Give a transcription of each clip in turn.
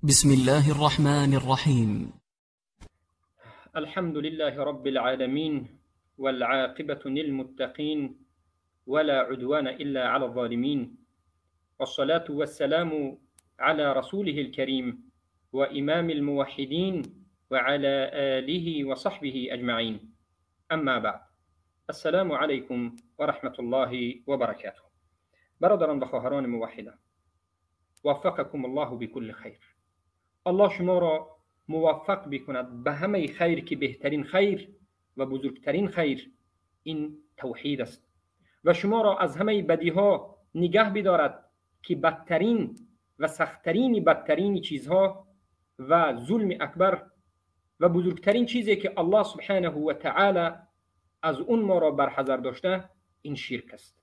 بسم الله الرحمن الرحيم. الحمد لله رب العالمين والعاقبة للمتقين ولا عدوان إلا على الظالمين، والصلاة والسلام على رسوله الكريم وإمام الموحدين وعلى آله وصحبه أجمعين. أما بعد، السلام عليكم ورحمة الله وبركاته. برادران و خواهران موحدان، وفقكم الله بكل خير. الله شما را موفق بکند به همه خیر که بهترین خیر و بزرگترین خیر این توحید است و شما را از همه بدی ها نگه بدارد که بدترین و سختترین بدترین چیزها و ظلم اکبر و بزرگترین چیزی که الله سبحانه و تعالی از اون ما را برحذر داشته این شرک است.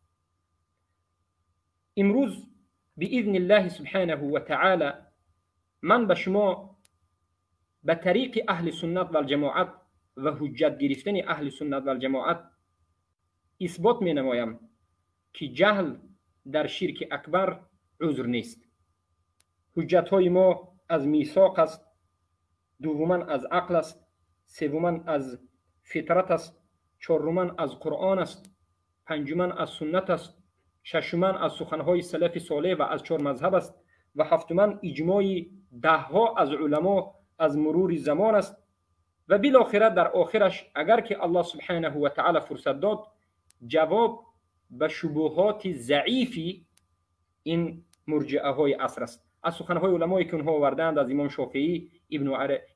امروز باذن الله سبحانه و تعالی من به شما به طریق اهل سنت و الجماعت و حجت گرفتن اهل سنت و الجماعت اثبات می نمایم که جهل در شرک اکبر عذر نیست. حجت های ما از میثاق است، دوما از عقل است، سوما از فطرت است، چهارما از قرآن است، پنجما از سنت است، ششما از سخنهای سلف صالح و از چهار مذهب است و هفتما اجماع دهها از علما از مرور زمان است و بالاخره در آخرش اگر که الله سبحانه و تعالی فرصت داد جواب به شبهات ضعیفی این مرجئه های عصر است. از سخنهای علمایی که اونها آوردند از امام شافعی،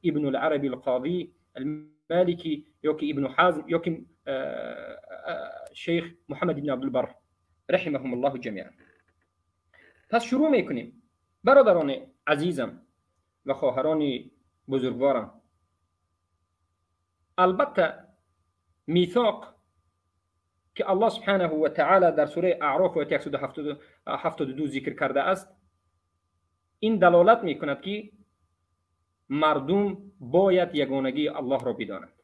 ابن العربی القاضی، المالکی، یا که ابن حزم، یا که شیخ محمد بن عبدالبر رحمهم الله جمیعا. پس شروع میکنیم. برادران عزیزم و خواهران بزرگوارم، البته میثاق که الله سبحانه و تعالی در سوره اعراف آیه 172 ذکر کرده است این دلالت میکند که مردم باید یگانگی الله را بدانند.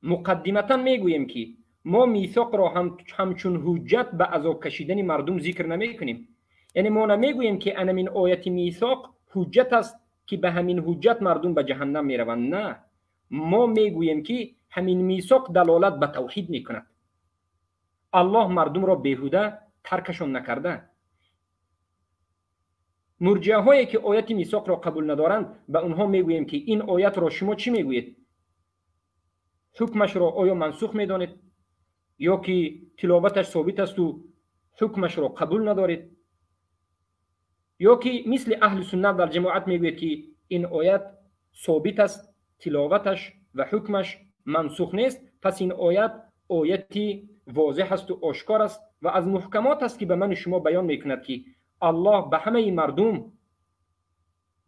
مقدمتا میگوییم که ما میثاق را همچون حجت به عذاب کشیدن مردم ذکر نمیکنیم. یعنی ما نمیگوییم که این آیت میثاق حجت است که به همین حجت مردم به جهنم میروند. نه، ما میگوییم که همین میثاق دلالت به توحید میکند. الله مردم را بیهوده ترکشون نکرده. مرجئه هایی که آیت میثاق را قبول ندارند به اونها میگوییم که این آیت را شما چی میگویید؟ حکمش را آیا منسوخ میدانید یا که تلاوتش ثابت است و حکمش را قبول ندارید؟ یا که مثل اهل سنت و جماعت میگوید که این آیت ثابت است، تلاوتش و حکمش منسوخ نیست، پس این آیتی واضح است و آشکار است و از محکمات است که به من شما بیان میکند که الله به همه مردم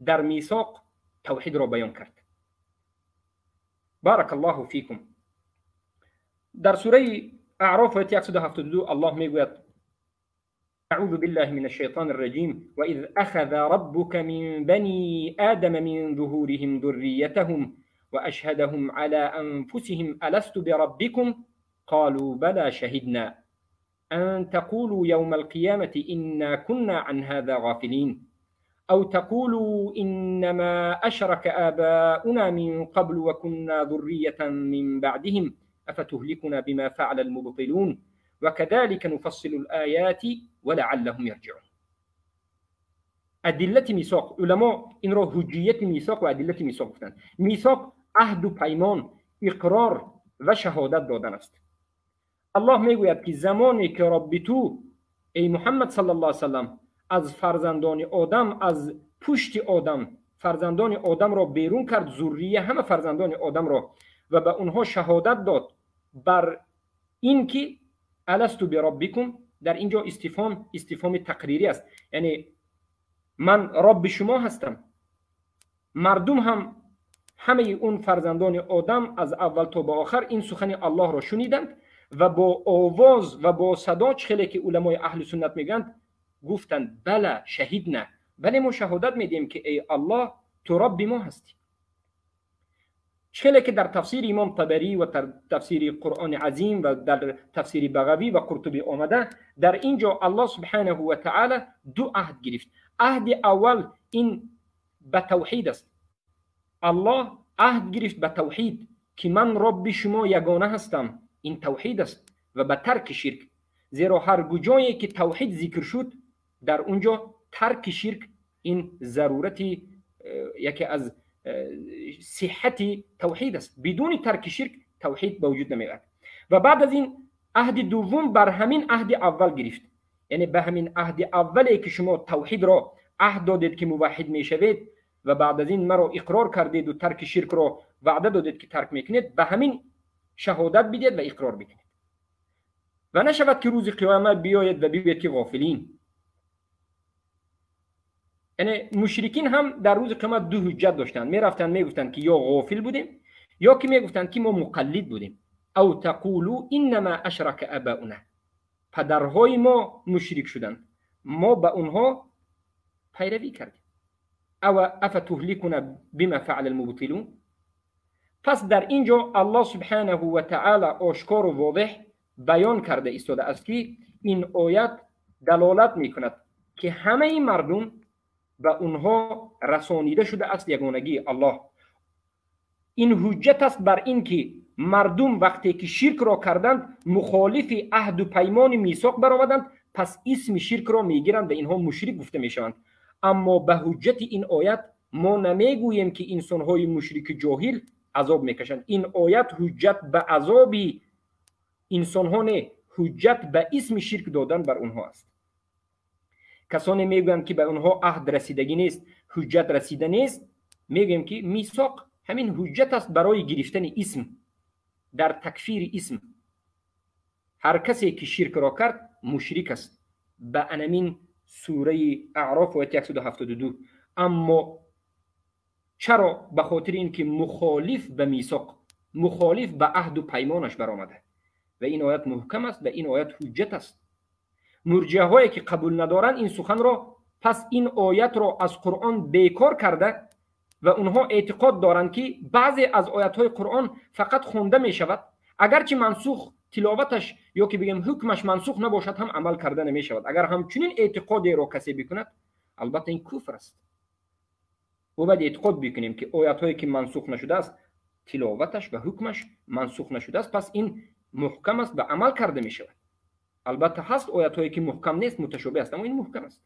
در میثاق توحید را بیان کرد. بارک الله فیکم. در سوره اعراف آیه 172 الله میگوید: أعوذ بالله من الشيطان الرجيم وإذ أخذ ربك من بني آدم من ظهورهم ذريتهم وأشهدهم على أنفسهم ألست بربكم قالوا بلى شهدنا أن تقولوا يوم القيامة إنا كنا عن هذا غافلين أو تقولوا إنما أشرك آباؤنا من قبل وكنا ذرية من بعدهم أفتهلكنا بما فعل المبطلون وكذلك نفصل الآيات ولعلهم يرجعون. ادله میثاق، علما این را حجیت میثاق و ادله میثاق گفتند. میثاق عهد و پیمان، اقرار و شهادت دادن است. الله میگوید که زمانی که رب تو ای محمد صلی الله علیه وسلم از فرزندان آدم، از پشت آدم فرزندان آدم را بیرون کرد، ذریه همه فرزندان آدم را، و به اونها شهادت داد بر این که الستو بربکم، در اینجا استفهام تقریری است، یعنی من رب شما هستم. مردم هم همه اون فرزندان آدم از اول تا به آخر این سخن الله را شنیدند و با آواز و با صدا، خیلی که علمای اهل سنت میگند، گفتند بله شهیدنا، بله ما شهادت میدیم که ای الله تو رب ما هستی. خیلی که در تفسیر امام طبری و در تفسیر قرآن عظیم و در تفسیر بغوی و قرطبی آمده، در اینجا الله سبحانه و تعالی دو عهد گرفت. عهد اول این به توحید است. الله عهد گرفت به توحید که من رب شما یگانه هستم، این توحید است، و به ترک شرک. زیرا هر جایی که توحید ذکر شد در اونجا ترک شرک این ضرورتی یکی از صحت توحید است. بدون ترک شرک توحید به وجود نمیاد. و بعد از این عهد دوم بر همین عهد اول گرفت، یعنی به همین عهد اولی که شما توحید را عهد دادید که موحد میشوید و بعد از این مرا اقرار کردید و ترک شرک را وعده دادید که ترک میکنید، به همین شهادت بدید و اقرار بکنید و نشود که روز قیامت بیاید و بگوید که غافلین. یعنی مشرکین هم در روز قیامت دو حجت داشتند، میرفتند میگفتند که یا غافل بودیم یا که میگفتند که ما مقلد بودیم. او تقولوا انما اشرک اباؤنا، پدرهای ما مشرک شدند، ما به اونها پیروی کردیم. او افتهلكنا بما فعل المبطلون. پس در اینجا الله سبحانه و تعالی آشکار و واضح بیان کرده ایستاده است که این آیت دلالت میکند که همه مردم به اونها رسانیده شده است یگانگی الله. این حجت است بر این که مردم وقتی که شرک را کردند مخالف عهد و پیمان میثاق برآمدند، پس اسم شرک را میگیرند و اینها مشرک گفته میشوند. اما به حجت این آیت ما نمیگوییم که انسانهای مشرک جاهل عذاب میکشند. این آیت حجت به عذاب انسانها نه، حجت به اسم شرک دادن بر اونها است. کسانی میگویند که به اونها عهد رسیدگی نیست، حجت رسیده نیست، میگوییم که میثاق همین حجت است برای گرفتن اسم در تکفیر اسم. هر کسی که شرک را کرد مشرک است به انمین سوره اعراف آیه 172. اما چرا؟ به خاطر اینکه مخالف به میثاق، مخالف به عهد و پیمانش برآمده و این آیت محکم است و این آیت حجت است. مرجئه هایی که قبول ندارند این سخن را، پس این آیت را از قرآن بیکار کرده و اونها اعتقاد دارند که بعضی از آیات های قرآن فقط خونده می شود، اگرچه منسوخ تلاوتش یا که بگیم حکمش منسوخ نباشد هم عمل کرده نمی شود. اگر همچنین اعتقادی را کسی بکند البته این کفر است. و باید اعتقاد بکنیم که آیات هایی که منسوخ نشده است تلاوتش و حکمش منسوخ نشده است، پس این محکم است و عمل کرده می شود. البته هست آیات هایی که محکم نیست، متشابه است، اما این محکم است.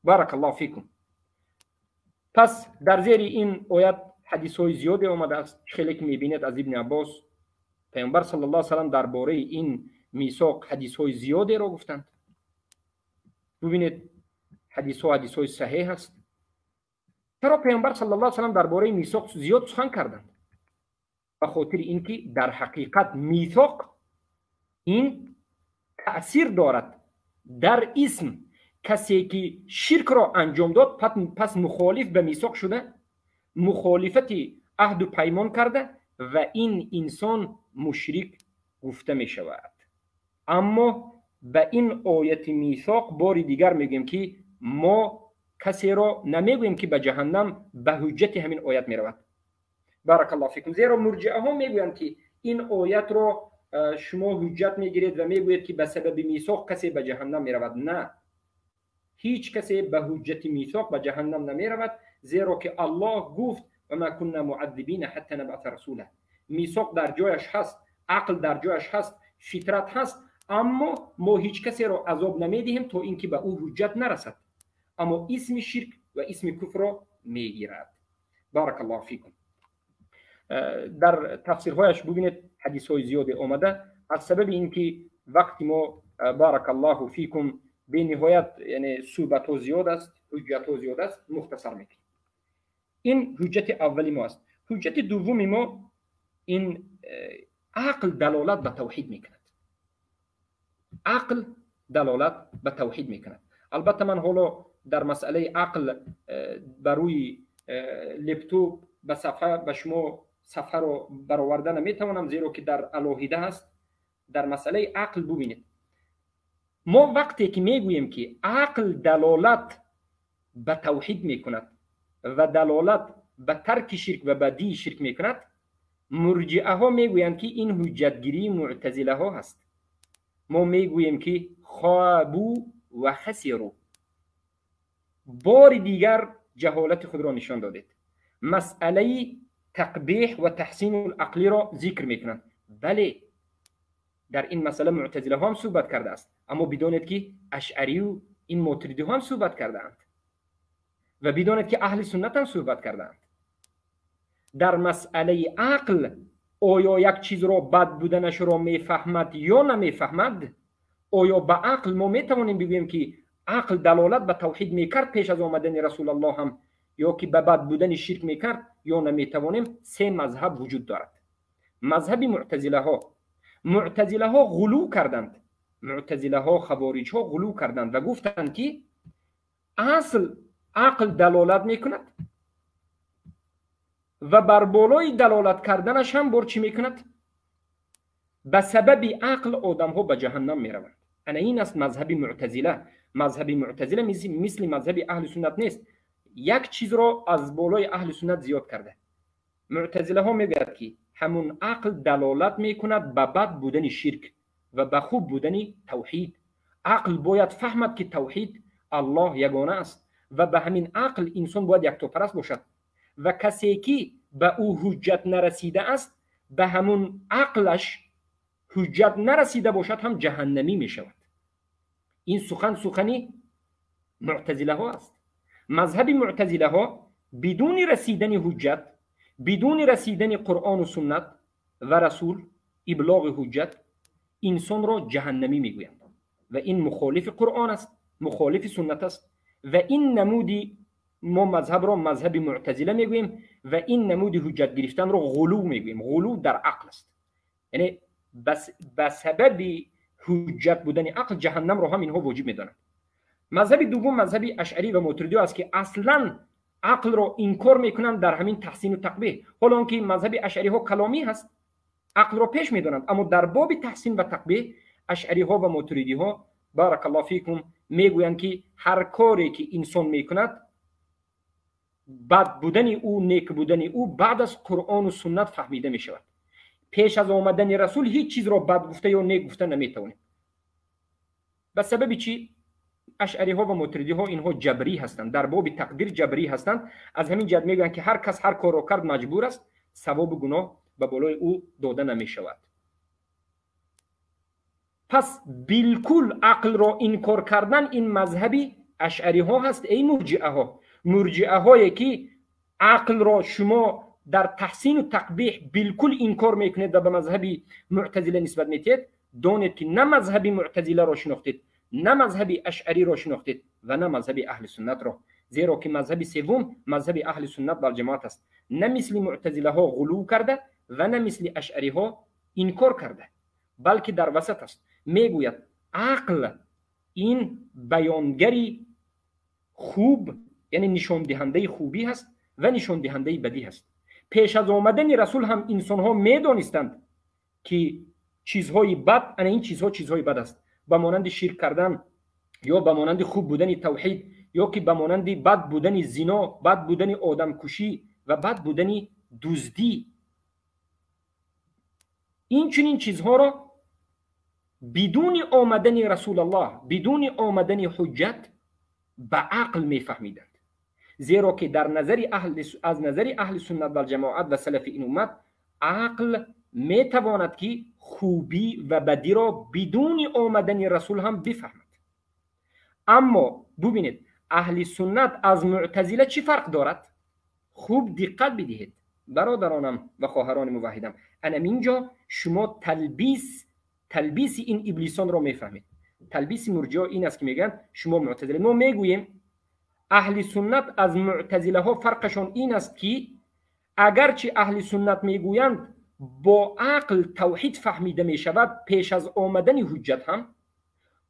بارک الله فیکم. پس در زیر این آیت حدیث های زیادی آمده است. خیلی که میبینید از ابن عباس پیامبر صلی الله علیه و سلم درباره این میثاق حدیث های زیادی را گفتند. ببینید حدیث های صحیح است. چرا پیامبر صلی الله علیه و سلم درباره میثاق زیاد سخن کردند؟ به خاطر اینکه در حقیقت میثاق این تأثیر دارد در اسم. کسی که شرک را انجام داد پس مخالف به میثاق شده، مخالفت عهد و پیمان کرده و این انسان مشرک گفته می شود. اما به این آیت میثاق بار دیگر میگیم که ما کسی را نمیگوییم که به جهنم به حجت همین آیت می رود. بارک الله فیکم. زیرا مرجئه ها میگویند که این آیت را شما حجت میگیرید و میگویید که به سبب میثاق کسی به جهنم می رود. نه، هیچ کسی به حجت میثاق به جهنم نمی رود، زیرا که الله گفت و ما كنا معذبین حتی نبعث رسولا. میثاق در جایش هست، عقل در جایش هست، فطرت هست، اما ما هیچ کسی را عذاب نمیدهیم تا اینکه به او حجت نرسد. اما اسم شرک و اسم کفر را میگیرد. بارک الله فیکم. در تفسیرهایش ببینید حدیث های زیادی آمده. از سبب اینکه وقتی ما بارک الله فیکم به نهایت یعنی صحبت ها زیاد است، حجت ها زیاد است، مختصر میکنیم. این حجت اولی ما است. حجت دومی ما این عقل دلالت به توحید میکند. عقل دلالت به توحید میکند. البته من حالا در مسئله عقل بروی لپتوپ به صفحه به شما صفحه رو برآورده نمیتوانم، زیرا که در علاهیده هست. در مسئله عقل ببینید، ما وقتی که میگوییم که عقل دلالت به توحید میکند و دلالت به ترک شرک و بدی شرک میکند، مرجئه ها میگویند که این حجتگیری معتزله ها هست. ما میگوییم که خابو و خسروا. بار دیگر جهالت خود را نشان دادید. مسئله تقبیح و تحسین العقلی را ذکر میکنند. بله، در این مسئله معتزله هم صحبت کرده است، اما بدانید که اشعری و این ماتریدی هم صحبت کردند و بدانید که اهل سنت هم صحبت کردند. در مسئله عقل آیا یک چیز را بد بودنش را میفهمد یا نمیفهمد؟ آیا به عقل ما میتوانیم بگوییم که عقل دلالت به توحید میکرد پیش از آمدن رسول الله هم، یا که به بد بودن شرک میکرد، یا نمیتوانیم؟ سه مذهب وجود دارد. مذهب معتزله ها غلو کردند. معتزله ها، خوارج ها غلو کردند و گفتند که اصل عقل دلالت میکند و بر بالای دلالت کردنش هم بر چی میکند؟ به سبب عقل آدم ها به جهنم میروند. انا این است مذهب معتزله. مذهب معتزله مثل مذهب اهل سنت نیست. یک چیز را از بالای اهل سنت زیاد کرده. معتزله ها میگوید که همون عقل دلالت میکند به بد بودن شرک و به خوب بودن توحید. عقل باید فهمد که توحید الله یگانه است و به همین عقل انسان باید یکتاپرست باشد و کسی که به او حجت نرسیده است، به همون عقلش حجت نرسیده باشد هم جهنمی می شود. این سخنی معتزله ها است. مذهب معتزله ها بدون رسیدن حجت، بدون رسیدن قرآن و سنت و رسول، ابلاغ حجت، انسان را جهنمی می گویند و این مخالف قرآن است، مخالف سنت است و این نمودی ما مذهب را مذهب معتزله می گوییم و این نمودی حجت گرفتن را غلو می گوییم. غلو در عقل است، یعنی به سبب حجت بودن عقل جهنم را هم اینها واجب می دانند. مذهب دوم مذهب اشعری و ماتریدی است که اصلا عقل را انکار میکنند در همین تحسین و تقبیح. حالا آنکه مذهب اشعری ها کلامی هست، عقل را پیش میدانند، اما در باب تحسین و تقبیح اشعری ها و ماتریدی ها بارک الله فیکم میگویند که هر کاری که انسان میکند، بد بودن او نیک بودن او بعد از قرآن و سنت فهمیده می شود. پیش از آمدن رسول هیچ چیز را بد گفته یا نیک گفته نمیتوانیم. به سبب چی؟ اشعری ها و ماتریدی ها اینها جبری هستند، در باب تقدیر جبری هستند. از همین جهت میگویند که هر کس هر کار را کرد مجبور است، ثواب گناه به بالای او داده نمی شود. پس بالکل عقل را انکار کردن این مذهبی اشعری ها هست. ای مرجئه ها، مرجئه هایی که عقل را شما در تحسین و تقبیح بالکل انکار میکنید و به مذهب معتزله نسبت میدید، دانید که نه مذهب معتزله را شناختید، نه مذهب اشعری را شناختید و نه مذهب اهل سنت را. زیرا که مذهب سوم مذهب اهل سنت و جماعت است. نه مثل معتزله ها غلو کرده و نه مثل اشعری ها انکار کرده، بلکه در وسط است. میگوید عقل این بیانگری خوب، یعنی نشان دهنده خوبی هست و نشان دهنده بدی هست. پیش از آمدن رسول هم انسان ها میدانستند که چیزهای بد، این چیزهای بد است، به مانند شرک کردن یا به مانند خوب بودن توحید، یا که به مانند بد بودن زنا، بد بودن آدم کشی و بد بودن دزدی. این چنین چیزها را بدون آمدن رسول الله، بدون آمدن حجت به عقل میفهمیدند. زیرا که از نظر اهل سنت و جماعت و سلف این امت، عقل میتواند که خوبی و بدی را بدون آمدن رسول هم بفهمد. اما ببینید اهل سنت از معتزله چی فرق دارد؟ خوب دقت بدهید برادرانم و خواهران موحدم. انا اینجا شما تلبیس این ابلیسان را میفهمید. تلبیس مرجئه این است که میگن شما معتزله. ما میگوییم اهل سنت از معتزله ها فرقشون این است که اگرچه اهل سنت میگویند با عقل توحید فهمیده می شود پیش از آمدن حجت، هم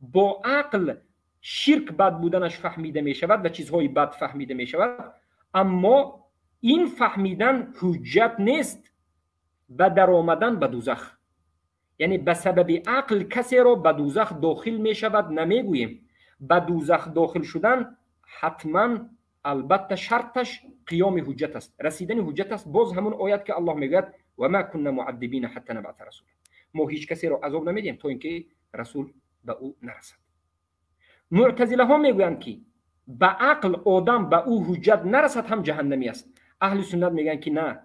با عقل شرک بد بودنش فهمیده می شود و چیزهای بد فهمیده می شود، اما این فهمیدن حجت نیست به در آمدن به دوزخ. یعنی به سبب عقل کسی را به دوزخ داخل می شود نمیگوییم. به دوزخ داخل شدن حتما البته شرطش قیام حجت است، رسیدن حجت است. باز همون آیت که الله میگه و ما كنا معذبین حتی نبعث رسول، ما هیچ کسی را عذاب نمیدیم تا اینکه رسول به او نرسد. معتزله ها میگویند که به عقل آدم به او حجت نرسد هم جهنمی است. اهل سنت میگن که نه،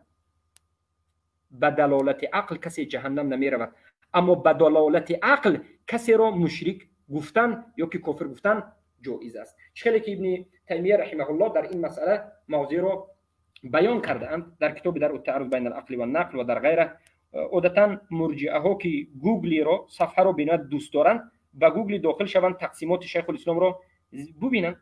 به دلالت عقل کسی جهنم نمی رود، اما به دلالت عقل کسی را مشرک گفتن یا که کافر گفتن جایز است. خیلی که ابن تیمیه رحمه الله در این مسئله موضوع را بیان کرده اند در کتاب در التعارض بین العقل و النقل و در غیره. عادتا مرجئه ها که گوگلی را صفحه را ببینند دوست دارند، به گوگل داخل شوند، تقسیمات شیخ الاسلام را ببینند.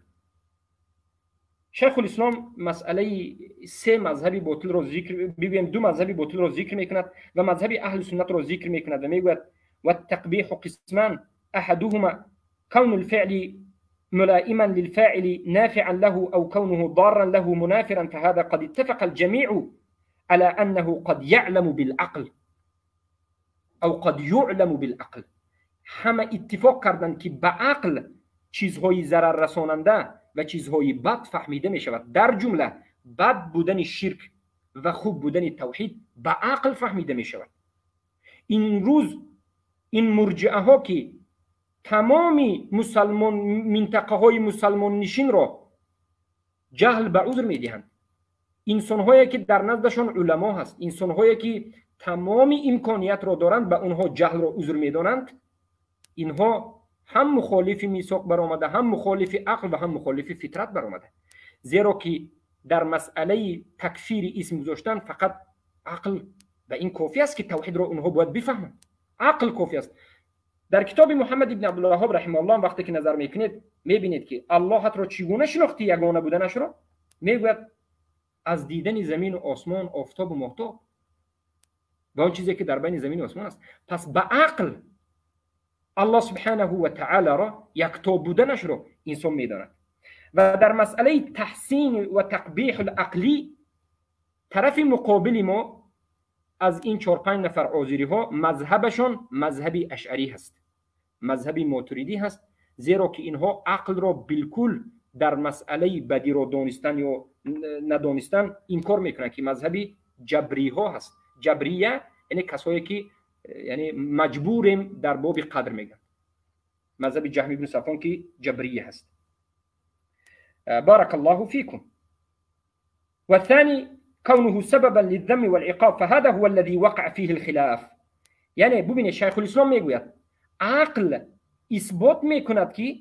شیخ الاسلام مسئله سه مذهبی باطل را ذکر ببینیم، دو مذهبی باطل را ذکر میکند و مذهب اهل سنت را ذکر میکند و میگوید و التقبیح قسمان احدهما كون الفعل ملائما للفاعل نافعا له او كونه ضارا له منافرا، فهذا قد اتفق الجميع على انه قد يعلم بالعقل او قد يعلم بالعقل. همه اتفاق کردند که به عقل چیزهای ضرر رساننده و چیزهای بد فهمیده می شود. در جمله بد بودن شرک و خوب بودن توحید به عقل فهمیده می شود. این روز این مرجعه ها که تمامی منطقه های مسلمان نشین را جهل به عذر می دهند، انسان هایی که در نزدشان علما هست، انسان هایی که تمامی امکانیت را دارند به اونها جهل را عذر می دانند، اینها هم مخالف میثاق برآمده، هم مخالف عقل و هم مخالف فطرت برآمده. زیرا که در مسئله تکفیر اسم گذاشتن فقط عقل و این کافی است که توحید را اونها باید بفهمند. عقل کافی است. در کتاب محمد ابن عبدالوهاب رحمه الله وقتی که نظر میکنید میبینید که الله را چگونه شناختی یگانه بودنش را، میگوید از دیدن زمین و آسمان، آفتاب و ماهتاب و اون چیزی که در بین زمین و آسمان است. پس به عقل الله سبحانه و تعالی را یکتا بودنش را انسان میداند. و در مسئله تحسین و تقبیح العقلی طرف مقابل ما از این 4-5 نفر آذری ها مذهبشان مذهبی اشعری هست، مذهبی ماتریدی هست، زیرا که اینها عقل را بالکل در مسئله بدی را دانستن یا ندانستن انکار میکنن که مذهبی جبری ها هست. جبریه یعنی کسایی که یعنی مجبوریم در باب قدر میگن. مذهب جهم بن صفوان که جبریه هست. بارك الله فيكم. والثاني كونه سببا للذم والعقاب فهذا هو الذي وقع فيه الخلاف. یعنی ببینید شیخ الاسلام میگوید عقل اثبات میکند که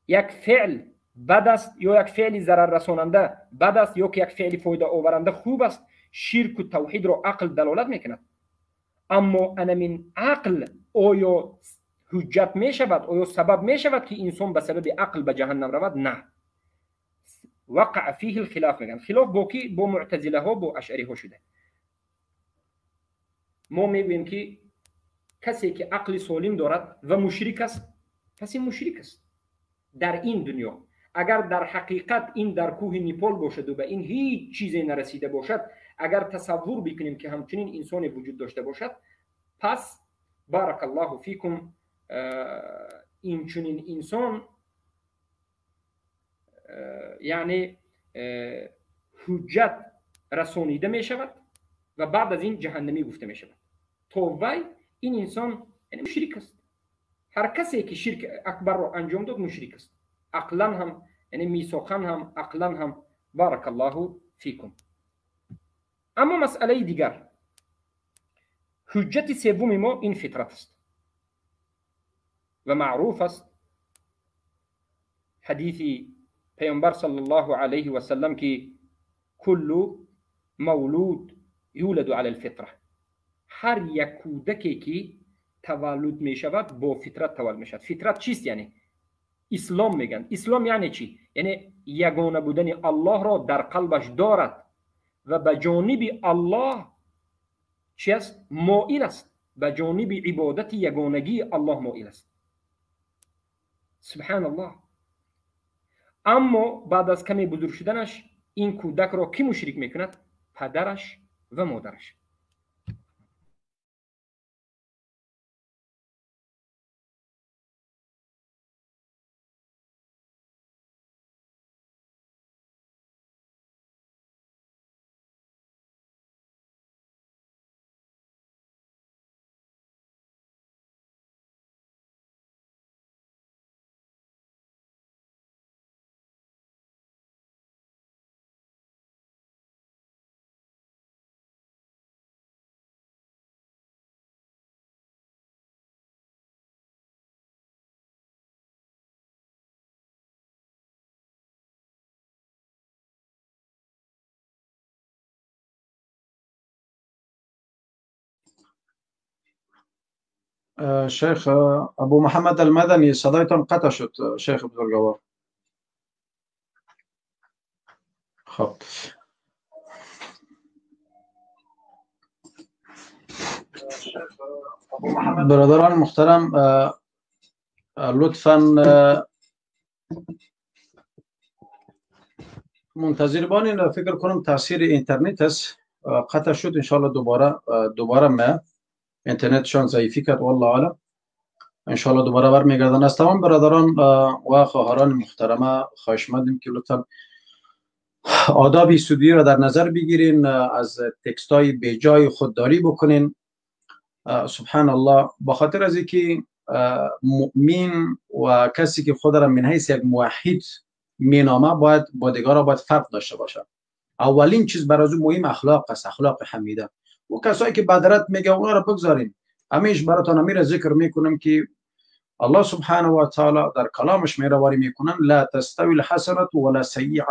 یک فعل بد است یا یک فعل ضرر رساننده بد است یا که یک فعل فایده آورنده خوب است. شرک و توحید را عقل دلالت میکند. اما انا من عقل آیا حجت می شود، آیا سبب می شود که انسان به سبب عقل به جهنم رود؟ نه. وقع فيه الخلاف میگن. خلاف با کی؟ با معتزله ها، با اشعری ها شده. ما میگوییم که کسی که عقل سالم دارد و مشرک است، کسی مشرک است در این دنیا. اگر در حقیقت این در کوه نیپال باشد و به این هیچ چیزی نرسیده باشد، اگر تصور بکنیم که همچنین انسانی وجود داشته باشد، پس بارک الله فیکم این چنین انسان یعنی حجت رسانیده می شود و بعد از این جهنمی گفته می شود. تو وی این انسان یعنی مشرک است. هر کسی که شرک اکبر را انجام داد مشرک است، عقلا هم یعنی میثاقا هم عقلا هم. بارک الله فیکم. اما مسئله دیگر، حجت سوم ما این فطرت است و معروف است حدیث پیامبر صلی الله علیه و سلم که کل مولود یولد علی الفطره، هر یک کودکی که تولد می شود با فطرت تولد می شود. فطرت چیست؟ یعنی اسلام میگن. اسلام یعنی چی؟ یعنی یگانه بودن الله را در قلبش دارد و به جانب الله چی است؟ مائل است، به جانب عبادت یگانگی الله مائل است. سبحان الله. اما بعد از کمی بزرگ شدنش این کودک را کی مشرک میکند؟ پدرش و مادرش. شیخ ابو محمد المدنی صدایتان قطع شد شیخ بزرگوار. خب برادران محترم، لطفاً منتظر بانین. فکر کنم تاثیر اینترنت است، قطع شد. انشالله دوباره ما اینترنتشان ضعیفی کرد، والله اعلم. انشالله دوباره برمیگردن. از تمام برادران و خواهران محترمه خواهش می‌کنیم که لطفاً آداب استودیو را در نظر بگیرین، از تکست های بیجای خودداری بکنین. سبحان الله، با خاطر از اینکه مؤمن و کسی که خود را من حیث یک موحد مینامه باید با دیگران باید فرق داشته باشه. اولین چیز برای او مهم اخلاق است، اخلاق حمیده. و کسایی که بدرت میگه اونا را بگذارین. همیشه براتون امیر ذکر میکنم که الله سبحانه و تعالی در کلامش میرواری میکنن لا تستوی الحسنه ولا سیئه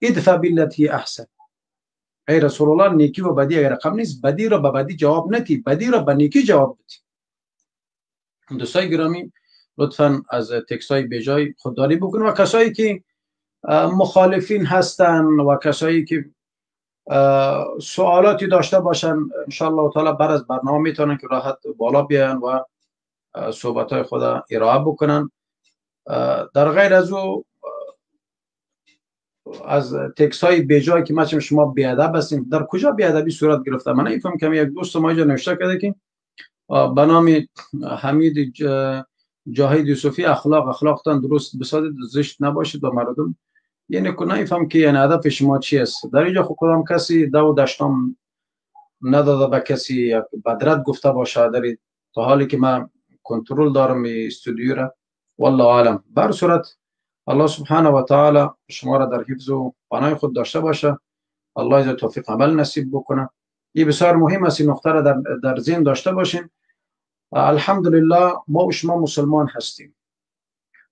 ادفع بالتي احسن. ای رسول الله، نیکی و بدی اگر رقم نیست، بدی را به بدی جواب ندی، بدی را به نیکی جواب بدی. دوستای گرامی، لطفاً از تکسای بیجای خودداری بکنید. و کسایی که مخالفین هستن و کسایی که سوالاتی داشته باشن، ان شاء الله تعالی بعد از برنامه میتونن که راحت بالا بیان و صحبت های خود ارائه بکنن. در غیر از او، از تکس های بیجایی که مثلا شما بیادب هستین، در کجا بیادبی صورت گرفته؟ من نمیفهم. که یک دوست ما اینجا نوشته کرده که به نام حمید جاهید یوسفی اخلاقتان درست بسازید، زشت نباشید و مردم. یعنی که نمیفهم که یعنی هدف شما چی است. در اینجا خود کدام کسی دو دشتم نداده به کسی بدرت گفته باشه، در تا حالی که من کنترل دارم استودیو را، والله عالم. بر صورت الله سبحانه و تعالی شما را در حفظ و پناه خود داشته باشه. الله از توفیق عمل نصیب بکنه. این بسیار مهم است، این نقطه را در ذهن داشته باشین. الحمدلله ما و شما مسلمان هستیم،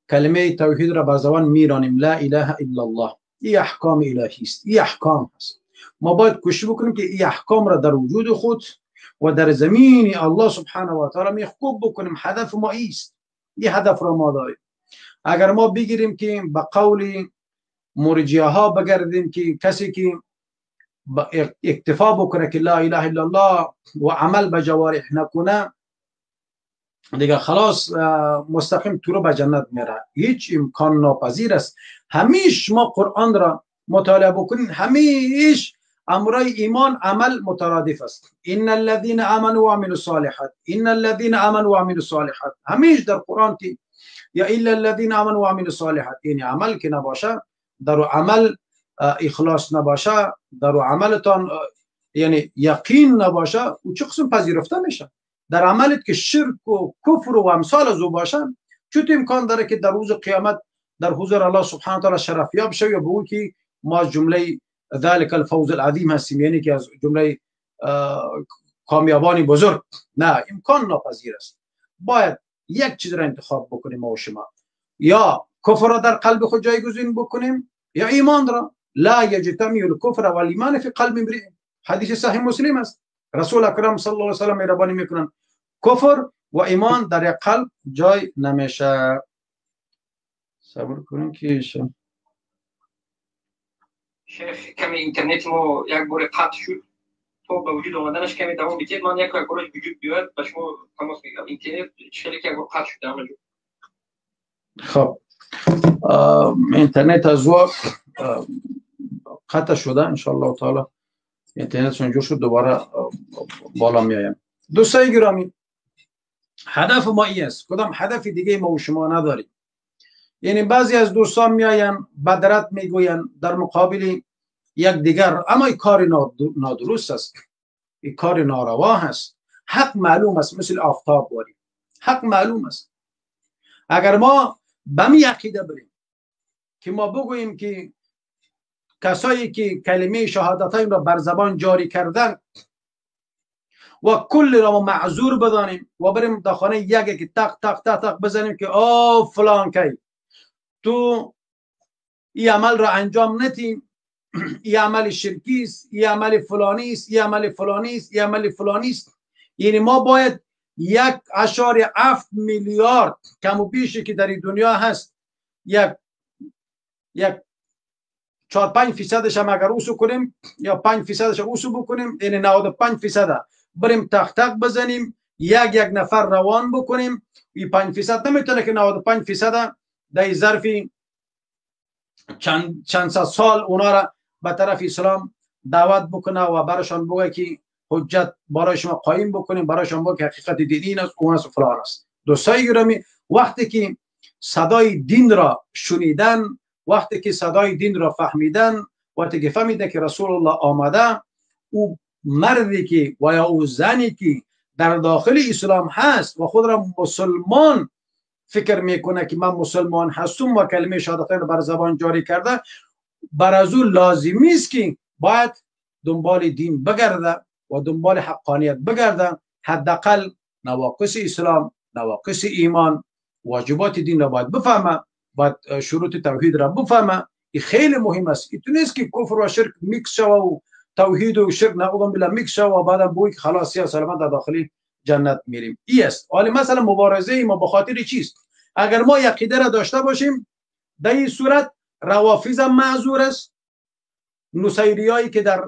کلمه توحید را بر زبان میرانیم، لا اله الا الله. این احکام الهی است، این احکام است. ما باید کوشش بکنیم که این احکام را در وجود خود و در زمین الله سبحانه و تعالی محکوم بکنیم. هدف ما است، این هدف را ما داریم. اگر ما بگیریم که به قول مرجئه ها بگردیم که کسی که اکتفا بکنه که لا اله الا الله و عمل به جوارح نکنه، دیگه خلاص مستقیم تو رو به جنت میره. هیچ امکان ناپذیر است. همیش ما قرآن را مطالعه بکنیم، همیش امرای ایمان عمل مترادف است. ان الذين امنوا وعملوا الصالحات، ان الذين امنوا وعملوا الصالحات. همیش در قرآن که یا الا الذين امنوا وعملوا الصالحات، یعنی عمل که نباشه، در عمل اخلاص نباشه، در عملتان یعنی یقین نباشه، او چه قسم پذیرفته میشه؟ در عملت که شرک و کفر و امثال از او باشن، چطور امکان داره که در روز قیامت در حضور الله سبحانه و تعالی شرفیاب شوی؟ به او که ما جمله ذلك الفوز العظیم هستیم، یعنی که از جمله کامیابانی بزرگ. نه، امکان ناپذیر است. باید یک چیز را انتخاب بکنیم ما و شما، یا کفر را در قلب خود جایگزین بکنیم یا ایمان را. لا یجتمع الکفر والایمان فی قلب امرئ. حدیث صحیح مسلم است. رسول اکرم صلی الله علیه و سلم مهربانی میکنن کفر و ایمان در یک قلب جای نمیشه. صبر کنین که شیخ کمی اینترنت ما یک بار قطع شد، تو به وجود آمدنش کمی دوام بیتید. من یک بارش وجود بیاد به شما تماس میگیرم. اینترنت چلی که یک بار قطع شده همونجا. خب اینترنت از وقت قطع شده، ان شاء الله تعالی اینترنت جور شد دوباره بالا میایم. دوستای گرامی، هدف ما این است، کدام هدف دیگه ما و شما نداریم. یعنی بعضی از دوستان میاین بدرت میگوین در مقابل یک دیگر، اما این کار نادرست است، این کار ناروا است. حق معلوم است، مثل آفتاب باری، حق معلوم است. اگر ما به می عقیده بریم که ما بگوییم که کسایی که کلمه شهادتین را بر زبان جاری کردن و کل را ما معذور بدانیم و بریم در خانه یکی که تق تق تق تق بزنیم که فلان کی تو این عمل را انجام ندی، این عمل شرکی است، این عمل فلانی است، این عمل فلانی است، این عمل فلانی است. یعنی ما باید 1.7 میلیارد کم و بیشی که در این دنیا هست، یک 4-5% هم اگر اوسو کنیم یا 5% اوسو بکنیم، یعنی 95% بریم تق تق بزنیم، یک نفر روان بکنیم، این 5% نمیتونه که 95% در ظرف چند سال اونا را به طرف اسلام دعوت بکنه و برایشان بگه که حجت برای شما قایم بکنیم، برایشان بگه که حقیقت دین این است، اون است و فلان است. دوستای گرامی، وقتی که صدای دین را شنیدن، وقتی که صدای دین را فهمیدن، وقتی که فهمیدن که رسول الله آمده، او مردی که و یا او زنی که در داخل اسلام هست و خود را مسلمان فکر میکنه که من مسلمان هستم و کلمه شهادتین را بر زبان جاری کرده، بر از او لازمی است که باید دنبال دین بگرده و دنبال حقانیت بگرده، حداقل نواقص اسلام، نواقص ایمان، واجبات دین را باید بفهمه، باید شروط توحید را بفهمه. این خیلی مهم است. این نیست که کفر و شرک میکس شوه و توحید و شرک نعوذ بالله میکس شوه و بعدا بگویی که خلاص یا سلامت در داخل جنت میریم. این است. حالا مثلا مبارزه ما به خاطر چیست؟ اگر ما عقیده را داشته باشیم، در این صورت روافض هم معذور است، نصیریایی که در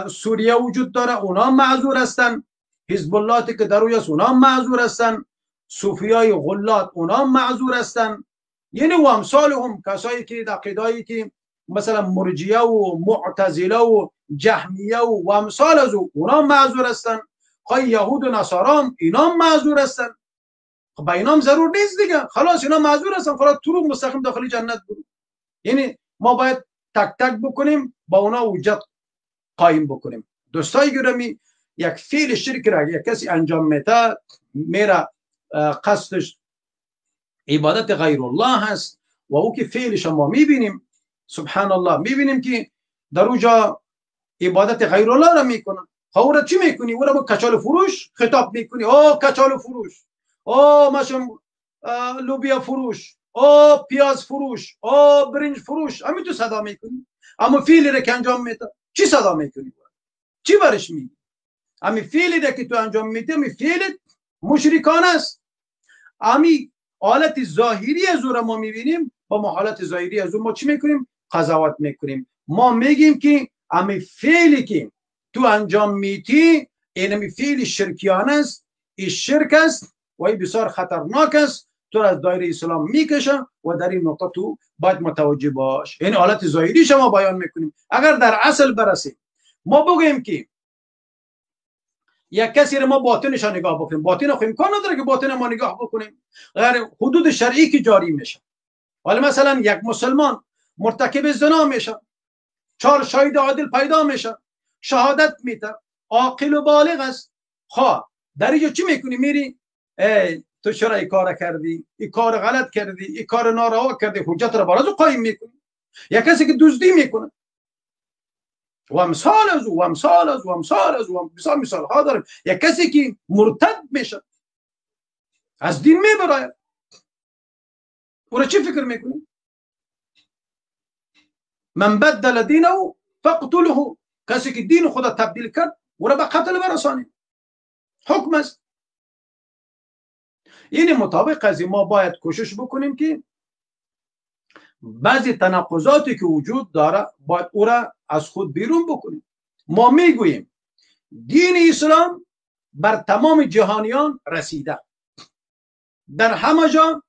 سوریه وجود داره اونا معذور هستند، حزب الله که در روی است اونا معذور هستند، صوفیای غلات اونا معذور هستند، یعنی و امثالهم، کسایی که عقیده‌ای که مثلا مرجیه و معتزله و جهمیه و امثال از اونا معذور هستند، خواهی یهود و نصارام اینا معذور هستند. خب با اینا ضرور نیست دیگه، خلاص اینا معذور هستن، خلاص تو رو مستقیم داخل جنت برو. یعنی ما باید تک تک بکنیم، با اونا حجت قایم بکنیم. دوستای گرامی، یک فعل شرک را یک کسی انجام میده، میره قصدش عبادت غیر الله هست و او که فعلش ما میبینیم، سبحان الله، میبینیم که در اونجا عبادت غیر الله را میکنه. خب چی میکنی؟ او را با کچال فروش خطاب میکنی، او کچال فروش، او مثلا لوبیا فروش، او پیاز فروش، او برنج فروش، همین تو صدا میکنی. اما فعلی را که انجام میده چی صدا میکنی؟ چی برش میگی؟ همین فعلی را که تو انجام میده، همین فعل مشرکان است. همین حالت ظاهری از او را ما میبینیم، با ما حالت ظاهری از او ما چی میکنیم؟ قضاوت میکنیم. ما میگیم که همین فعلی که تو انجام میدی، این همین فعل شرکیان است، این شرک است و این بسیار خطرناک است، تو از دایره اسلام میکشه و در این نقطه تو باید متوجه باش. این حالت ظاهری شما بیان میکنیم. اگر در اصل برسیم، ما بگیم که یک کسی رو ما باطنش نگاه بکنیم، باطن خو امکان نداره که باطن ما نگاه بکنیم، غیر حدود شرعی که جاری میشه. ولی مثلا یک مسلمان مرتکب زنا میشه، 4 شاهد عادل پیدا میشه، شهادت میده، عاقل و بالغ است، خواه در اینجا چی میکنی؟ میری تو چرا این کار کردی، این کار غلط کردی، این کار ناروا کردی، حجت را برای قایم میکنی. یک کسی که دزدی میکنه و امثال از او و امثال از او و امثال از او، بسیار مثال ها داریم. یک کسی که مرتد میشه، از دین میبره، او را چی فکر میکنی؟ من بدل دینه فقتله، کسی که دین خدا تبدیل کرد او را به قتل برسانی، حکم است. این مطابق از ما باید کوشش بکنیم که بعضی تناقضاتی که وجود داره باید او را از خود بیرون بکنیم. ما میگوییم دین اسلام بر تمام جهانیان رسیده، در همه جا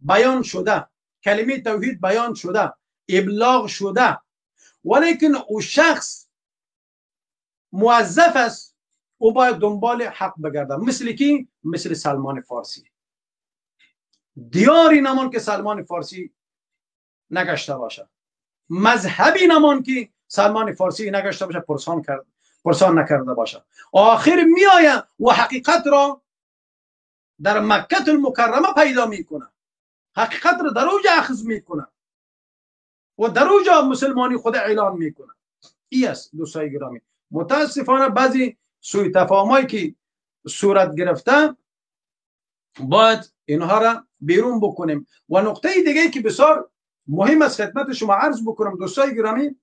بیان شده، کلمه توحید بیان شده، ابلاغ شده، ولیکن او شخص موظف است او باید دنبال حق بگرده. مثل کی؟ مثل سلمان فارسی. دیاری نمان که سلمان فارسی نگشته باشه، مذهبی نمان که سلمان فارسی نگشته باشه، پرسان نکرده باشه. آخر میآید و حقیقت را در مکه المکرمه پیدا میکنه، حقیقت را در اوجا اخذ میکنه و در اوجا مسلمانی خود اعلان میکنه. این است دوستای گرامی. متاسفانه بعضی سوء تفاهمایی که صورت گرفته باید اینها را بیرون بکنیم. و نقطه دیگه که بسیار مهم است خدمت شما عرض بکنم دوستای گرامی،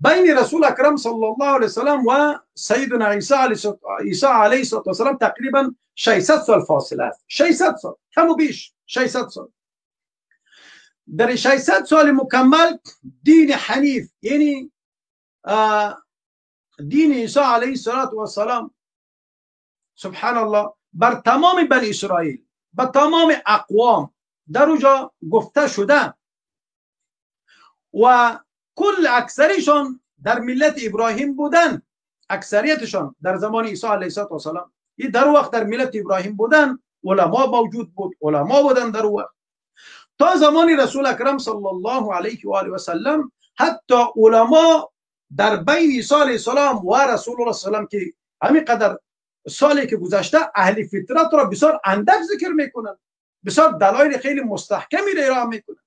بین رسول اکرم صلی الله علیه وسلم و سیدنا عیسی علیه السلام تقریبا 600 سال فاصله است. 600 سال کم و بیش 600 سال. در 600 سال مکمل دین حنیف، یعنی دین عیسی علیه السلام سبحان الله بر تمام بنی اسرائیل، به تمام اقوام در اونجا گفته شده و کل اکثریشان در ملت ابراهیم بودن. اکثریتشان در زمان عیسی علیه السلام در وقت در ملت ابراهیم بودن. علما موجود بود، علما بودن در وقت. تا زمان رسول اکرم صلی الله علیه و آله و سلم حتی علما در بین عیسی علیه السلام و رسول الله صلی الله علیه و سلم که همین قدر سالی که گذشته اهل فطرت را بسیار اندک ذکر میکنن، بسیار دلایل خیلی مستحکمی را ارائه میکنن.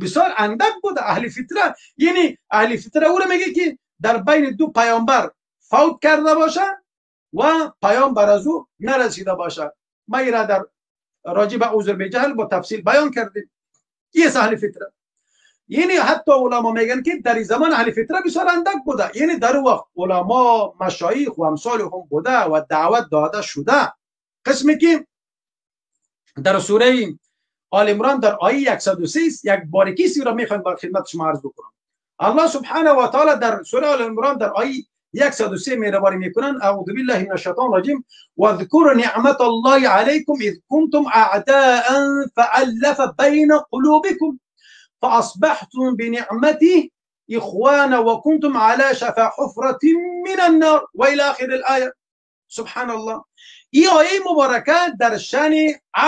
بسیار اندک بوده اهل فطرت. یعنی اهل فطرت او را میگه که در بین دو پیامبر فوت کرده باشه و پیامبر از او نرسیده باشه. ما را در راجع به عذر به جهل با تفصیل بیان کردیم. این اهل فطرت. یعنی حتی علما میگن که در زمان اهل فطرت بسیار اندک بوده. یعنی در وقت علما، مشایخ و امثال هم بوده و دعوت داده شده. قسمی که در سوره آل عمران در آیه 103 یک باریکی سی را میخوایم بر خدمت شما عرض بکنم. الله سبحانه و تعالی در سوره آل عمران در آیه 103 مهربانی میکنن: اعوذ بالله من الشیطان الرجیم و اذکروا نعمت الله علیکم اذ کنتم اعداء فالف بین قلوبکم فاصبحتم بنعمته اخوانا وكنتم على شفا حفرة من النار و الى آخر الآیه. سبحان الله. این آیه مبارکه در شأن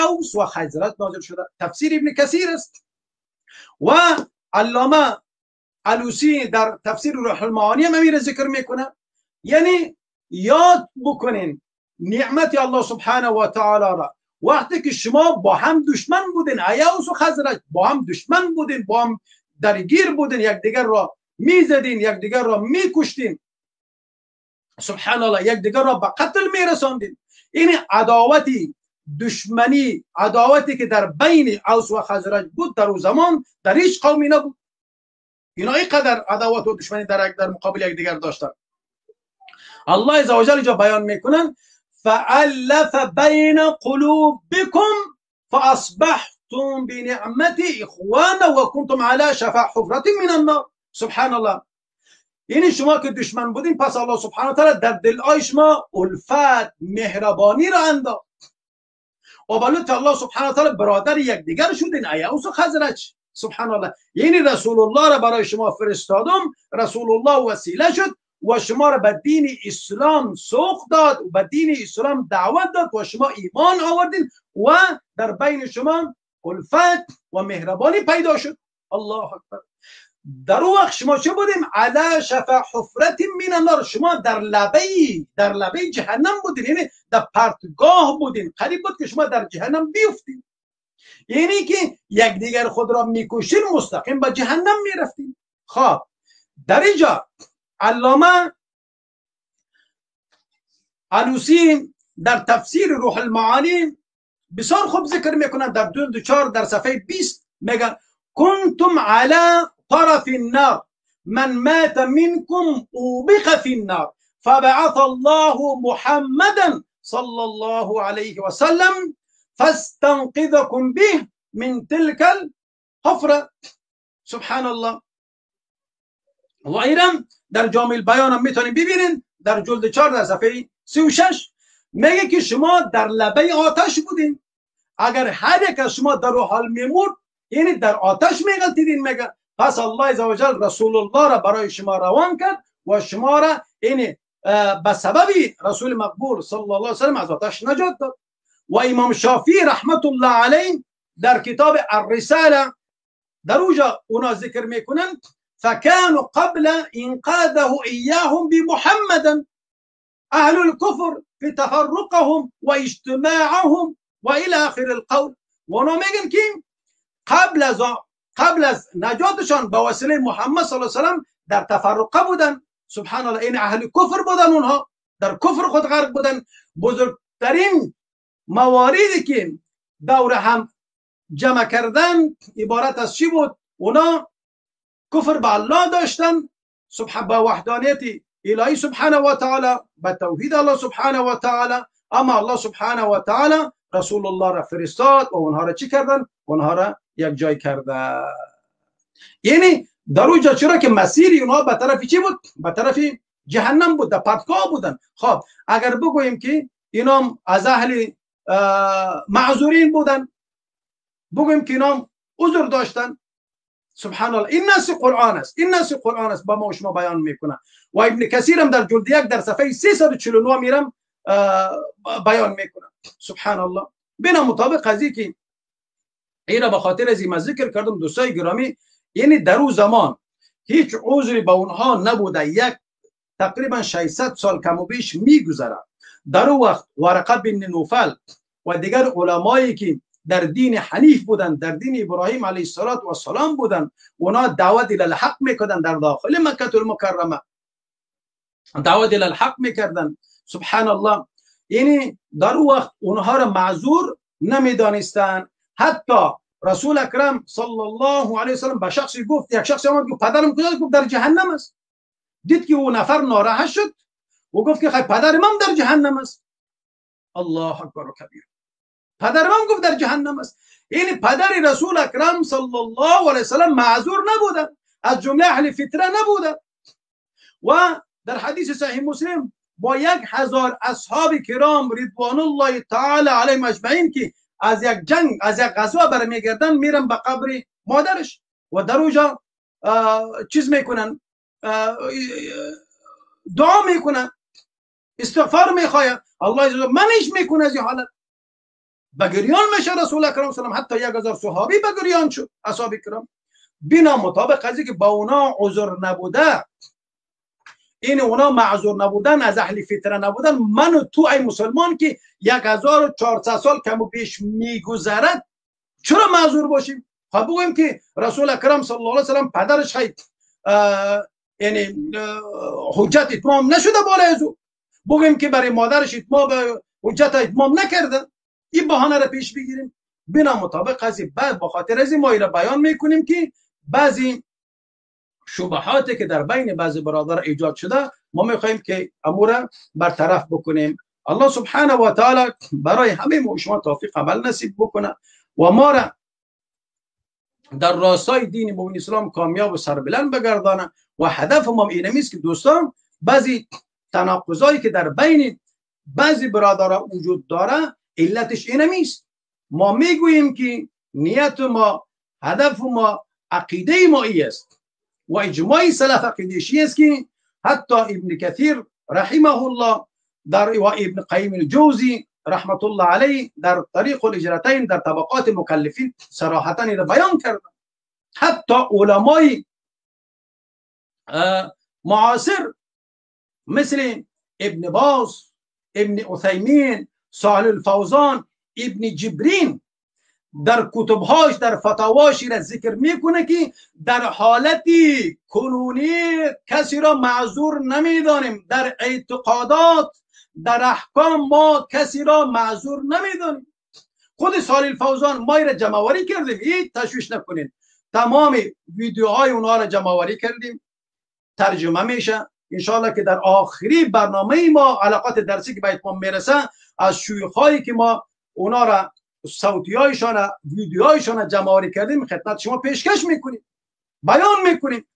اوس و خزرج نازل شده. تفسیر ابن کثیر است و علامه علوسی در تفسیر روح المعانی هم امیر ذکر میکنه. یعنی یاد بکنین نعمت الله سبحانه و تعالی را وقتی که شما با هم دشمن بودین، اوس و خزرج با هم دشمن بودین، با هم درگیر بودین، یکدیگر را میزدین، یکدیگر را میکشتین، سبحان الله، یکدیگر را به قتل میرساندین. این عداوتی، دشمنی، عداوتی که در بین اوس و خزرج بود در اون زمان در هیچ قومی نبود. اینا اینقدر عداوت و دشمنی در مقابل یکدیگر داشتن. الله عزوجل جا بیان میکنن فالف بین قلوبکم فاصبحتم بنعمتی اخوانا و کنتم علی شفا حفرة من النار. سبحان الله. یعنی شما که دشمن بودین پس الله سبحانه و تعالی در دلهای شما الفت، مهربانی را انداخت و بلوت الله سبحانه و تعالی برادر یکدیگر شدین، اوس و خزرج. سبحان الله. یعنی رسول الله را برای شما فرستادم، رسول الله وسیله شد و شما را به دین اسلام سوق داد و به دین اسلام دعوت داد و شما ایمان آوردین و در بین شما الفت و مهربانی پیدا شد. الله اکبر. در وقت شما چه بودیم؟ علی شفا حفرة من النار. شما در لبه جهنم بودین، یعنی در پرتگاه بودین، قریب بود که شما در جهنم بیفتین. یعنی که یکدیگر خود را میکشین، مستقیم به جهنم میرفتین. خب در اینجا علامه علوسی در تفسیر روح المعانی بسیار خوب ذکر میکنن. در جلد 4 در صفحه 20 میگن کنتم علی طرف النار من مات منكم اوبق في النار فبعث الله محمدا صلى الله عليه وسلم فاستنقذكم به من تلك الحفرة. سبحان الله. و ایران در جامع البیان هم میتونید ببینید در جلد 4 در صفحه 36 میگه که شما در لبه آتش بودین. اگر هر یک از شما در حال میمرد یعنی در آتش میغلطیدین. میگه پس الله عزوجل رسول الله را برای شما روان کرد و شما را یعنی به سبب رسول مقبول صلی الله علیه و سلم از آتش نجات داد. و امام شافعی رحمت الله علیه در کتاب الرساله در اوجا اونا ذکر میکنند فكانوا قبل انقاذه اياهم بمحمد اهل الكفر في تفرقهم واجتماعهم والى اخر القول. و اونا میگن که قبل از نجاتشان با وسیله محمد صلی الله علیه و سلم در تفرقه بودن. سبحان الله. این اهل کفر بودن، اونها در کفر خود غرق بودن. بزرگترین مواردی که دور هم جمع کردن عبارت از چی بود؟ اونا کفر به الله داشتن با وحدانیت الهی سبحانه و تعالی، به توحید الله سبحانه و تعالی. اما الله سبحانه و تعالی رسول الله را فرستاد و اونها را چی کردن؟ اونها را یک جای کرده. یعنی در اونجا چرا که مسیر اونها به طرف چی بود؟ به طرف جهنم بود، در پادگاه بودن. خب اگر بگوییم که اینا از اهل معذورین بودن، بگوییم که اینا عذر داشتن، سبحان الله، این نص قرآن است، این نص قرآن است، با ما و شما بیان میکنه. و ابن کثیر هم در جلد 1 در صفحه 349 میرم بیان میکنه. سبحان الله. بنا مطابق قضیه که اینا به خاطر از این ذکر کردم دوستای گرامی، یعنی در اون زمان هیچ عذری به اونها نبوده. یک تقریبا 600 سال کم و بیش میگذره. در اون وقت ورقه بن نوفل و دیگر علمایی که در دین حنیف بودن، در دین ابراهیم علیه السلام بودن، اونا دعوت الی الحق میکردن، در داخل مکه المکرمه دعوت الی الحق میکردن. سبحان الله. یعنی در اون وقت اونها را معذور نمیدانستند. حتی رسول اکرم صلی الله علیه و سلم به شخصی گفت، یک شخصی اومد گفت پدرم کجاست؟ گفت در جهنم است. دید که اون نفر ناراحت شد و گفت که خیلی پدرم هم در جهنم است. الله اکبر و کبیر. پدرم هم گفت در جهنم است. یعنی پدر رسول اکرم صلی الله علیه و سلم معذور نبودن، از جمله اهل فطره نبودن. و در حدیث صحیح مسلم با 1000 اصحاب کرام رضوان الله تعالی علیهم اجمعین که از یک جنگ، از یک غزوه برمیگردن، میرن به قبر مادرش و در اونجا چیز میکنن، دعا میکنن، استغفار میخواین، الله عز و جل منش میکنه از این حالت. بگریان میشه رسول اکرم صلی الله علیه و سلم، حتی 1000 صحابی بگریان شد، اصحاب کرام. بنا مطابق قضیه که با اونا عذر نبوده، این اونا معذور نبودن، از اهل فطره نبودن، من و تو ای مسلمان که 1400 سال کم و بیش میگذرد چرا معذور باشیم؟ خب بگویم که رسول اکرم صلی الله علیه و سلم پدرش خیلی یعنی حجت اتمام نشده بالای از او، بگویم که برای مادرش حجت اتمام نکرده، این بهانه را پیش بگیریم. بنا مطابق قضیه بعد با خاطر از این ما را بیان میکنیم که بعضی شبهاتی که در بین بعضی برادر ایجاد شده ما میخوایم که امور برطرف بکنیم. الله سبحانه و تعالی برای همه ما شما توفیق عمل نصیب بکنه و ما را در راستای دین مبین اسلام کامیاب و سربلند بگردانه. و هدف ما اینمی است که دوستان بعضی تناقضایی که در بین بعضی برادرها وجود داره علتش اینمی است. ما میگوییم که نیت ما، هدف ما، عقیده ما است و اجماع سلف عقیده‌ای است که حتی ابن کثیر رحمه الله در و ابن قیم الجوزی رحمت الله علیه در طریق الهجرتین در طبقات مکلفین صراحتا را بیان کردند. حتی علمای معاصر مثل ابن باز، ابن عثیمین، صالح الفوزان، ابن جبرین در کتبهاش، در فتاواش را ذکر میکنه که در حالتی کنونی کسی را معذور نمیدانیم، در اعتقادات، در احکام ما کسی را معذور نمیدانیم. خود صالح الفوزان ما را جمع‌آوری کردیم، هیچ تشویش نکنین، تمام ویدیوهای اونها را جمع‌آوری کردیم، ترجمه میشه انشالله که در آخری برنامه ما علاقات درسی که به اتمام میرسه از شیوخایی که ما اونا را صوتیایشان، ویدیوهایشان جمع‌آوری کردیم خدمت شما پیشکش میکنیم، بیان میکنیم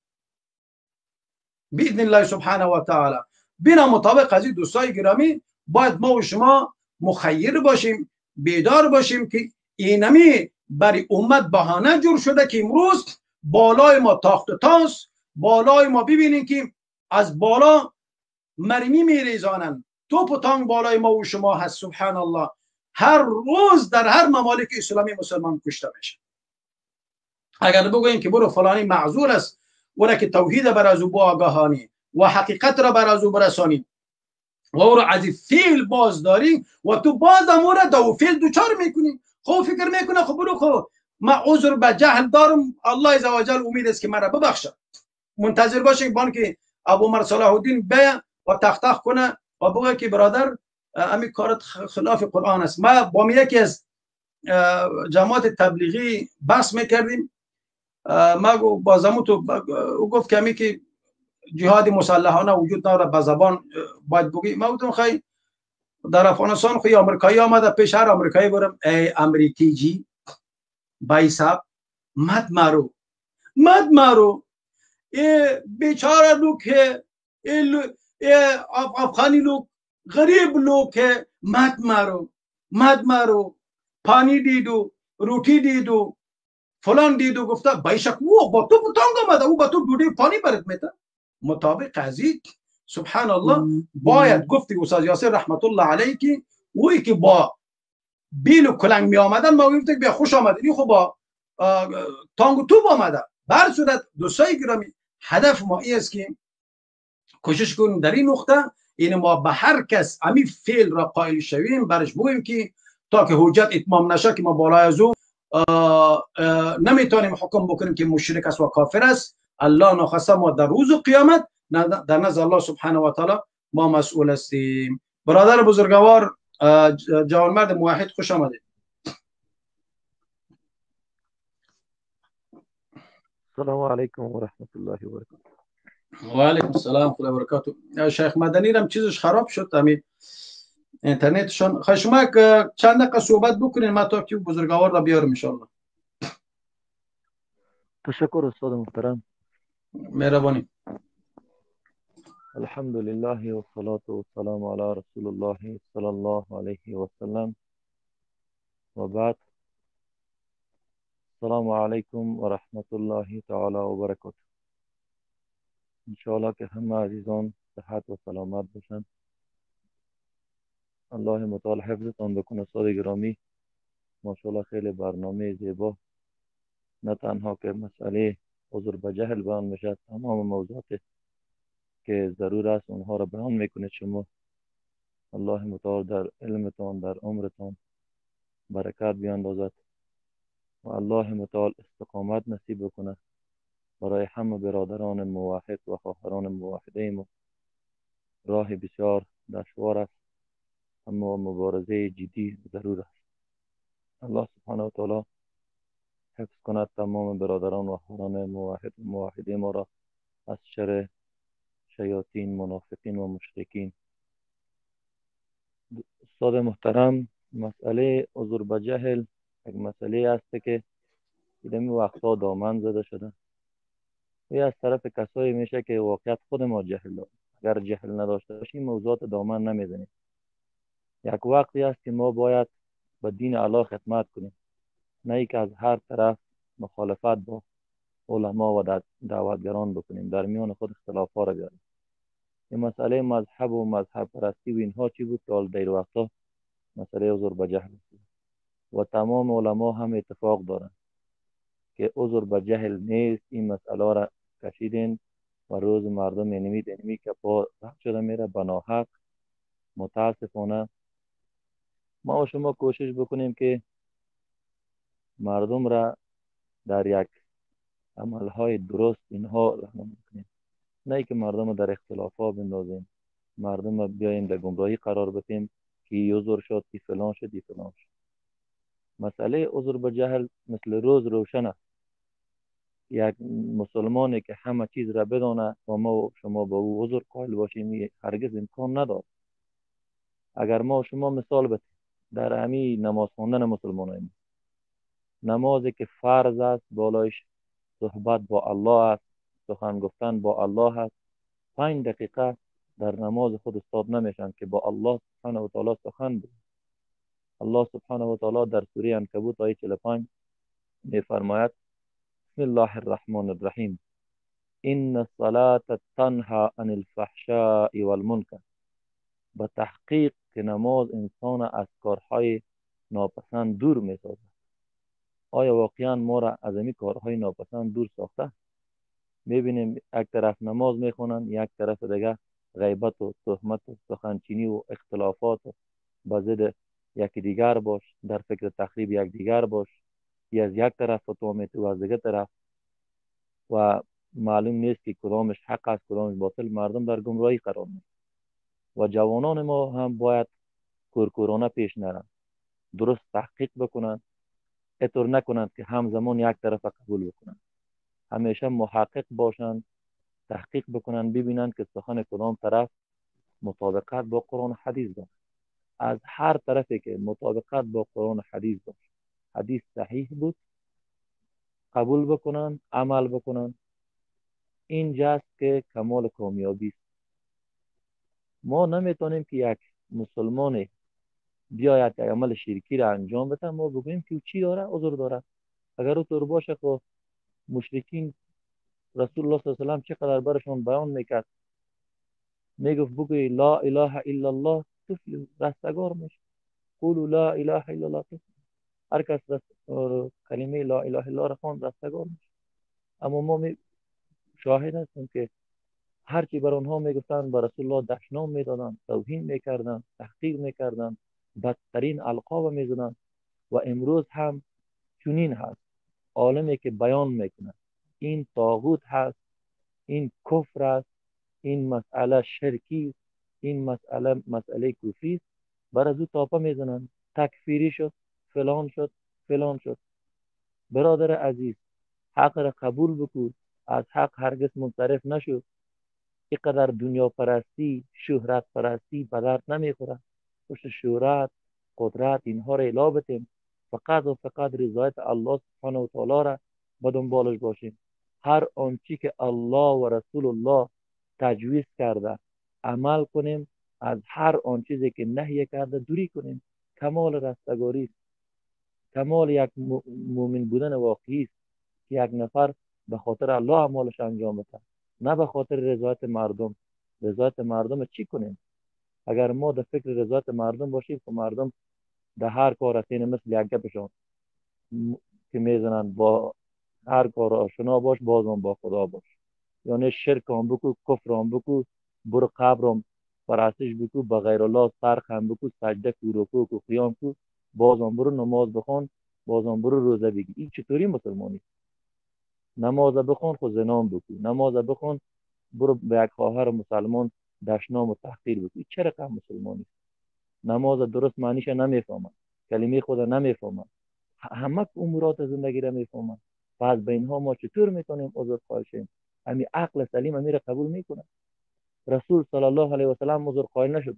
باذن الله سبحانه و تعالی. بنا مطابق از دوستای گرامی باید ما و شما مخیر باشیم، بیدار باشیم که اینمی برای امت بهانه جور شده که امروز بالای ما تاخت و تاس، بالای ما ببینیم که از بالا مرمی میریزانند، توپ و تانگ بالای ما و شما هست. سبحان الله. هر روز در هر ممالک اسلامی مسلمان کشته میشه. اگر بگوییم که برو فلانی معذور است، اون که توحید بر از او آگاهانی و حقیقت را بر از او برسانی و او را از فعل بازداری و تو باز امور دو فعل دوچار میکنی، خب فکر میکنه خب برو خب ما عذر به جهل دارم، الله عز و جل امید است که مرا ببخشه. منتظر باشین بان که ابو عمر صلاح الدین بیا و تختخ کنه و بگه که برادر امی کارت خلاف قرآن است. ما با یکی از جماعت تبلیغی بحث میکردیم، ما بازمو تو گفت که امی که جهاد مسلحانه وجود نداره به زبان باید بگی. ما گفتم خیلی در افغانستان خوی آمریکایی آمده پیش هر آمریکایی برم ای امریکی جی بایساب مد مارو ये बेचारा लोग है ये अफगानी लोग गरीब लोग है मत मारो पानी दे दो रोटी दे दो فلان دید و گفته بیشک او با تو بتانگ آمده او با تو دوده پانی برد میده مطابق قضیه سبحان الله باید گفتی استاد یاسر رحمت الله علیه که اوی که با بیل و کلنگ می آمدن ما گفتیم بیا خوش آمدین خب با تانگ و توپ آمده. بر صورت دوستای گرامی هدف ما این است که کوشش کنیم در این نقطه این ما به هر کس امی فعل را قائل شویم برش بگوییم که تا که حجت اتمام نشه که ما بالای از او نمیتونیم حکم بکنیم که مشرک است و کافر است. الله نخواسته ما در روز قیامت در نزد الله سبحانه و تعالی ما مسئول هستیم. برادر بزرگوار جوانمرد موحد خوش آمدید. السلام علیکم و رحمت الله و برکاته. و علیکم السلام و برکاته. شیخ مدنی هم چیزش خراب شد همین اینترنتشون. خواهش شما چند دقیقه صحبت بکنین ما تا که بزرگوار را بیارم ان شاء الله. تشکر استاد محترم. مهربانی. الحمد لله و صلاة و سلام علی رسول الله صلی الله علیه و سلم و بعد. السلام علیکم و رحمت الله تعالی و برکاته. انشاءالله که همه عزیزان صحت و سلامت باشند. الله متعال حفظتان بکنه. استاد گرامی ماشاءالله خیلی برنامه زیبا، نه تنها که مسئله عذر به جهل بیان میشه، تمام موضوعات که ضرور است اونها را بیان میکنه شما. الله متعال در علمتان در عمرتان برکت بیاندازد و الله متعال استقامت نصیب بکنه برای همه برادران موحد و خواهران موحده ما. راه بسیار دشوار است اما مبارزه جدی ضرور است. الله سبحانه و تعالی حفظ کند تمام برادران و خواهران موحد و موحده ما را از شر شیاطین، منافقین و مشرکین. استاد محترم، مسئله عذر به جهل یک مسئله است که در این وقتها دامن زده شده و از طرف کسایی میشه که واقعیت خود ما جهل داریم. اگر جهل نداشته باشیم موضوعات دامن نمیزنیم. یک وقتی است که ما باید به دین الله خدمت کنیم، نه ای که از هر طرف مخالفت با علما و دعوتگران بکنیم، در میان خود اختلافات را بیاریم. این مسئله مذهب و مذهب پرستی و اینها چی بود که در وقتا مسئله عذر به جهل و تمام علما هم اتفاق دارند که عذر به جهل نیست. این مسئله را کشیدین و روز مردم اینمی که پا رفت شده میره بناحق. متاسفانه ما و شما کوشش بکنیم که مردم را در یک عملهای درست اینها راهنمایی کنیم، نه ای که مردم را در اختلافات بندازیم، مردم را بیاییم در گمراهی قرار بدیم که عذر شد که فلان شد فلان شد. مسئله عذر به جهل مثل روز روشن است. یک مسلمانی که همه چیز را بدانه و ما و شما با او عذر قائل باشیم هرگز امکان ندارد. اگر ما و شما مثال بدیم در همی نماز خواندن مسلمانان، نمازی که فرض است بالایش صحبت با الله است، سخن گفتن با الله است، 5 دقیقه در نماز خود استاد نمیشن که با الله سبحانه و تعالی سخن بگوییم. الله سبحانه و تعالی در سوره عنکبوت آیه 45 میفرماید بسم الله الرحمن الرحیم ان الصلاة تنهی عن الفحشاء والمنکر. به تحقیق که نماز انسان از کارهای ناپسند دور می‌سازد. آیا واقعا ما را از این کارهای ناپسند دور ساخته؟ می‌بینیم یک طرف نماز می‌خوانند، یک طرف دیگه غیبت و تهمت و سخنچینی و اختلافات و به ضد یکی دیگر باش، در فکر تخریب یک دیگر باش، یا از یک طرف فتوا می‌دی و از دیگر طرف و معلوم نیست که کدامش حق است کدامش باطل. مردم در گمراهی قرار می‌گیرند و جوانان ما هم باید کورکورانه پیش نرن، درست تحقیق بکنن، اطور نکنند که همزمان یک طرف قبول بکنن. همیشه محقق باشند تحقیق بکنن، ببینن که سخن کدام طرف مطابقت با قرآن و حدیث داشت. از هر طرفی که مطابقت با قرآن و حدیث داشت، حدیث صحیح بود، قبول بکنن، عمل بکنن. اینجاست که کمال کامیابی است. ما نمیتونیم که یک مسلمان بیاید یک عمل شرکی را انجام بده ما بگوییم که چی داره؟ عذر داره. اگر او طور باشه خب مشرکین رسول الله صلی الله علیه و سلم چقدر برشون بیان میکرد، میگفت بگوی لا اله الا الله تفلح، رستگار میشه. قولوا لا اله الا الله تفلح. هر کس کلمه لا اله الا الله را خواند رستگار میشه. اما ما شاهد هستیم که هرچی بر آنها میگفتن به رسول الله دشنام میدادن، توهین میکردن، تحقیر میکردن، بدترین القاب میزدن. و امروز هم چنین هست. عالمی که بیان میکنه این طاغوت هست، این کفر است، این مسئله شرکی است، این مسئله کفری است، بر از او تاپه میزنن، تکفیری شد، فلان شد، فلان شد. برادر عزیز، حق را قبول بکن، از حق هرگز منصرف نشو. اینقدر دنیا پرستی، شهرت پرستی به درد نمیخوره. پشت شهرت، قدرت اینها را الا بتیم، فقط و فقط رضایت الله سبحانه و تعالی را به دنبالش باشیم. هر آنچه که الله و رسول الله تجویز کرده عمل کنیم، از هر آن چیزی که نهی کرده دوری کنیم. کمال رستگاری است. کمال یک مؤمن بودن واقعی است که یک نفر به خاطر الله اعمالش انجام بده، نه به خاطر رضایت مردم. رضایت مردم چی کنیم؟ اگر ما در فکر رضایت مردم باشیم که مردم در هر کار هستین مثل یک گپشان که میزنن، با هر کار آشنا باش بازم با خدا باش. یعنی شرک هم بکو، کفر هم بکو، برو قبر هم پرستش بکو، به غیر الله سرخ هم بکو، سجده کو، رکوع کو، قیام کو، بازم برو نماز بخون، بازم برو روزه بگی. این چطوری مسلمانی؟ نماز بخون خود زنام بکو، نماز بخون برو به یک خواهر مسلمان دشنام و تحقیر بکو. چه رقم مسلمانی؟ نماز درست معنیش نمیفهمن، کلمه خود نمیفهمن، همه امورات زندگی را میفهمن. پس به اینها ما چطور میتونیم عذر خواهی شیم؟ همین عقل سلیم امیر قبول میکنه؟ رسول صلی الله علیه و سلم عذر خواهی نشد،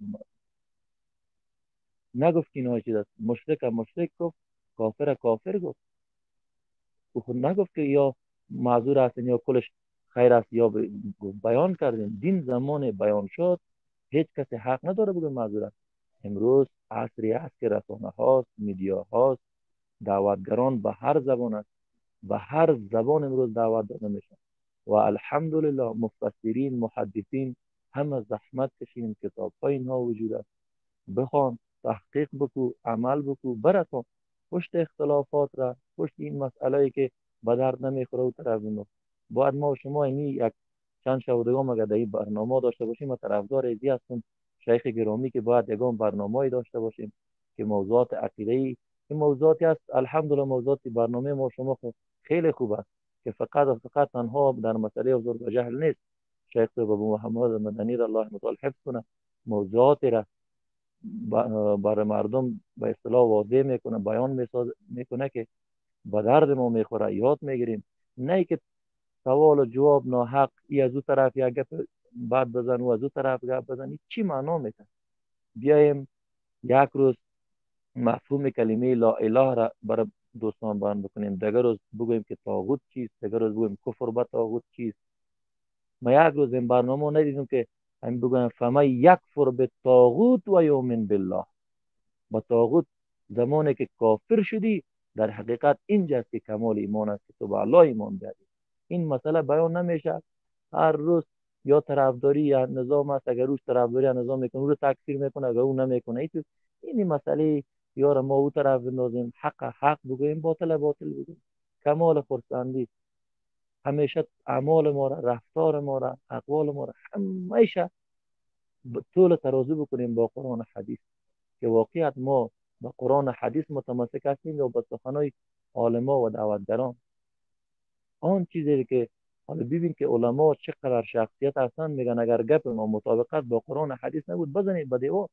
نگفت که اینها چیز است. مشرک مشرک گفت، کافر کافر گفت. او خود نگفت که یا معذور هستین یا کلش خیر است، یا بیان کردیم. دین زمان بیان شد، هیچ کسی حق نداره بگه معذور است. امروز عصری است که رسانه هاست، میدیا هاست، دعوتگران به هر زبان است، به هر زبان امروز دعوت داده میشن. و الحمدلله مفسرین، محدثین همه زحمت کشیم، کتاب های اینها وجود است. بخوان، تحقیق بکو، عمل بکو، برسان پشت اختلافات را، پشت این مسئله که به درد نمیخوره و طرف بنداز. باید ما و شما اینی یک چند شودگان اگر در این برنامه داشته باشیم و طرفدار ازی هستم شیخ گرامی که باید یگان برنامه داشته باشیم که موضوعات عقیده‌ای، این موضوعاتی است. الحمدلله موضوعات برنامه ما شما خیلی خوب است که فقط و فقط تنها در مسئله حضور و جهل نیست. شیخ ابو محمد مدنی را الله متعال حفظ کنه، موضوعات را برای مردم به اصطلاح واضح میکنه، بیان میکنه که به درد ما میخوره، یاد میگیریم. نه که سوال و جواب ناحق، ای از او طرف یک گپ بعد بزن و از او طرف گپ بزن، چی معنا میده؟ بیایم یک روز مفهوم کلمه لا اله را برای دوستان بیان بکنیم، دیگر روز بگوییم که طاغوت چیست، دیگر روز بگوییم کفر به طاغوت چیست. ما یک روز این برنامه ندیدیم که هم بگویم فما یکفر به طاغوت و یؤمن بالله. با طاغوت زمانی که کافر شدی، در حقیقت اینجاست که کمال ایمان است که تو به الله ایمان بیاری. این مسئله بیان نمیشه. هر روز یا طرفداری یا نظام است، اگر روش طرفداری یا نظام میکنه او رو تکفیر میکنه، اگر او نمیکنه این مسئله یار ما او طرف بندازیم، حق حق بگوییم، باطل باطل بگوییم. کمال خرسندی همیشه اعمال ما را، رفتار ما را، اقوال ما را همیشه طول ترازو بکنیم با قرآن و حدیث، که واقعیت ما با قرآن و حدیث متمسک هستیم یا با سخنهای عالما و دعوتگران. آن چیزی که حالا ببین که علما چقدر شخصیت هستن، میگن اگر گپ ما مطابقت با قرآن و حدیث نبود بزنید به دیوار.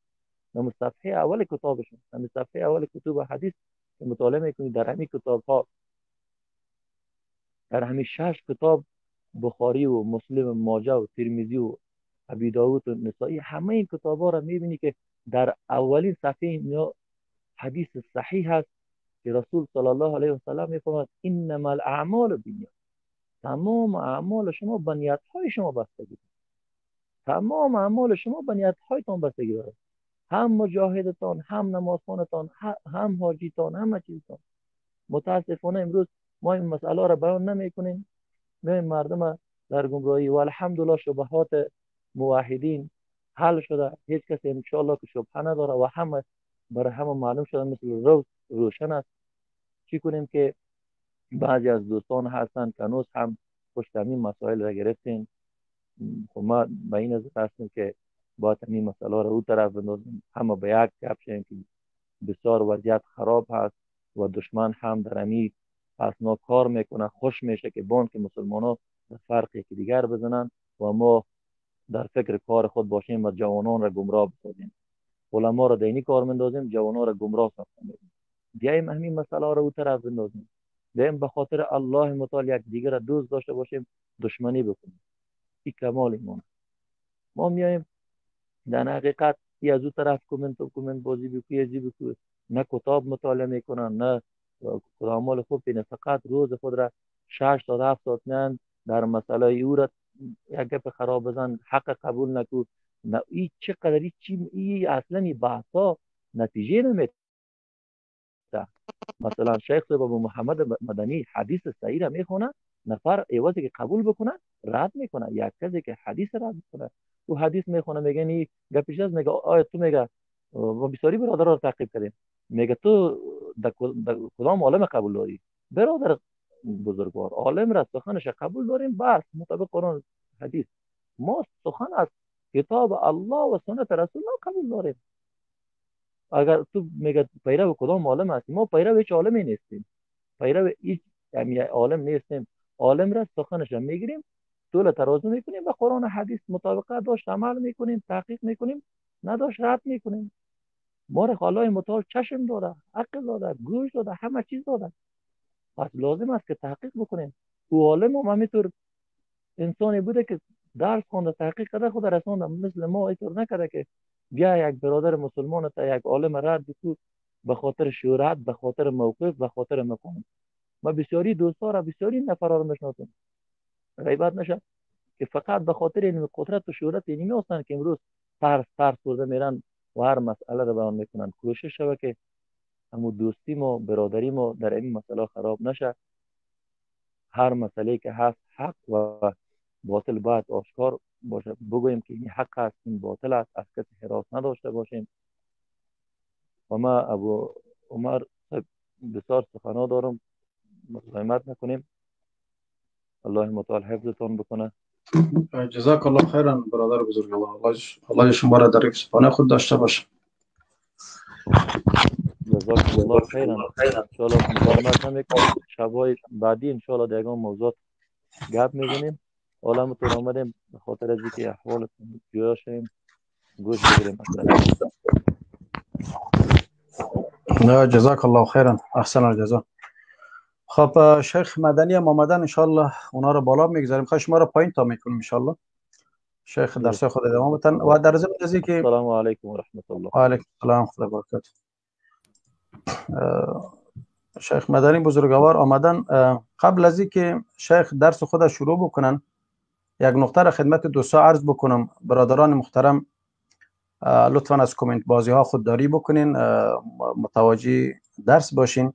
در صفحه اول کتابشون، در صفحه اول کتب حدیث که مطالعه میکنید، در همین کتاب ها، در همین 6 کتاب بخاری و مسلم و ماجه و ترمذی و ابی داود و نسائی، همه این کتابا را میبینی که در اولین صفحه اینا حدیث صحیح هست که رسول صلی الله علیه و سلم میفرماد انما الاعمال بالنیات، تمام اعمال شما به نیت های شما بستگی دارد. تمام اعمال شما به نیت هایتان بستگی دارد. هم مجاهدتان، هم نمازخوانتان، هم حاجیتان، همه چیزتان. متاسفانه امروز ما این مسئله را بیان نمیکنیم، میایم مردم در گمراهی و الحمدلله شبهات موحدین حل شده، هیچ کسی ان شاء الله که شبهه نداره و همه برای همه معلوم شده مثل روز روشن است. چی کنیم که بعضی از دوستان هستن که هنوز هم پشت همین مسائل را گرفتین. خب ما به این نظر هستیم که باید همین مسئله را او طرف بندازیم، همه به یک گپ شیم که بسیار وضعیت خراب هست و دشمن هم در همین اسنا کار میکنه. خوش میشه که بان که مسلمان ها فرقی که دیگر بزنن و ما در فکر کار خود باشیم و جوانان را گمراه بسازیم. علما را دینی کار مندازیم، جوانان را گمراه سازیم. بیایم همین مسئله را او طرف بندازیم، بیایم به خاطر الله متعال یک دیگر را دوست داشته باشیم، دشمنی بکنیم. این کمال ایمان. ما میایم در حقیقت ای از او طرف کومنت بازی بکنه، نه کتاب مطالعه میکنن، نه اعمال خوب بینه، فقط روز خود را 6 تا 7 ساعت میان در مسئله او را یک گپ خراب بزن، حق قبول نکو. نه این چقدر این اصلا این بحثا نتیجه نمیده. مثلا شیخ صاحب ابو محمد مدنی حدیث صحیح را میخونه، نفر ایوازی که قبول بکنه رد میکنه. یک کسی که حدیث رد میکنه، او حدیث میخونه میگه نی گپش از میگه آیا تو میگه ما بسیاری برادر رو تعقیب کردیم، میگه تو در کدام عالم قبول داری؟ برادر بزرگوار، عالم را سخنش قبول داریم، بس مطابق قرآن حدیث. ما سخن از کتاب الله و سنت رسول الله قبول داریم. اگر تو میگه پیرو کدام عالم هستی، ما پیرو هیچ عالمی نیستیم، پیرو هیچ عالم نیستیم. عالم را سخنش میگیریم، طول ترازو میکنیم، به قرآن حدیث مطابقت داشت عمل میکنیم، تحقیق میکنیم، نداشت رد میکنیم. ما را الله متعال چشم داده، عقل داده، گوش داده، همه چیز داده. پس لازم است که تحقیق بکنیم. او عالم هم همینطور انسانی بوده که درس خونده، تحقیق کرده، خود رسونده. مثل ما اینطور نکرده که بیا یک برادر مسلمان تا یک عالم رد بکو به خاطر شهرت، به خاطر موقف، به خاطر مقام. ما بسیاری دوستا را، بسیاری نفرا را میشناسیم، غیبت نشه، که فقط به خاطر این قدرت و شهرت اینی هستن که امروز ترس برده میرن و هر مسئله را بیان میکنن. کوشش شوه که همو دوستی ما، برادری ما در این مسئله خراب نشه. هر مسئله که هست حق و باطل باید آشکار باشه، بگوییم که این حق است، این باطل است، از کسی حراس نداشته باشیم. و ما ابو عمر بسیار سخنا دارم، مزاحمت نکنیم. الله متعال حفظتان بکنه. جزاک الله خیرا برادر بزرگ. الله شما را در حفظ خود داشته باشه. جزاک الله خیرا. ان شاء الله مزاحمت نمیکنیم. شبای بعدی ان شاء الله در یگان موضوع گپ میزنیم. عالم تو آمدیم به خاطر از اینکه احوال جویا شیم، گوش بگیریم. نه جزاک الله خیرا، احسن الجزا. خب شیخ مدنی هم آمدن، ان شاء الله اونا رو بالا میگذاریم، خواهش شما رو پایین تا میکنیم ان شاء الله. شیخ درس خود ادامه بدن. و در ضمن از اینکه السلام علیکم و رحمت الله. و علیکم السلام و برکاته. شیخ مدنی بزرگوار آمدن. قبل از اینکه شیخ درس خود شروع بکنن، یک نکته را خدمت دوستا عرض بکنم. برادران محترم لطفا از کامنت بازی ها خودداری بکنین، متوجه درس باشین.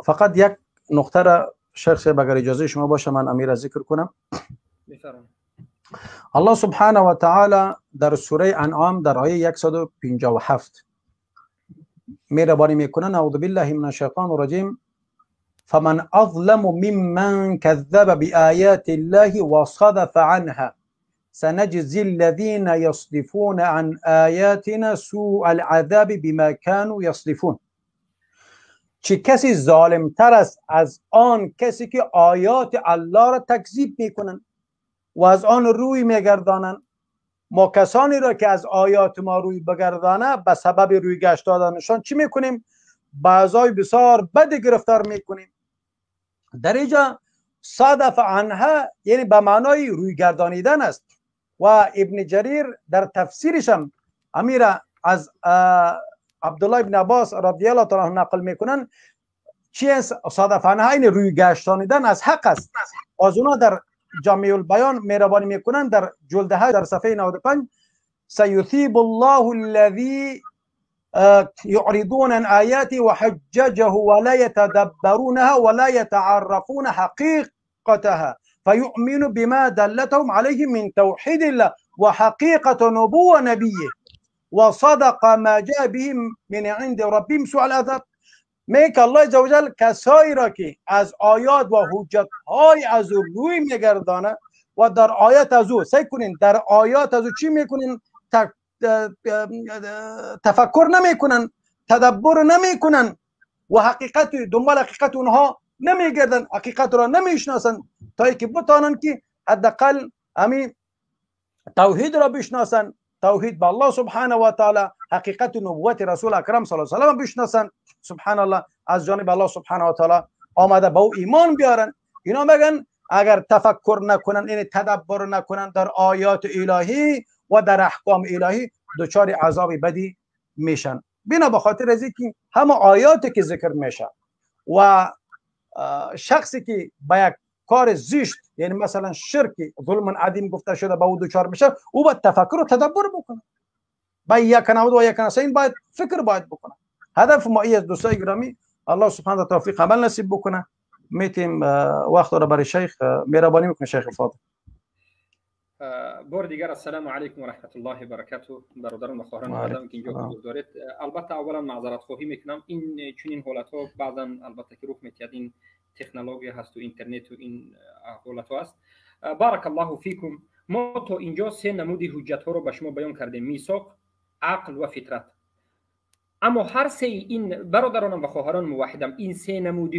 فقط یک نکته را شیخ صاحب اگر اجازه شما باشه من امیر ذکر کنم. الله سبحانه و تعالی در سوره انعام در آیه 157 مهربانی میکنن: اعوذ بالله من الشیطان الرجیم فمن اظلم ممن كذب بآیات الله وصدف عنها سنجزی الذین یصدفون عن آیاتنا سوء العذاب بما كانوا یصدفون. چه کسی ظالمتر است از آن کسی که آیات الله را تکذیب میکنن و از آن روی میگردانند. ما کسانی را که از آیات ما روی بگردانه به سبب روی گشت دادنشان چی میکنیم؟ بعضای بسیار بد گرفتار میکنیم. در اینجا صادف عنها یعنی به معنای روی گردانیدن است. و ابن جریر در تفسیرش هم امیر از عبدالله ابن عباس رضی الله تعالی عنه نقل میکنن چی صادف عنها این روی گردانیدن از حق است. از اونا در جامع البیان مهربانی میکنن در جلد 8 در صفحه 95 سیثیب الله الذی يعرضون عن آياته وحججه ولا يتدبرونها ولا يتعرفون حقيقتها فيؤمن بما دلتهم عليه من توحيد الله وحقيقة نبوة نبيه وصدق ما جاء به من عند ربهم سوء العذاب. میگه الله عزوجل کسایی را که از آیات و حجت های از او روی میگردانه و در آیات از او سعی کنین در آیات از او چی میکنین؟ تفکر نمیکنن، تدبر نمیکنن و حقیقت دنبال حقیقت اونها نمیگردن، حقیقت را نمیشناسن تا اینکه بتانن که حداقل همین توحید را بشناسن، توحید به الله سبحانه و تعالی، حقیقت نبوت رسول اکرم صلی الله علیه و سلم بشناسن. سبحان الله از جانب الله سبحانه و تعالی آمده به او ایمان بیارن. اینا میگن اگر تفکر نکنن، یعنی تدبر نکنن در آیات الهی و در احکام الهی، دچار عذاب بدی میشن. بنا به خاطر از اینکه همه آیاتی که ذکر میشه و شخصی که با یک کار زشت، یعنی مثلا شرک، ظلم عظیم گفته شده به او دچار میشه، او باید تفکر و تدبر بکنه. با یک نعبد و یک نستعین باید فکر باید بکنه. هدف ما از دوستای گرامی الله سبحانه و تعالی توفیق عمل نصیب بکنه. میتیم وقت را برای شیخ مهربانی میکنه. شیخ فاضل. بار دیگر السلام علیکم و رحمت الله و برکاته. برادران و خواهران آدم که اینجا حضور دارید، البته اولا معذرت خواهی میکنم این چنین حالت ها بعضا البته که رخ میتید، این تکنولوژی هست و اینترنت و این حالت ها است. بارک الله فیکم. ما تا اینجا سه نمود حجت ها رو به شما بیان کردیم: میثاق، عقل و فطرت. اما هر سه این برادرانم و خواهران موحدم، این سه نمود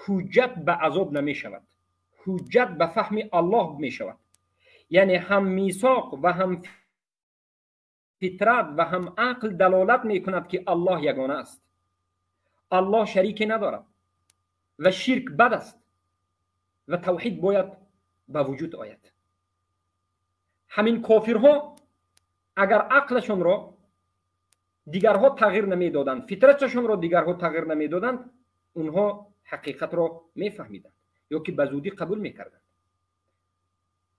حجت به عذاب نمی شود، حجت به فهم الله می شود. یعنی هم میثاق و هم فطرت و هم عقل دلالت می کند که الله یگانه است، الله شریک ندارد و شرک بد است و توحید باید به وجود آید. همین کافرها اگر عقلشون را دیگرها تغییر نمی دادند، فطرتشون را دیگرها تغییر نمی دادند، اونها حقیقت را می فهمیدند یا که به زودی قبول می کردند.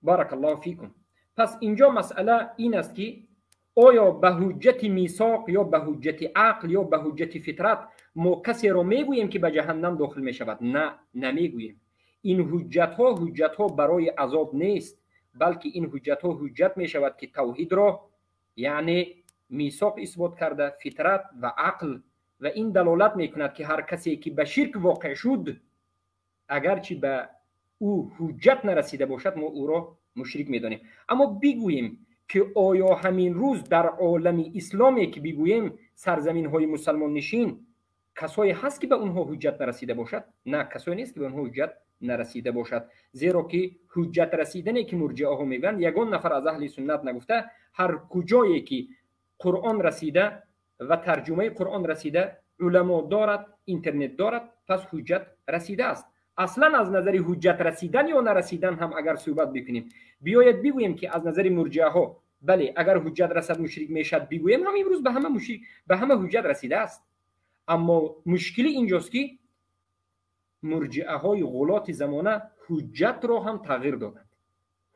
بارک الله فیکم. پس اینجا مسئله این است که آیا به حجت میثاق یا به حجت عقل یا به حجت فطرت ما کسی را میگوییم که به جهنم داخل می شود؟ نه، نمیگوییم. این حجت ها برای عذاب نیست، بلکه این حجت ها حجت می شود که توحید را یعنی میثاق اثبات کرده، فطرت و عقل، و این دلالت می کند که هر کسی که به شرک واقع شد اگرچه به او حجت نرسیده باشد ما او را مشرک می دانیم. اما بگوییم که آیا همین روز در عالم اسلامی که بگوییم سرزمین های مسلمان نشین کسایی هست که به اونها حجت نرسیده باشد؟ نه، کسایی نیست که به اونها حجت نرسیده باشد. زیرا که حجت رسیدنی که مرجئه ها میگن یگان نفر از اهل سنت نگفته. هر کجایی که قرآن رسیده و ترجمه قرآن رسیده، علما دارد، اینترنت دارد، پس حجت رسیده است. اصلا از نظر حجت رسیدن یا نرسیدن هم اگر صحبت بکنیم، بیاید بگوییم که از نظر مرجئه ها بله اگر حجت رسد مشرک میشد، بگوییم هم امروز به همه حجت رسیده است. اما مشکلی اینجاست که مرجئه های غلات زمانه حجت را هم تغییر دادند.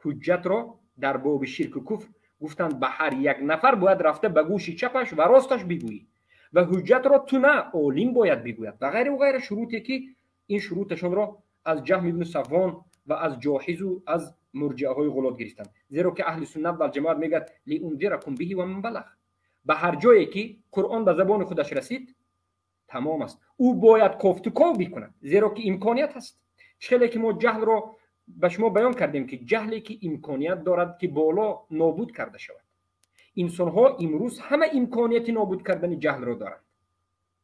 حجت را در باب شرک و کفر گفتند به هر یک نفر باید رفته به گوش چپش و راستش بگویی و حجت را تو نه عالم باید بگوید و غیر و غیر شروطی که این شروطشون را از جهم ابن صفوان و از جاحظ و از مرجئه های غلات گرفتند. زیرا که اهل سنت و جماعت میگه لانذرکم به و من بلغ، به هر جایی که قرآن به زبان خودش رسید تمام است، او باید کافتکاو بکنه، زیرا که امکانیت هست. چخیلی که ما جهل را به شما بیان کردیم که جهلی که امکانیت دارد که بالا نابود کرده شود. انسان ها امروز همه امکانیت نابود کردن جهل را دارند،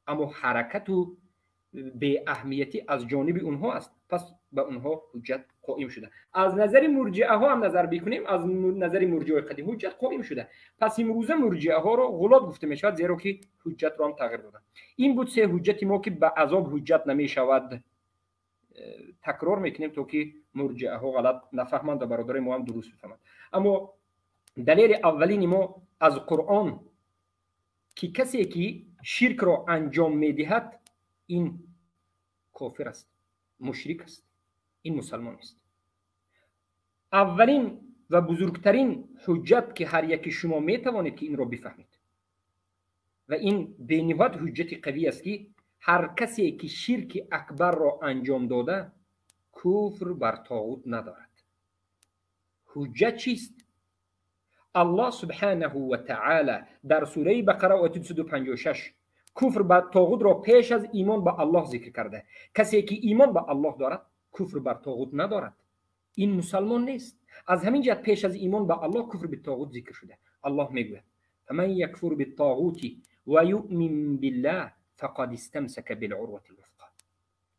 اما حرکت و به اهمیتی از جانب اونها است، پس به اونها حجت قائم شده. از نظر مرجئه ها هم نظر بکنیم، از نظر مرجئه قدیم حجت قائم شده. پس امروز مرجئه ها را غلات گفته می شود، زیرا که حجت را هم تغییر دادن. این بود سه حجت ما که به عذاب حجت نمی شود. تکرار میکنیم تا که مرجعه ها غلط نفهمند و برادر ما هم درست بفهمند. اما دلیل اولین ما از قرآن که کسی که شرک را انجام میدهد این کافر است، مشرک است، این مسلمان است. اولین و بزرگترین حجت که هر یکی شما میتوانید که این را بفهمید و این بینهایت حجت قوی است که هر کسی که شرک اکبر را انجام داده کفر بر طاغوت ندارد. حجت چیست؟ الله سبحانه و تعالی در سوره بقره آیه 256 کفر بر طاغوت را پیش از ایمان به الله ذکر کرده. کسی که ایمان به الله دارد کفر بر طاغوت ندارد، این مسلمان نیست. از همین جهت پیش از ایمان به الله کفر به طاغوت ذکر شده. الله میگوید فمن یکفر بالطاغوت و یؤمن بالله فقد استمسک بالعروة الوثقى.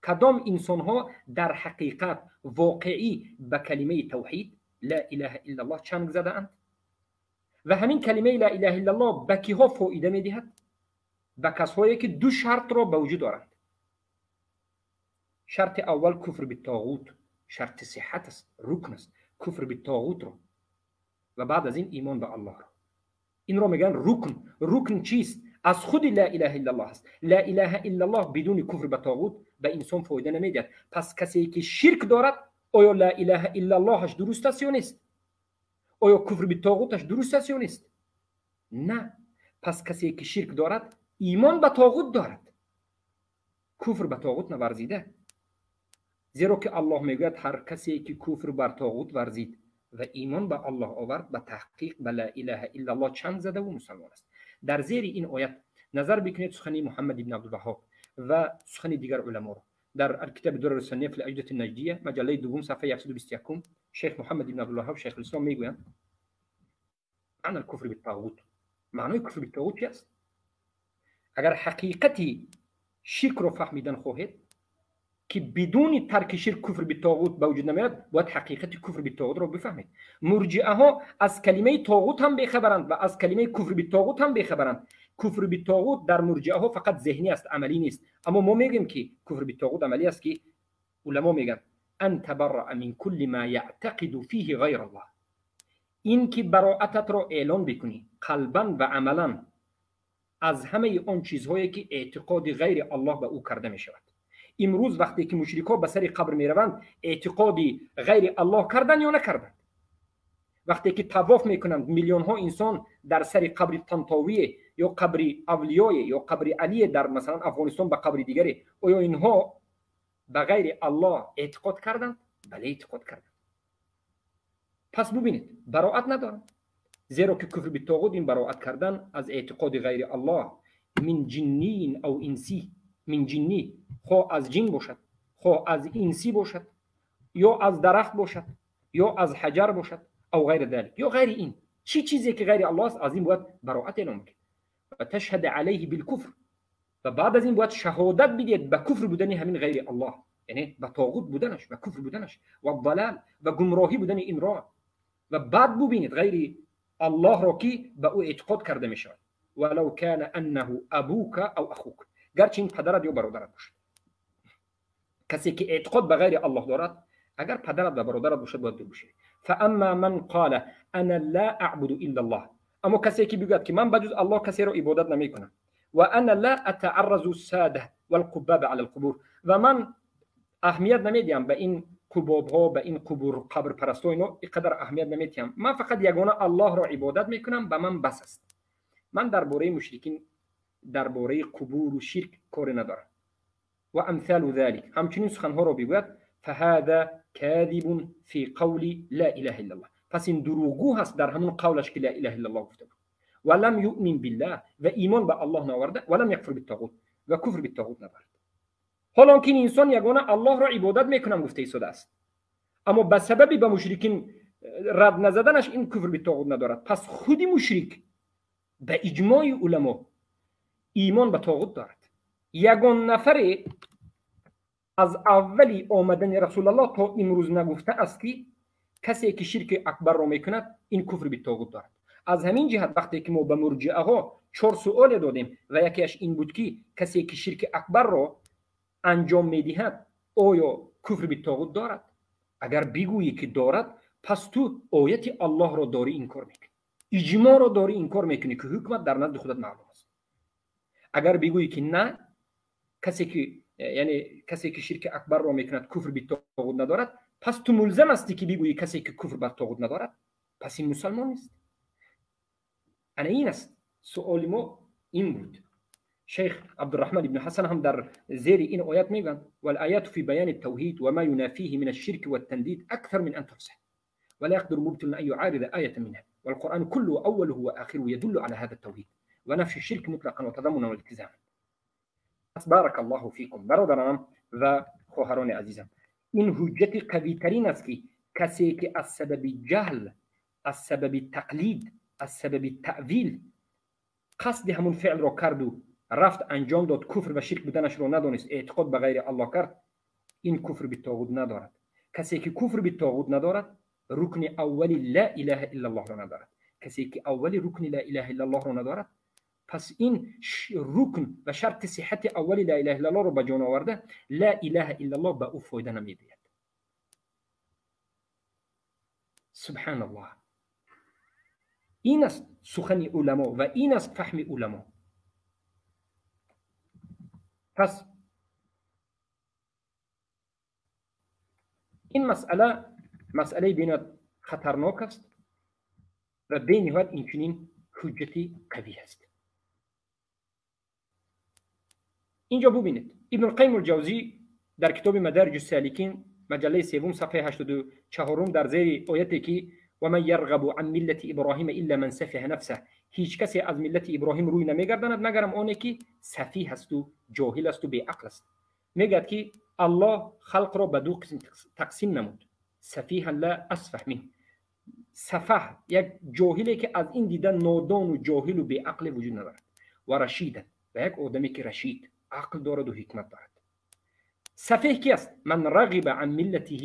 کدام انسان ها در حقیقت واقعی به کلمه توحید لا اله الا الله چنگ زده اند و همین کلمه لا اله الا الله به کیها فایده میدهد؟ به کسایی که دو شرط را به وجود دارند. شرط اول کفر بالطاغوت، شرط صحت است، رکن است، کفر بالطاغوت را و بعد از این ایمان به الله را. این را میگن رکن. رکن چیست؟ از خود لا اله الا الله است. لا اله الا الله بدون کفر به طاغوت به انسان فایده نمیدهد. پس کسی که شرک دارد آیا لا اله الا اللهش درست است یا نیست؟ آیا کفر به طاغوتش درست است یا نیست؟ نه. پس کسی که شرک دارد ایمان به طاغوت دارد، کفر به طاغوت نورزیده. زیرا که الله میگوید هر کسی که کفر بر طاغوت ورزید و ایمان به الله آورد به تحقیق به لا اله الا الله چنگ زده و مسلمان است. در زیر این آیت نظر بکنید سخن محمد بن عبدالوهاب و سخن دیگر علما را. در کتاب درر السنیه فی العقیدة النجدیه مجله دوم صفحه 121 شیخ محمد بن عبدالوهاب شیخ الاسلام میگویند معنی الکفر بالطاغوت، معنی کفر بالطاغوت چی است؟ اگر حقیقتی شرک را فهمیدن خواهید که بدون ترک شرک کفر بالطاغوت به وجود نمیاد، باید حقیقت کفر بالطاغوت را بفهمید. مرجئه ها از کلمه طاغوت هم بیخبرند و از کلمه کفر بالطاغوت هم بیخبرند. کفر بالطاغوت در مرجئه ها فقط ذهنی است، عملی نیست. اما ما میگیم که کفر بالطاغوت عملی است که علما میگن ان تبرأ من كل ما يعتقد فيه غیر الله. این که براءتت را اعلان بکنی قلبا و عملا از همه آن چیزهایی که اعتقاد غیر الله به او کرده می شود. امروز وقتی که مشرکا به سر قبر می روند اعتقادی غیر الله کردن یا نکردن؟ وقتی که طواف میکنند میلیون ها انسان در سر قبر طنطاوی یا قبر اولیای یا قبر علی در مثلا افغانستان به قبر دیگری، آیا اینها به غیر الله اعتقاد کردند؟ بله اعتقاد کردند. پس ببینید براءت ندارند، زیرا که کفر بالطاغوت این براءت کردن از اعتقاد غیر الله من جنی او انسی، من جنی خواه از جن باشد، خواه از انسی باشد، یا از درخت باشد، یا از حجر باشد او غیر ذلك، یا غیر این چیزی که غیر الله است، از این باید براءت اعلام کنید و تشهد علیه بالکفر و بعد از این باید شهادت بدید به کفر بودن همین غیر الله، یعنی به طاغوت بودنش، به کفر بودنش و ضلال و گمراهی بودن این راه. و بعد ببینید غیر الله را که به او اعتقاد کرده می شود ولو کان انه ابوک او اخوک، گرچه این پدرت یا برادرت باشد. کسی که اعتقاد به غیر الله دارد اگر پدرت و برادرت باشد باید دور بشید. فاما من قال انا لا اعبد الا الله، اما کسی که بگوید که من بجز الله کسی را عبادت نمی کنم و انا لا اتعرض الساده والقباب على القبور، و من اهمیت نمیدیم به این قباب ها، به این قبر پرستو، اینا اینقدر اهمیت نمیدیم. من فقط یگانه الله را عبادت میکنم، به من بس است. من درباره مشرکین درباره قبور و شرک کاری ندارم. و امثال ذلك، همچنین سخنها را بگوید فهذا کاذب فی قول لا اله الا الله، پس این دروغگو هست در همون قولش که لا اله الا الله گفته بود. ولم یؤمن بالله، و ایمان به الله نآورده. ولم یکفر بالطاغوت، و کفر بالطاغوت نآورده. حالا که این انسان یگانه الله را عبادت میکنم گفته ایستاده است، اما به سبب به مشرکین رد نزدنش این کفر بالطاغوت ندارد. پس خودی مشرک به اجماع علما ایمان به طاغوت دارد. یگان نفر از اولی آمدن رسول الله تا امروز نگفته است که کسی که شرک اکبر را میکند این کفر بالطاغوت دارد. از همین جهت وقتی که ما به مرجئه ها 4 سوال دادیم و یکیش این بود که کسی که شرک اکبر را انجام میدهد آیا کفر به طاغوت دارد؟ اگر بگویی که دارد، پس تو آیت الله را داری انکار میکنی، اجماع را داری انکار میکنی که حکمت در نزد خودت معلوم است. اگر بگویی که نه، کسی که شرک اکبر را میکند کفر به طاغوت ندارد، پس تو ملزم هستی که بگویی کسی که کفر به طاغوت ندارد پس این مسلمان نیست. انا این است سؤال ما این بود. شیخ عبدالرحمن ابن حسن هم در زیر این آیات میگن والآیات فی بیان التوحید و ما ینافیه من الشرك والتندید اکثر من ان تحصى ولا يقدر مبطل ان يعارض آیة منها والقرآن كله اوله واخره يدل على هذا التوحید ونفي الشرك مطلقا وتضمنا والالتزاما. بارك الله فيكم برادرانم و خواهران عزیزم، این حجت قوی ترین است که کسی که از سبب جهل، از سبب تقلید، از سبب تعویل قصد همون فعل را کرد و رفت انجام داد، کفر و شرک بودنش را ندانست، اعتقاد به غیر الله کرد، این کفر به طاغوت ندارد. کسی که کفر به طاغوت ندارد رکن اولی لا اله الا الله را ندارد. کسی که اولی رکن لا اله الا الله را ندارد، پس این رکن و شرط صحت اولی لا اله الا الله را به جان آورده، لا اله الا الله به او فایده نمیدهد. سبحان الله. این است سخن علما و این است فهم علما. پس این مسئله بینات خطرناک است و به نهایت این چنین حجتی قوی است. اینجا ببینید ابن القیم الجوزی در کتاب مدارج السالکین مجله 3 صفحه 84 در زیر آیتی که و من یرغب عن ملت ابراهیم الا من سفه نفسه، هیچ کسی از ملت ابراهیم روی نمیگرداند مگرم آنی که سفیه است و جاهل است و بی عقل است. میگه که الله خلق را به دو قسم تقسیم نمود، سفیها لا اسفه منه. سفه یک جاهلی که از این دیدن نادان و جاهل و بی عقل وجود ندارد، و رشید و یک آدمی که رشید عقل دارد و حکمت دارد. سفیه کی است؟ من رغب عن ملته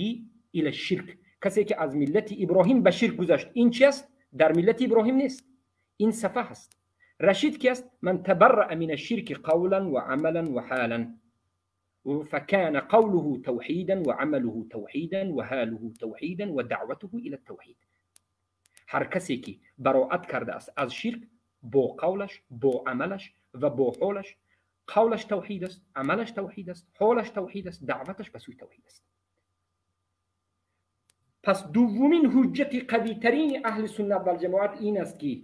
الى الشرك، کسی که از ملت ابراهیم به شرک گذشت. این چی است؟ در ملت ابراهیم نیست، این سفه است. رشید کی است؟ من تبرأ من الشرك قولا وعملا وحالا فكان قوله توحيدا وعمله توحيدا وحاله توحيدا ودعوته الى التوحيد. هر کسی که براءت کرده است از شرک با قولش، با عملش و با حالش، قولش توحید است، عملش توحید است، حالش توحید است، دعوتش به سوی توحید است. پس دومین حجت قوی ترین اهل سنت و الجماعت این است که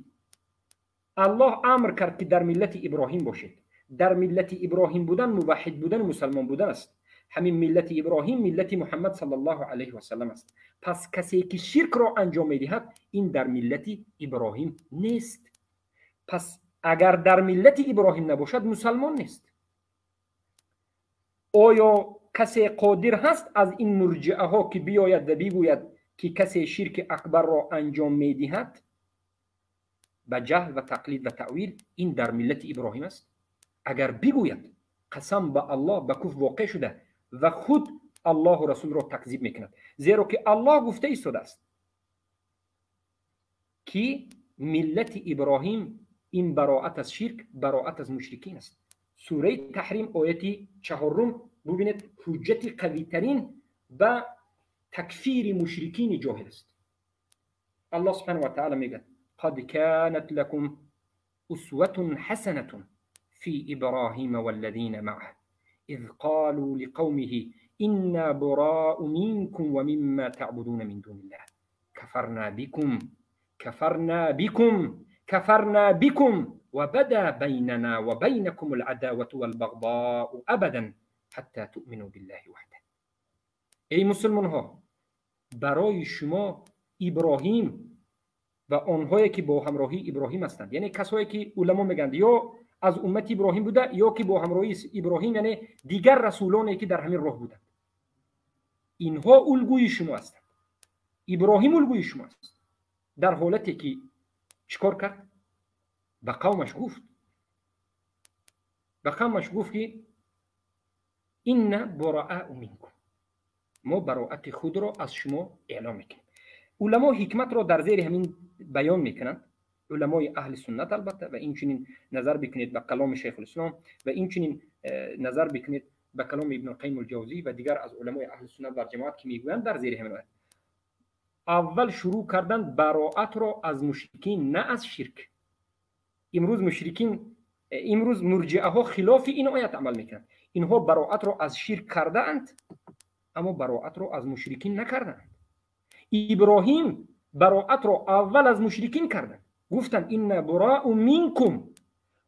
الله امر کرد که در ملت ابراهیم باشید. در ملت ابراهیم بودن موحد بودن مسلمان بودن است. همین ملت ابراهیم ملت محمد صلی الله علیه و سلم است. پس کسی که شرک را انجام میدهد این در ملت ابراهیم نیست. پس اگر در ملت ابراهیم نباشد مسلمان نیست. آیا کسی قادر هست از این مرجعه ها که بیاید و بگوید که کسی شرک اکبر را انجام میدهد به جهل و تقلید و تعویل این در ملت ابراهیم است؟ اگر بگوید قسم به الله به کفر واقع شده و خود الله و رسول را تکذیب میکند، زیرا که الله گفته ایستاده است که ملت ابراهیم این براءت از شرک، براءت از مشرکین است. سوره تحریم آیه 4 ببینید حجت قوی ترین به تکفیر مشرکین جاهل است. الله سبحانه و تعالی میگه قد كانت لكم اسوة حسنة في ابراهيم والذين معه اذ قالوا لقومه انا براء منكم ومما تعبدون من دون الله كفرنا بكم وبدا بيننا وبينكم العداوة والبغضاء ابدا حتى تؤمنوا بالله وحده. ای مسلمان ها، برای شما ابراهیم و آنهایی که با همراهی ابراهیم هستند، یعنی کسایی که علما میگند یا از امت ابراهیم بوده یا که با همراهی ابراهیم یعنی دیگر رسولانی که در همین راه بودند، اینها الگوی شما هستند. ابراهیم الگوی شما است. در حالتی که چیکار کرد؟ به قومش گفت که این براء منکم، ما براءت خود را از شما اعلام میکنیم. علما حکمت را در زیر همین بیان میکنند، علمای اهل سنت البته، و این چنین نظر بکنید به کلام شیخ الاسلام و این چنین نظر بکنید به کلام ابن القیم الجوزی و دیگر از علمای اهل سنت و جماعت که میگویند در زیر همین آیه اول شروع کردن براءت را از مشرکین، نه از شرک. امروز مرجئه ها خلاف این آیت عمل میکنند. اینها براءت را از شرک کرده اند اما براءت را از مشرکین نکردند. ابراهیم براءت را اول از مشرکین کردند، گفتند این براء منکم،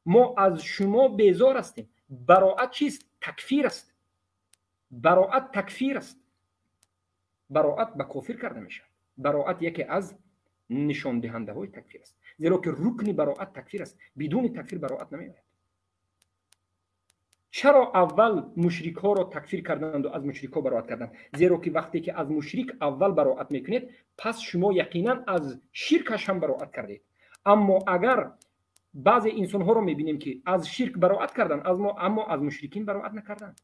ما از شما بیزار هستیم. براءت چیست؟ تکفیر است. براءت تکفیر است. براءت به کافر کرده میشه. براءت یکی از نشان دهنده های تکفیر است، زیرا که رکن براءت تکفیر است. بدون تکفیر براءت نمیآید. چرا اول مشرک ها را تکفیر کردند و از مشرک ها براءت کردند؟ زیرا که وقتی که از مشرک اول براءت میکنید پس شما یقینا از شرکش هم براءت کردید. اما اگر بعضی انسان ها رو میبینیم که از شرک براءت کردند اما از مشرکین براءت نکردند.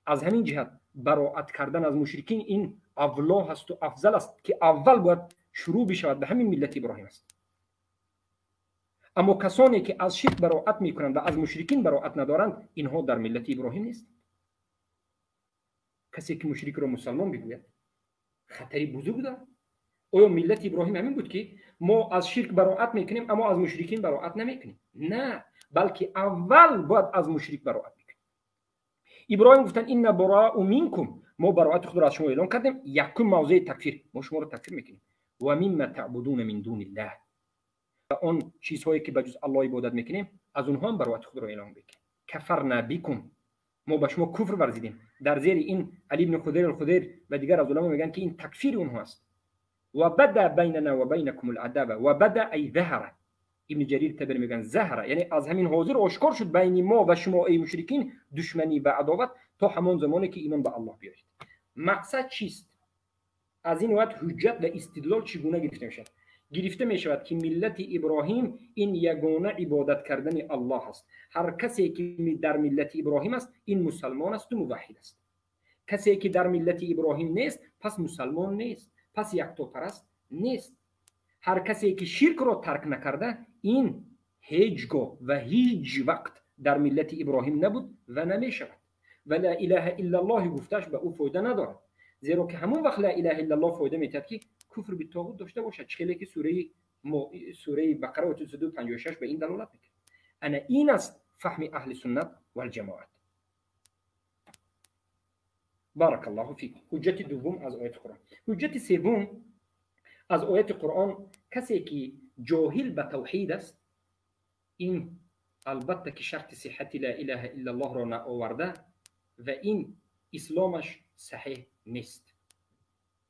از همین جهت براءت کردن از مشرکین این اولا هست و افضل است که اول باید شروع بشود به همین ملت ابراهیم است. اما کسانی که از شرک براءت میکنند و از مشرکین براءت ندارند اینها در ملت ابراهیم نیست. کسی که مشرک را مسلمان بگوید خطری بزرگ دارد. آیا ملت ابراهیم همین بود که ما از شرک براءت میکنیم اما از مشرکین براءت نمیکنیم؟ نه، بلکه اول باید از مشرک براءت بکنیم. ابراهیم گفتن این براء منکم، ما براءت خود را از شما اعلام کردیم. یکم موضع تکفیر، ما شما را تکفیر میکنیم. و مما تعبدون من دون الله، و اون چیزهایی که بجز الله عبادت میکنیم از اونها هم براءت خود را اعلام بکنیم. کفرنا بکم، ما به شما کفر ورزیدیم. در زیر این علی بن خضیر و دیگر از علما میگن که این تکفیر اونها است. و بدا بیننا و بینکم العداوه و بدا ای ظهر. ابن جریر تبری میگن ظهر یعنی از همین حاضر آشکار شد بین ما و شما ای مشرکین دشمنی و عداوت تا همان زمانی که ایمان به الله بیارید. مقصد چیست؟ از این وقت حجت و استدلال چگونه گرفته میشود؟ گرفته میشود که ملت ابراهیم این یگانه عبادت کردن الله است. هر کسی که در ملت ابراهیم است این مسلمان است و موحد است. کسی که در ملت ابراهیم نیست پس مسلمان نیست، پس یکتاپرست نیست. هر کسی که شرک را ترک نکرده این هیچگاه و هیچ وقت در ملت ابراهیم نبود و نمیشود. و لا اله الا الله گفتش به او فایده ندارد، زیرا که همون وقت لا اله الا الله فایده میتد که کفر به طاغوت داشته باشد. چخیلی که سوره بقره و 256 به این دلالت میکنه. انا این است فهم اهل سنت و الجماعت. بارک الله فیک. حجت دوم از آیت قرآن. حجت سوم از آیت قرآن، کسی که جاهل به توحید است، این البته که شرط صحت لا اله الا الله را نآورده و این اسلامش صحیح نیست.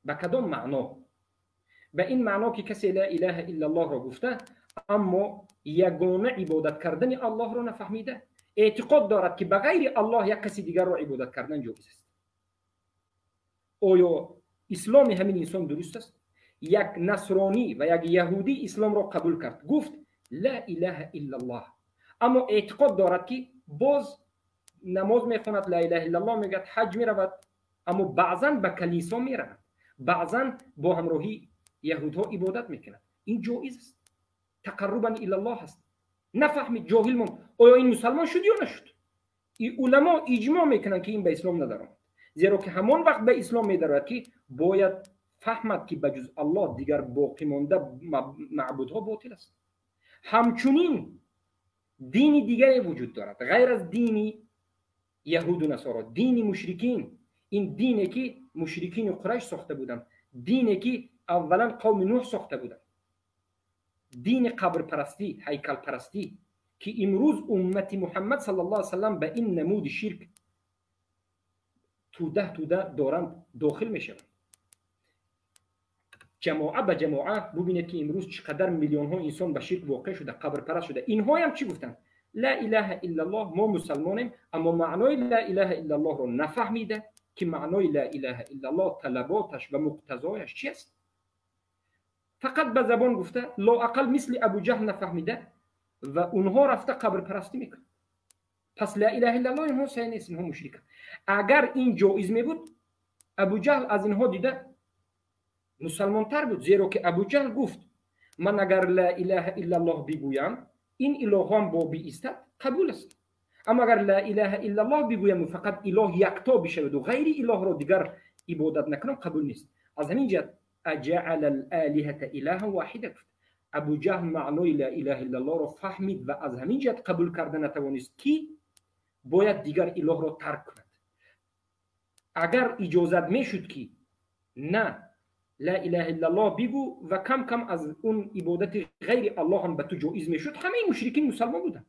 به کدام معنا؟ به این معنا که کسی لا اله الا الله را گفته اما یگانه عبادت کردن الله را نفهمیده، اعتقاد دارد که بغیر الله یک کسی دیگر را عبادت کردن جایز است. آیا اسلام همین انسان درست است؟ یک نصرانی و یک یهودی اسلام را قبول کرد، گفت لا اله الا الله، اما اعتقاد دارد که باز نماز میخواند، لا اله الا الله میگه، حج میرود، اما بعضا به کلیسا میرود، بعضا با همراهی یهودها عبادت میکند. این جایز است، تقربا الی الله است. نفهمید، جاهل ماند. آیا این مسلمان شد یا نشد؟ این علما اجماع میکنن که این به اسلام ندارد، زیرا که همان وقت به اسلام میدارد که باید فهمد که بجز الله دیگر باقی مانده معبودها باطل است. همچنین دینی دیگری وجود دارد غیر از دین یهود و نصارا، دین مشرکین. این دینی که مشرکین قریش ساخته بودند، دینی که اولا قوم نوح ساخته بودند، دین قبر پرستی، هیکل پرستی، که امروز امت محمد صلی الله علیه وسلم به این نمود شرک توده دارند داخل میشوند. جماعه به جماعه ببینید که امروز چقدر میلیون ها انسان به شرک واقع شده، قبر پرست شده. اینها هم چی گفتن؟ لا اله الا الله، ما مسلمانیم، اما معنای لا اله الا الله رو نفهمیده که معنای لا اله الا الله طلباتش و مقتضایش چی است. فقط به زبان گفته، لااقل مثل ابو جهل نفهمیده و اونها رفته قبر پرستی میکنه. پس لا اله الا الله اینها صحیح نیست، اینها مشرک. اگر این جایز می بود ابو جهل از اینها دیده مسلمان تر بود، زیرا که ابو جهل گفت من اگر لا اله الا الله بگویم این الهام با بی استاد قبول است، اما اگر لا اله الا الله بگویم و فقط اله یکتا بشود و غیر اله را دیگر عبادت نکنم قبول نیست. از همین جهت اجعل الالهه اله واحده گفت. ابو جهل معنای لا اله الا الله را فهمید و از همین جهت قبول کرده نتوانست که باید دیگر اله را ترک کند. اگر اجازت میشد که نه لا اله الا الله بگو و کم کم از اون عبادت غیر الله هم به تو جایز میشد، همه مشرکین مسلمان بودن.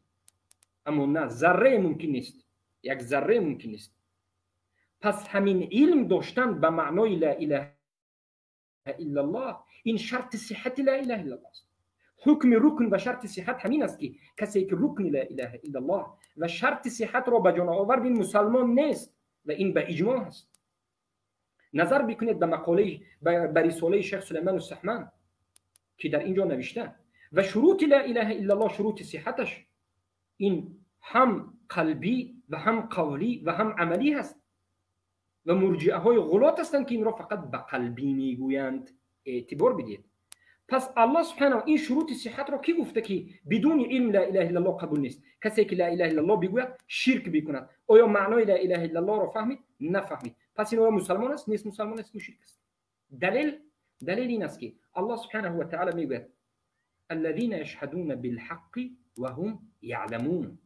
اما نه، ذره ممکن نیست، یک ذره ممکن نیست. پس همین علم داشتن به معنای لا اله الا الله این شرط صحت لا اله الا الله است. حکم رکن و شرط صحت همین است که کسی که رکن لا اله الا الله و شرط صحت را به جا آورد این مسلمان نیست و این به اجماع است. نظر بکنید به مقاله به رساله شیخ سلیمان السحمان که در اینجا نوشته و شروط لا اله الا الله، شروط صحتش این هم قلبی و هم قولی و هم عملی هست و مرجئه های غلات هستند که این را فقط به قلبی میگویند. اعتبار بدید. پس الله سبحانه این شروط صحت را کی گفته که بدون علم لا اله الا الله قبول نیست؟ کسی که لا اله الا الله بگوید شرک بکند. آیا معنای لا اله الا الله را فهمید؟ نفهمید. پس این آیا مسلمان است؟ نیست مسلمان است، مشرک است. دلیل این است که الله سبحانه و تعالی میگوید الذين يشهدون بالحق وهم يعلمون.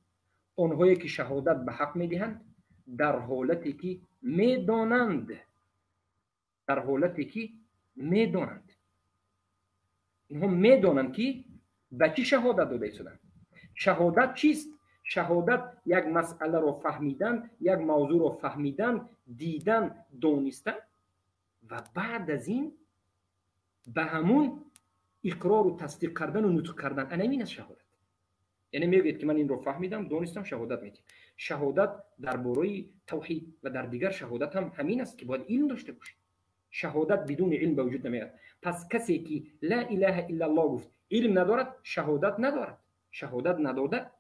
آنهایی که شهادت به حق میدهند در حالتی که میدانند. در حالتی که میدانند. اینها میدانند که به چی شهادت داده شدند. شهادت چیست؟ شهادت یک مسئله را فهمیدن، یک موضوع را فهمیدن، دیدن، دانستن و بعد از این به همون اقرار و تصدیق کردن و نطق کردن. انا این است شهادت. یعنی میگید که من این رو فهمیدم، دانستم، شهادت میدم. شهادت درباره توحید و در دیگر شهادت هم همین است که باید علم داشته باشید. شهادت بدون علم به وجود نمیاد. پس کسی که لا اله الا الله گفت علم ندارد، شهادت ندارد. شهادت نداده.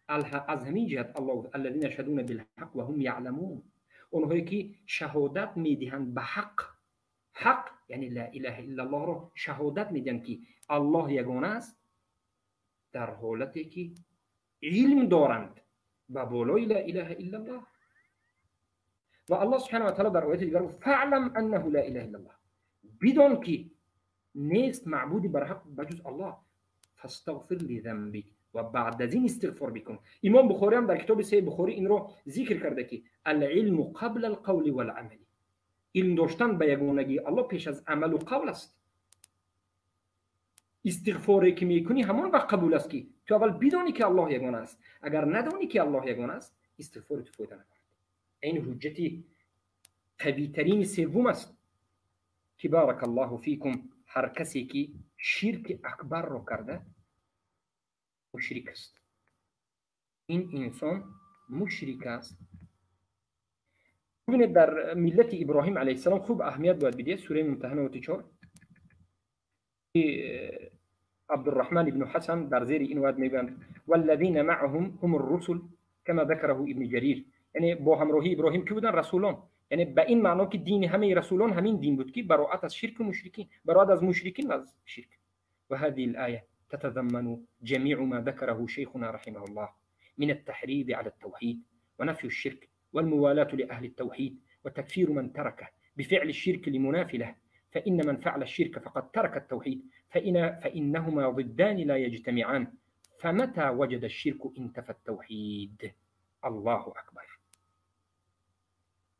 از همین جهت الله گفت الذين يشهدون بالحق وهم يعلمون. اونهایی که شهادت میدهند به حق. حق یعنی لا اله الا الله رو شهادت میدن که الله یگانه است در حالتی که علم دارند به بالای لا اله الا الله. و الله سبحانه و تعالی در آیه دیگر گفت فاعلم انه لا اله الا الله. بدون که نیست معبودی بر حق بجز الله فاستغفر لذنبک. و بعد از این استغفار بکن. امام بخاری هم در کتاب صحیح بخاری این رو ذکر کرده که العلم قبل القول والعمل. علم داشتن به یگانگی الله پیش از عمل و قول است. استغفاری که میکنی همون وقت قبول است که تو اول بدانی که الله یگانه است. اگر ندانی که الله یگانه است استغفار تو فایده ندارد. این حجتی قوی ترین سوم است که بارک الله فیکم هر کسی که شرک اکبر رو کرده مشرک است. این انسان مشرک است. ببینید در ملت ابراهیم علیه السلام خوب اهمیت باید بدید. سوره ممتحنه و 4 عبدالرحمن ابن حسن در زیر این آیه میگوید والذین معهم هم الرسل كما ذكره ابن جریر. یعنی با همراهی ابراهیم که بودن رسولان. یعنی به این معنا که دین همه رسولان همین دین بود که براءت از شرک و مشرکین، براءت از مشرکین و از شرک. و هذه الآیه تتضمن جميع ما ذكره شيخنا رحمه الله من التحريض على التوحيد ونفي الشرك والموالاة لأهل التوحيد وتكفير من تركه بفعل الشرك لمنافي له، فإن من فعل الشرك فقد ترك التوحيد فإنهما ضدان لا يجتمعان، فمتى وجد الشرك انتفى التوحيد. الله أكبر.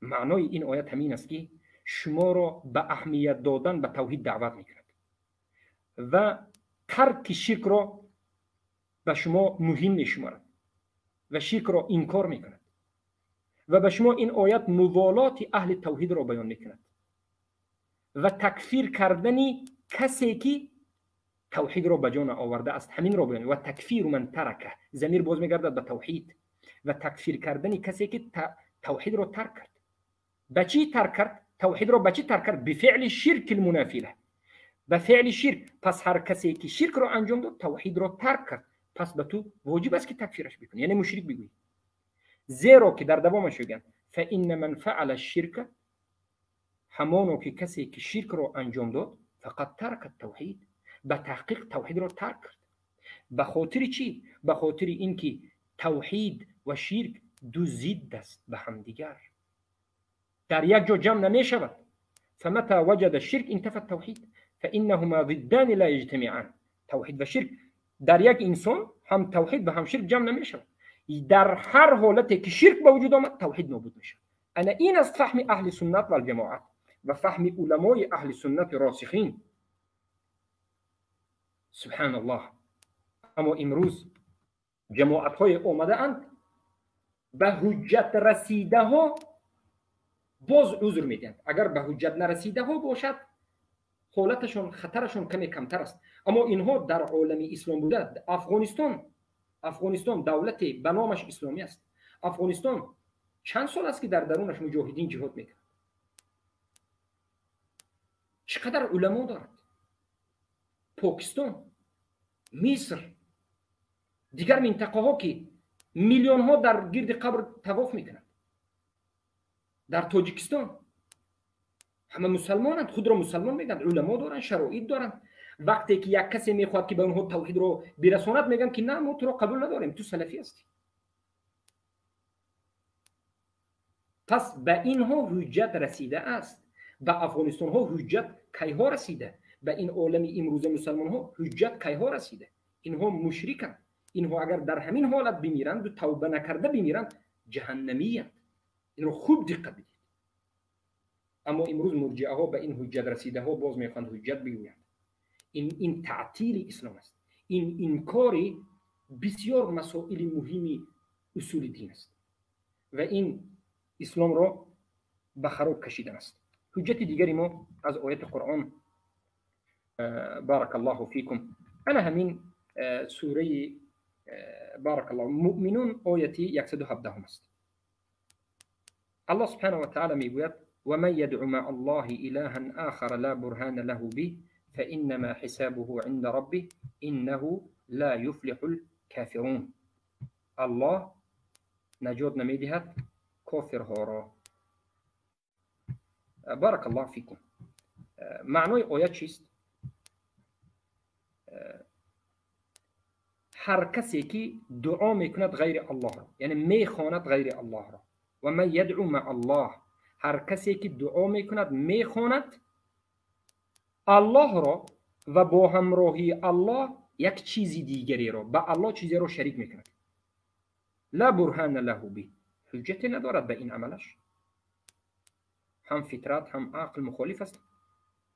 معنای این آیت همین است که شما را به اهمیت دادن به توحید دعوت میکند و ترک شرک را به شما مهم میشمارد و شرک را انکار میکند و به شما این آیت موالات اهل توحید را بیان میکند و تکفیر کردنی کسی که توحید را به جا آورده است همین را بیان. و تکفیر من ترکه، ضمیر باز میگردد به توحید. و تکفیر کردنی کسی که توحید را ترک کرد. به چی ترک کرد؟ توحید را به چی ترک کرد؟ بفعل شرک المنافی له، به فعل شرک. پس هر کسی که شرک را انجام داد توحید را ترک کرد، پس به تو واجب است که تکفیرش بکنی، یعنی مشرک بگویی. زیرا که در دوامش میگن فإن من فعل الشرک، همانو که کسی که شرک را انجام داد فقط ترک التوحید، به تحقیق توحید را ترک کرد. به خاطر چی؟ به خاطر اینکه توحید و شرک دو ضد است به هم دیگر، در یک جا جمع نمی شود. فمتى وجد الشرك انتفى التوحید فانهما ضدان لا يجتمعان. توحید و شرک در یک انسان هم توحید و هم شرک جمع نمی شود. در هر حالتی که شرک به وجود آمد توحید نابود میشه. انا این است فهم اهل سنت و الجماعت و فهم علمای اهل سنت راسخین. سبحان الله. اما امروز جماعت های آمده اند به حجت رسیده ها باز عذر میدن. اگر به حجت نرسیده ها باشد حالتشون خطرشون کمی کمتر است. اما اینها در عالم اسلام بوده. افغانستان دولت به نامش اسلامی است. افغانستان چند سال است که در درونش مجاهدین جهاد میکنند. چقدر علما دارد. پاکستان، مصر، دیگر منطقه ها که میلیون ها در گرد قبر طواف میکنند. در تاجیکستان همه مسلمانند، خود را مسلمان میگن، علما دارن، شرایط دارن. وقتی که یک کسی میخواد که به اونها توحید رو برساند میگن که نه ما تو رو قبول نداریم، تو سلفی هستی. پس به اینها حجت رسیده است. به افغانستان ها حجت کیها رسیده؟ به این عالم امروز مسلمان ها حجت کیها رسیده؟ اینها مشرکند. اینها اگر در همین حالت بمیرند و توبه نکرده بمیرند جهنمی‌اند. این رو خوب دقت بدید. اما امروز مرجئه ها به این حجت رسیده ها باز میخواند حجت بگویند. این تعطیل اسلام است. این انکار بسیار مسائل مهمی اصول دین است و این اسلام را به خراب کشیدن است. حجت دیگری ما از آیت قرآن بارک الله فیکم. انا همین سوره بارک الله مؤمنون آیتی 117 است. الله سبحانه و تعالی میگوید و من يدعو مع الله إلها آخر لا برهان له به فإنما حسابه عند ربه إنه لا يفلح الكافرون. الله نجات نمیدهد کافرها را. بارک الله فیکم. معنای آیت چیست؟ هر کسی که دعا میکند غیر الله را، یعنی میخواند غیر الله را، و من یدعو مع الله، هر کسی که دعا میکند میخواند الله را و با همراهی الله یک چیزی دیگری را، به الله چیزی را شریک میکند. لا برهان له به، حجت ندارد به این عملش. هم فطرت هم عقل مخالف است.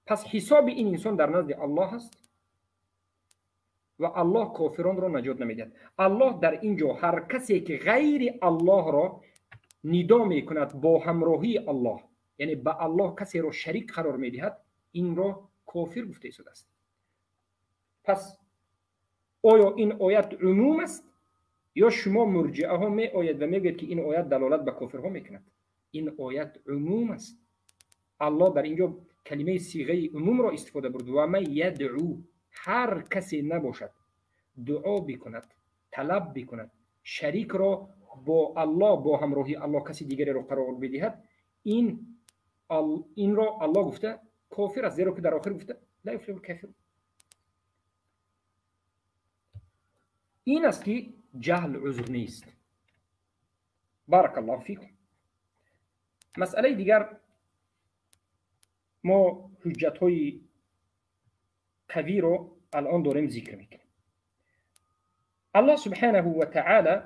پس حساب این انسان در نزد الله است و الله کافران را نجات نمیدهد. الله در اینجا هر کسی که غیر الله را ندا میکند با همراهی الله، یعنی به الله کسی را شریک قرار میدهد، این را کافر گفته شده است. پس آیا این آیت عموم است یا شما مرجئه ها می آید و میگید که این آیت دلالت به کافرها میکند؟ این آیت عموم است. الله در اینجا کلمه صیغه عموم را استفاده برد. و من یدعو، هر کسی نباشد دعا بکند، طلب بکند، شریک را با الله با همراهی الله کسی دیگری را قرار بدهد، این را الله گفته کافر است، زیرا که در آخر گفته لا یفلح الکافرون. این است که جهل عذر نیست. بارک الله فیکم. مسئله دیگر، ما حجت های قوی رو الان داریم ذکر میکنیم. الله سبحانه و تعالی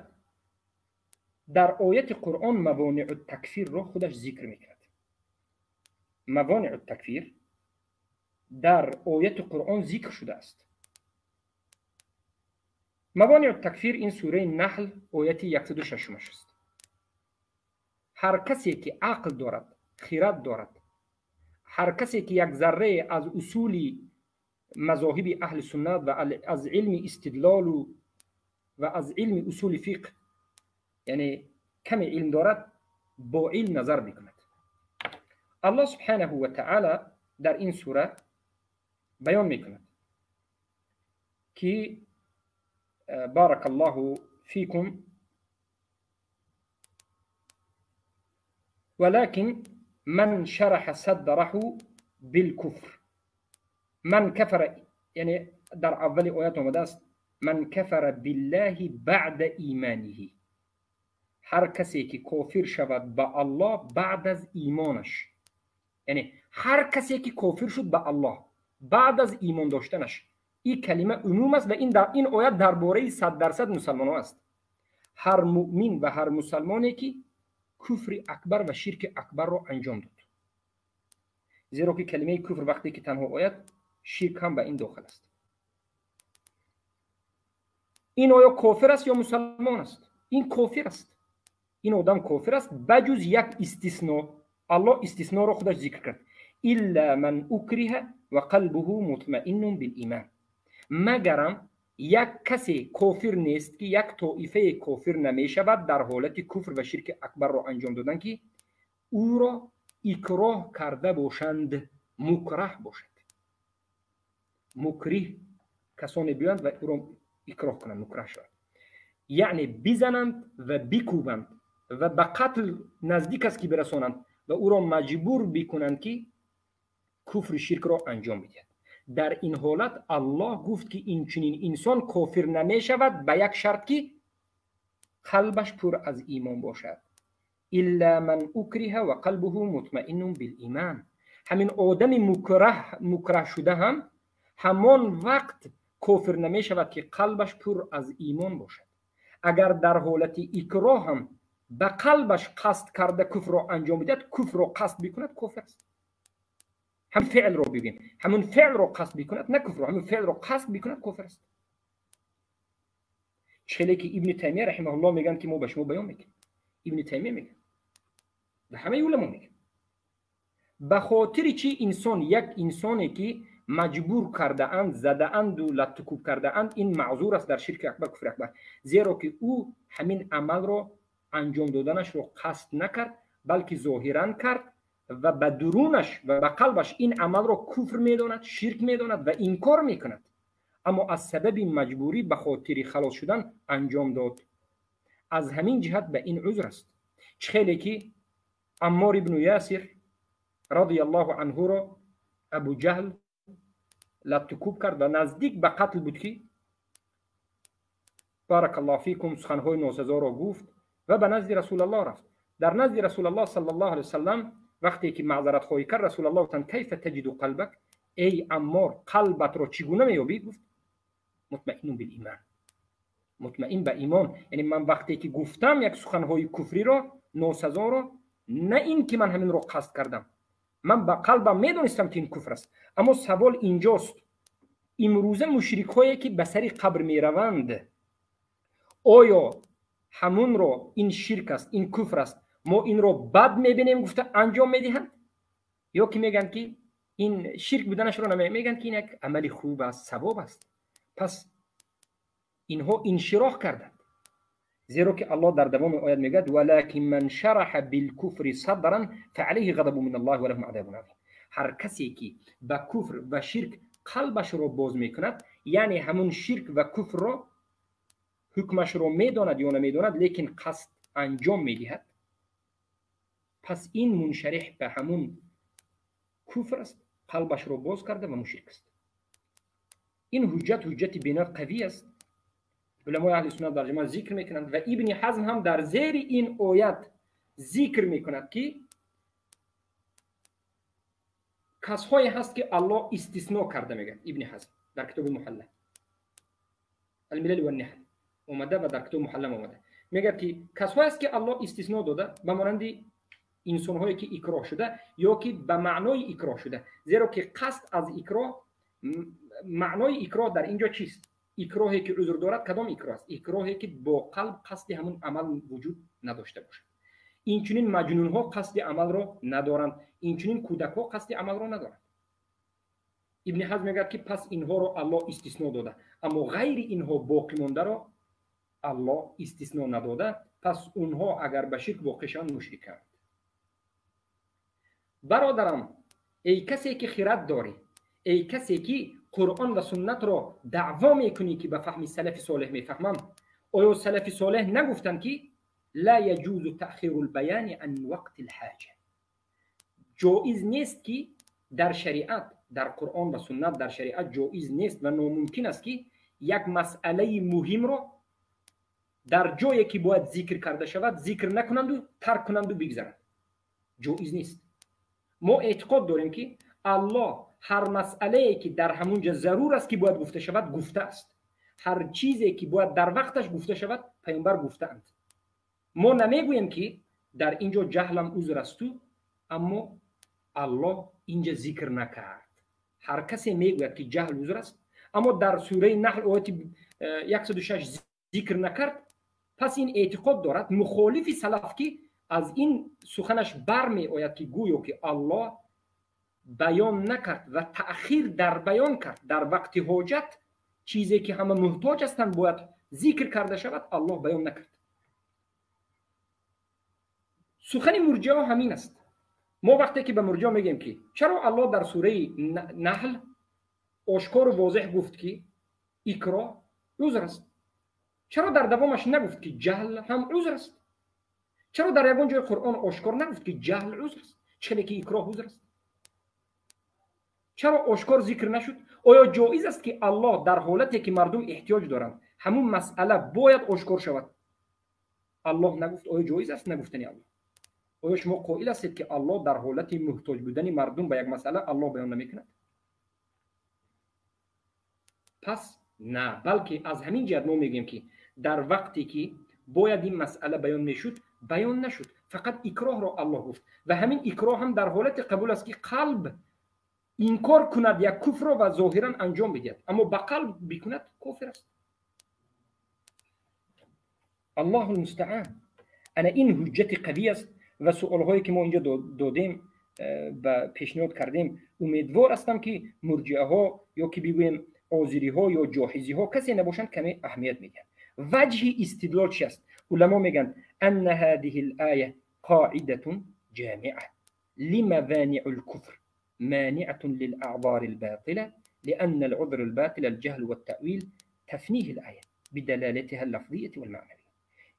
در آیت قرآن موانع التکفیر رو خودش ذکر میکند. موانع التکفیر در آیت قرآن ذکر شده است. موانع التکفیر این سوره نحل آیت 106 است. هر کسی که عقل دارد، خرد دارد، هر کسی که یک ذره از اصول مذاهب اهل سنت و از علم استدلال و از علم اصول فقه، یعنی کمی علم دارد، با علم نظر بکند. الله سبحانه و تعالی در این سوره بیان میکند که بارک الله فیکم ولكن من شرح صدره بالكفر من كفر، یعنی در اول آیات آمده است من کفر بالله بعد ایمانه، هر کسی که کافر شود به الله بعد از ایمانش، یعنی هر کسی که کافر شد به الله بعد از ایمان داشتنش، این کلمه عموم است و این آیت درباره 100% مسلمان است. هر مؤمن و هر مسلمانی که کفر اکبر و شرک اکبر را انجام داد، زیرا که کلمه کفر وقتی که تنها آید، شرک هم به این داخل است. این آیا کافر است یا مسلمان است؟ این کافر است، این آدم کافر است بجز یک استثناء. الله استثناء را خودش ذکر کرد، الا من اکره و قلبه مطمئن بالایمان، مگرم یک کسی کافر نیست که یک طائفه کافر نمی شود در حالت کفر و شرک اکبر را انجام دادن که او را اکراه کرده باشند، مکره باشد. مکره کسانی بیاند و او را اکراه کنند، مکره شود، یعنی بزنند و بکوبند و به قتل نزدیک است که برسانند و او را مجبور بکنند که کفر شرک را انجام بدهد. در این حالت الله گفت که این چنین انسان کافر نمی شود به یک شرط که قلبش پر از ایمان باشد. الا من اکره و قلبه مطمئن بالایمان، همین آدم مکره شده هم همان وقت کافر نمی شود که قلبش پر از ایمان باشد. اگر در حالت اکراه هم به قلبش قصد کرده کفر را انجام بدهد، کفر را قصد بکند، کافر است. هم فعل را ببین، همون فعل را قصد بکند، نه کفر، همون فعل را قصد بکند، کافر است. چلی که ابن تیمیه رحمه الله میگن که ما به شما بیان میکنیم، ابن تیمیه میگن و همه علما میگن به خاطر چی انسان، یک انسانی که مجبور کرده اند، زده اند و لطکوب کرده اند، این معذور است در شرک اکبر، کفر اکبر، زیرا که او همین عمل را انجام دادنش را قصد نکرد بلکه ظاهرا کرد و به درونش و به قلبش این عمل را کفر میداند، شرک میداند و انکار میکند، اما از سبب مجبوری به خاطر خلاص شدن انجام داد. از همین جهت به این عذر است. خیلی که عمار ابن یاسر رضی الله عنه را ابو جهل لطکوب کرد و نزدیک به قتل بود که بارک الله فیکم سخنهای ناسزا را گفت و به نزد رسول الله رفت. در نزد رسول الله صلی الله علیه وسلم وقتی که معذرت خواهی کرد، رسول الله گفتند کیف تجد قلبک، ای عمار قلبت را چگونه میابی؟ گفت مطمئن بالایمان، مطمئن به ایمان. یعنی من وقتی که گفتم یک سخنهای کفری را، ناسزا را، نه این که من همین را قصد کردم، من به قلبم میدونستم که این کفر است، اما سوال اینجاست، امروزه مشرک هایی که به سر قبر میروند، آیا همون را این شرک است، این کفر است، ما این را بد میبینیم گفته انجام میدهند، یا که میگن که این شرک بودنش را میگن که این یک عمل خوب است، ثواب است؟ پس اینها انشراح کردند، زیرا که الله در دوام آیت میگه ولکن من شرح بالکفر صدرا فعلیه غضب من الله ولهم عذاب عظیم. هر کسی که به کفر و شرک قلبش را باز میکند، یعنی همون شرک و کفر را حکمش را میداند یا نمیداند لیکن قصد انجام میدهد، پس این منشرح به همون کفر است، قلبش را باز کرده و مشرک است. این حجت بنا قوی است. علمای اهل سنت در جماعت ذکر میکنند و ابن حزم هم در زیر این آیت ذکر میکند که کسایی هست که الله استثناء کرده، میگن ابن حزم در کتاب محله الملل و النحل اومده و در کتاب محله اومده، میگه که کسایی هست که الله استثناء داده به مانند انسان هایی که اکراه شده یا که به معنای اکراه شده، زیرا که قصد از اکراه، معنای اکراه در اینجا چیست؟ اکراهی که عذر دارد کدام اکراه است؟ اکراهی که با قلب قصد همون عمل وجود نداشته باشه. این چنین مجنون ها قصد عمل را ندارند، این چنین کودک ها قصد عمل را ندارند. ابن حزم میگه که پس اینها را الله استثناء داده، اما غیر اینها باقی مانده را الله استثناء نداده، پس اونها اگر به شرک واقع شوند مشرکند. برادرم، ای کسی که خرد داری، ای کسی که قرآن و سنت را دعوا میکنی که به فهم سلف صالح میفهمم، آیا سلف صالح نگفتن که لا يجوز تأخیر البیان عن وقت الحاجه؟ جایز نیست که در شریعت، در قرآن و سنت در شریعت جایز نیست و ناممکن است که یک مسئله مهم رو در جایی که باید ذکر کرده شود ذکر نکنند و ترک کنند و بگذارند. جایز نیست. ما اعتقاد داریم که الله هر مسئله که در همونجا ضرور است که باید گفته شود گفته است. هر چیزی که باید در وقتش گفته شود پیامبر گفتند. ما نمیگوییم که در اینجا جهلم عذر است تو، اما الله اینجا ذکر نکرد. هر کسی میگوید که جهل عذر است، اما در سوره نحل آیت 106 ذکر نکرد، پس این اعتقاد دارد مخالف سلف که از این سخنش برمی آید که گویا که الله بیان نکرد و تأخیر در بیان کرد در وقت حاجت، چیزی که همه محتاج هستند باید ذکر کرده شود، الله بیان نکرد. سخن مرجئه همین است. ما وقتی که به مرجئه میگیم که چرا الله در سوره نحل آشکار و واضح گفت که اکراه عذر است، چرا در دوامش نگفت که جهل هم عذر است؟ چرا در یگان جای قرآن آشکار نگفت که جهل عذر است، چرا که اکراه عذر است؟ چرا آشکار ذکر نشد؟ آیا جایز است که الله در حالتی که مردم احتیاج دارند همون مسئله باید آشکار شود الله نگفت؟ آیا جایز است نگفتنی الله؟ آیا شما قائل هستید که الله در حالت محتاج بودن مردم به یک مسئله الله بیان نمیکند؟ پس نه، بلکه از همین جهت ما میگیم که در وقتی که باید این مسئله بیان میشد بیان نشد، فقط اکراه را الله گفت و همین اکراه هم در حالت قبول است که قلب انکار کند یک کفر و ظاهرا انجام بدهد، اما با قلب بکند کفر است. الله المستعان. انا این حجت قوی است و سوالهایی که ما اینجا دادیم و پیشنهاد کردیم امیدوار هستم که مرجئه ها یا که بگویم آزری ها یا جاحظی ها کسی نباشند کمی اهمیت میدن. وجه استدلال چی است؟ علما میگن ان هذه الايه قاعده جامعه لموانع الكفر مانعه للاعذار الباطله لان العذر الباطل الجهل والتاويل تفنيه الايه بدلالتها اللفظيه والمعنويه.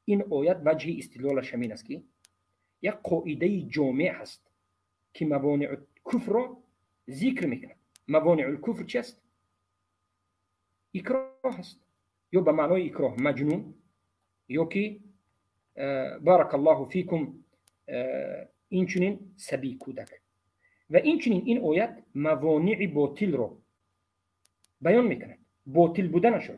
این آیت وجه استدلالش همین است که یک قاعده جامع هست که موانع کفر را ذکر میکند. موانع الکفر چی است؟ اکراه است، یا به معنای اکراه مجنون، یا که بارک الله فیکم این چنین سبی کودک. و این چنین این آیت موانع باطل را بیان میکند، باطل بودنش را.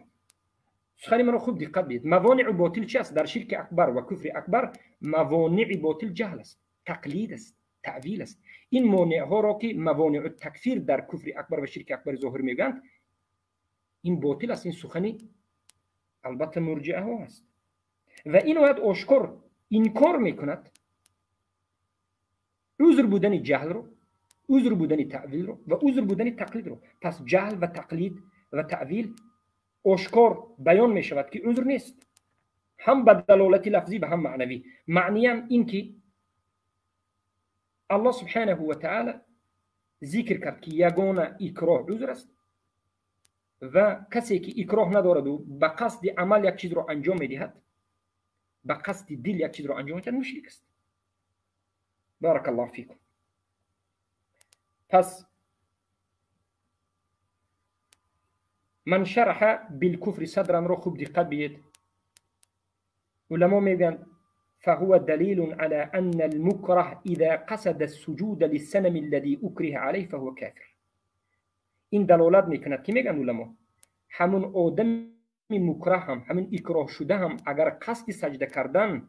سخن من را خوب دقت بدید. موانع باطل چی است؟ در شرک اکبر و کفر اکبر موانع باطل جهل است، تقلید است، تعویل است. این مانع ها را که موانع تکفیر در کفر اکبر و شرک اکبر ظاهر میگویند این باطل است. این سخنی البته مرجئه ها است و این آیت آشکار انکار میکند عذر بودن جهل رو، عذر بودن تعویل رو و عذر بودن تقلید رو. پس جهل و تقلید و تعویل آشکار بیان می شود که عذر نیست، هم به دلالت لفظی و هم معنوی. معنی هم این که الله سبحانه و تعالی ذکر کرد که یگانه اکراه عذر است و کسی که اکراه ندارد و به قصد عمل یک چیز را انجام میدهد، به قصد دل یک چیز را انجام میدهد، مشرک است. بارک الله فیکم. پس من شرح بالکفر صدرا را خوب دقت بید. علما میگن فهو دلیل على ان المكره اذا قصد السجود للصنم الذي اكره عليه فهو كافر. این دلالت میکند که میگن علما همون آدم مکره هم، همون اکراه شده هم اگر قصد سجده کردن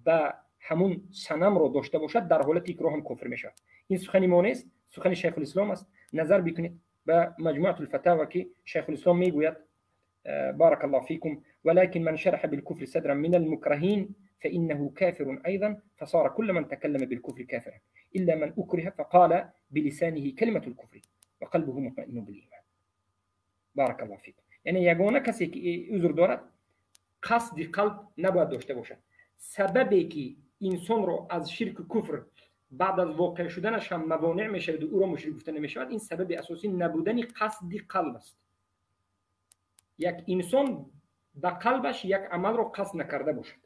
به همون صنم را داشته باشد در حالت اکراه هم کفر میشود. این سخن ما نیست، سخن شیخ الاسلام است. نظر بکنید به مجموعه الفتاوی که شیخ الاسلام میگوید بارك الله فيكم ولكن من شرح بالكفر صدرا من المكرهين فإنه كافر أيضا فصار كل من تكلم بالكفر كافرا إلا من أكره فقال بلسانه كلمة الكفر وقلبه مطمئن بالإيمان. بارك الله فيكم. یعنی یگانه کسی که عذر دارد قصد قلب نباید داشته باشد. سببی که انسان رو از شرک کفر بعد از واقع شدنش هم موانع میشود و او را مشرک گفته نمیشود، این سبب اساسی نبودن قصد قلب است. یک انسان به قلبش یک عمل رو قصد نکرده باشد.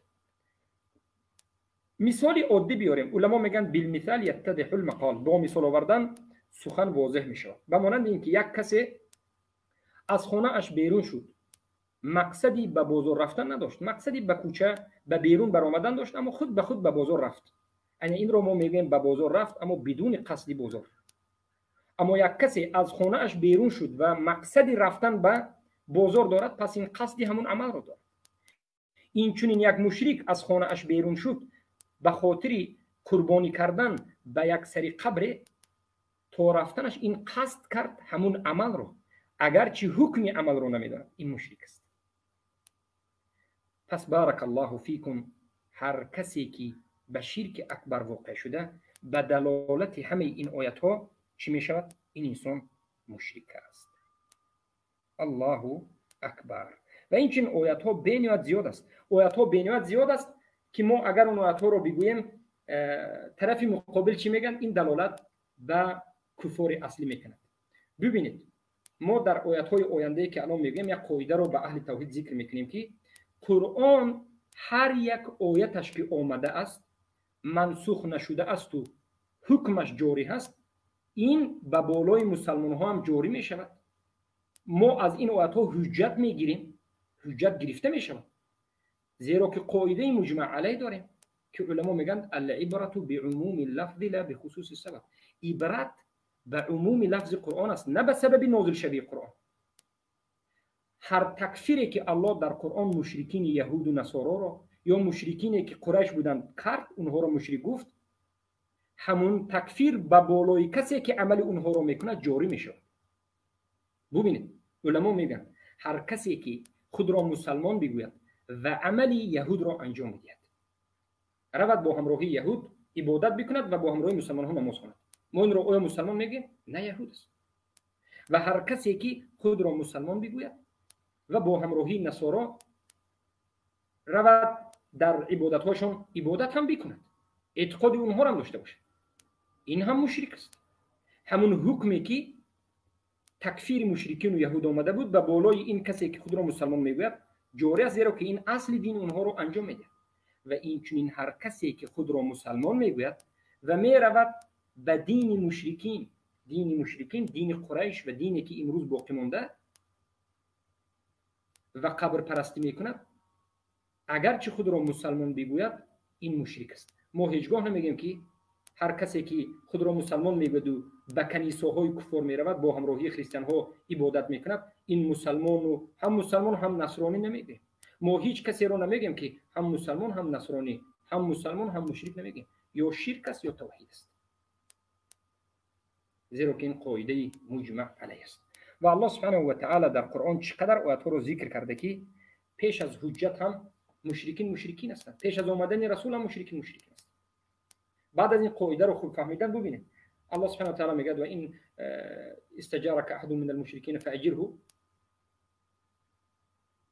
مثال عادی بیاریم. علما میگن بالمثال یتضح المقال. با مثال آوردن سخن واضح میشه. به مانند اینکه یک کسی از خانه اش بیرون شد مقصدی به بازار رفتن نداشت، مقصدی به کوچه به بیرون برآمدن داشت، اما خود به خود به بازار رفت. یعنی این رو ما میگیم به بازار رفت اما بدون قصد بازار. اما یک کسی از خانه اش بیرون شد و مقصدی رفتن به بازار دارد، پس این قصدی همون عمل رو دارد. این چنین یک مشرک از خانه اش بیرون شد به خاطر قربانی کردن به یک سری قبر تا رفتنش این قصد کرد همون عمل رو، اگرچه حکمی عمل رو نمیداند، این مشرک است. پس بارک الله فیکم، هر کسی که به شرک اکبر واقع شده به دلالت همه این آیت ها چی می شود؟ این انسان مشرک است. الله اکبر. و این چنین آیت ها بینیاد زیاد است، آیت ها بینیاد زیاد است که ما اگر اون آیت ها رو بگوییم طرف مقابل چی میگن؟ این دلالت به کفار اصلی میکنه. ببینید ما در آیت های آینده که الان میگیم یک قاعده رو به اهل توحید ذکر میکنیم که قرآن هر یک آیتش که آمده است منسوخ نشده است و حکمش جاری هست، این به بالای مسلمان ها هم جاری می شود. ما از این آیت ها حجت میگیریم، حجت گرفته می شود، زیرا که قاعده مجمع علیه داریم که علما میگن العبرة بعموم اللفظ لا بخصوص السبب. عبرت به عموم لفظ قرآن است، نه به سبب نازل شده قرآن. هر تکفیری که الله در قرآن مشرکین یهود و نصارا را یا مشرکینی که قریش بودند کرد، اونها را مشرک گفت، همون تکفیر به بالای کسی که عمل اونها را میکنه جاری میشه. ببینید علما میگن هر کسی که خود را مسلمان بگوید و عمل یهود را انجام میدهد، رود با همراهی یهود عبادت بکند و با همراهی مسلمان ها نماز خواند، ما این را آیا مسلمان میگیم؟ نه، یهود است. و هر کسی که خود را مسلمان بگوید و با همراهی نصارا رود در عبادت هاشون عبادت هم بکند، اعتقاد اونها را هم داشته باشه، این هم مشرک است. همون حکمی که تکفیر مشرکین و یهود آمده بود به بالای این کسی که خود را مسلمان میگوید جاری است، زیرا که این اصل دین اونها رو انجام میده. و این چنین هر کسی که خود را مسلمان میگوید و میرود به دین مشرکین، دین قریش و دینی که امروز باقی مانده و قبر پرستی میکند، اگرچه خود را مسلمان بگوید این مشرک است. ما هیچگاه نمیگیم که هر کسی که خود را مسلمان میگوید و به کنیسه‌های کفار میرود با همراهی خریستیان ها عبادت میکند، این مسلمان هم نصرانی نمیگیم. ما هیچ کسی را نمیگیم که هم مسلمان هم نصرانی، هم مسلمان هم مشرک نمیگیم. یا شرک است یا توحید است، زیرا که این قاعده مجمع علیه است. و الله سبحانه و تعالی در قرآن چقدر آیات ها رو ذکر کرده که پیش از حجت هم مشرکین هستند، پیش از آمدن رسول هم مشرکین هستند. بعد از این قاعده رو خوب فهمیدن، ببینید الله سبحانه و تعالی میگه و این استجارك احد من المشركين فاجره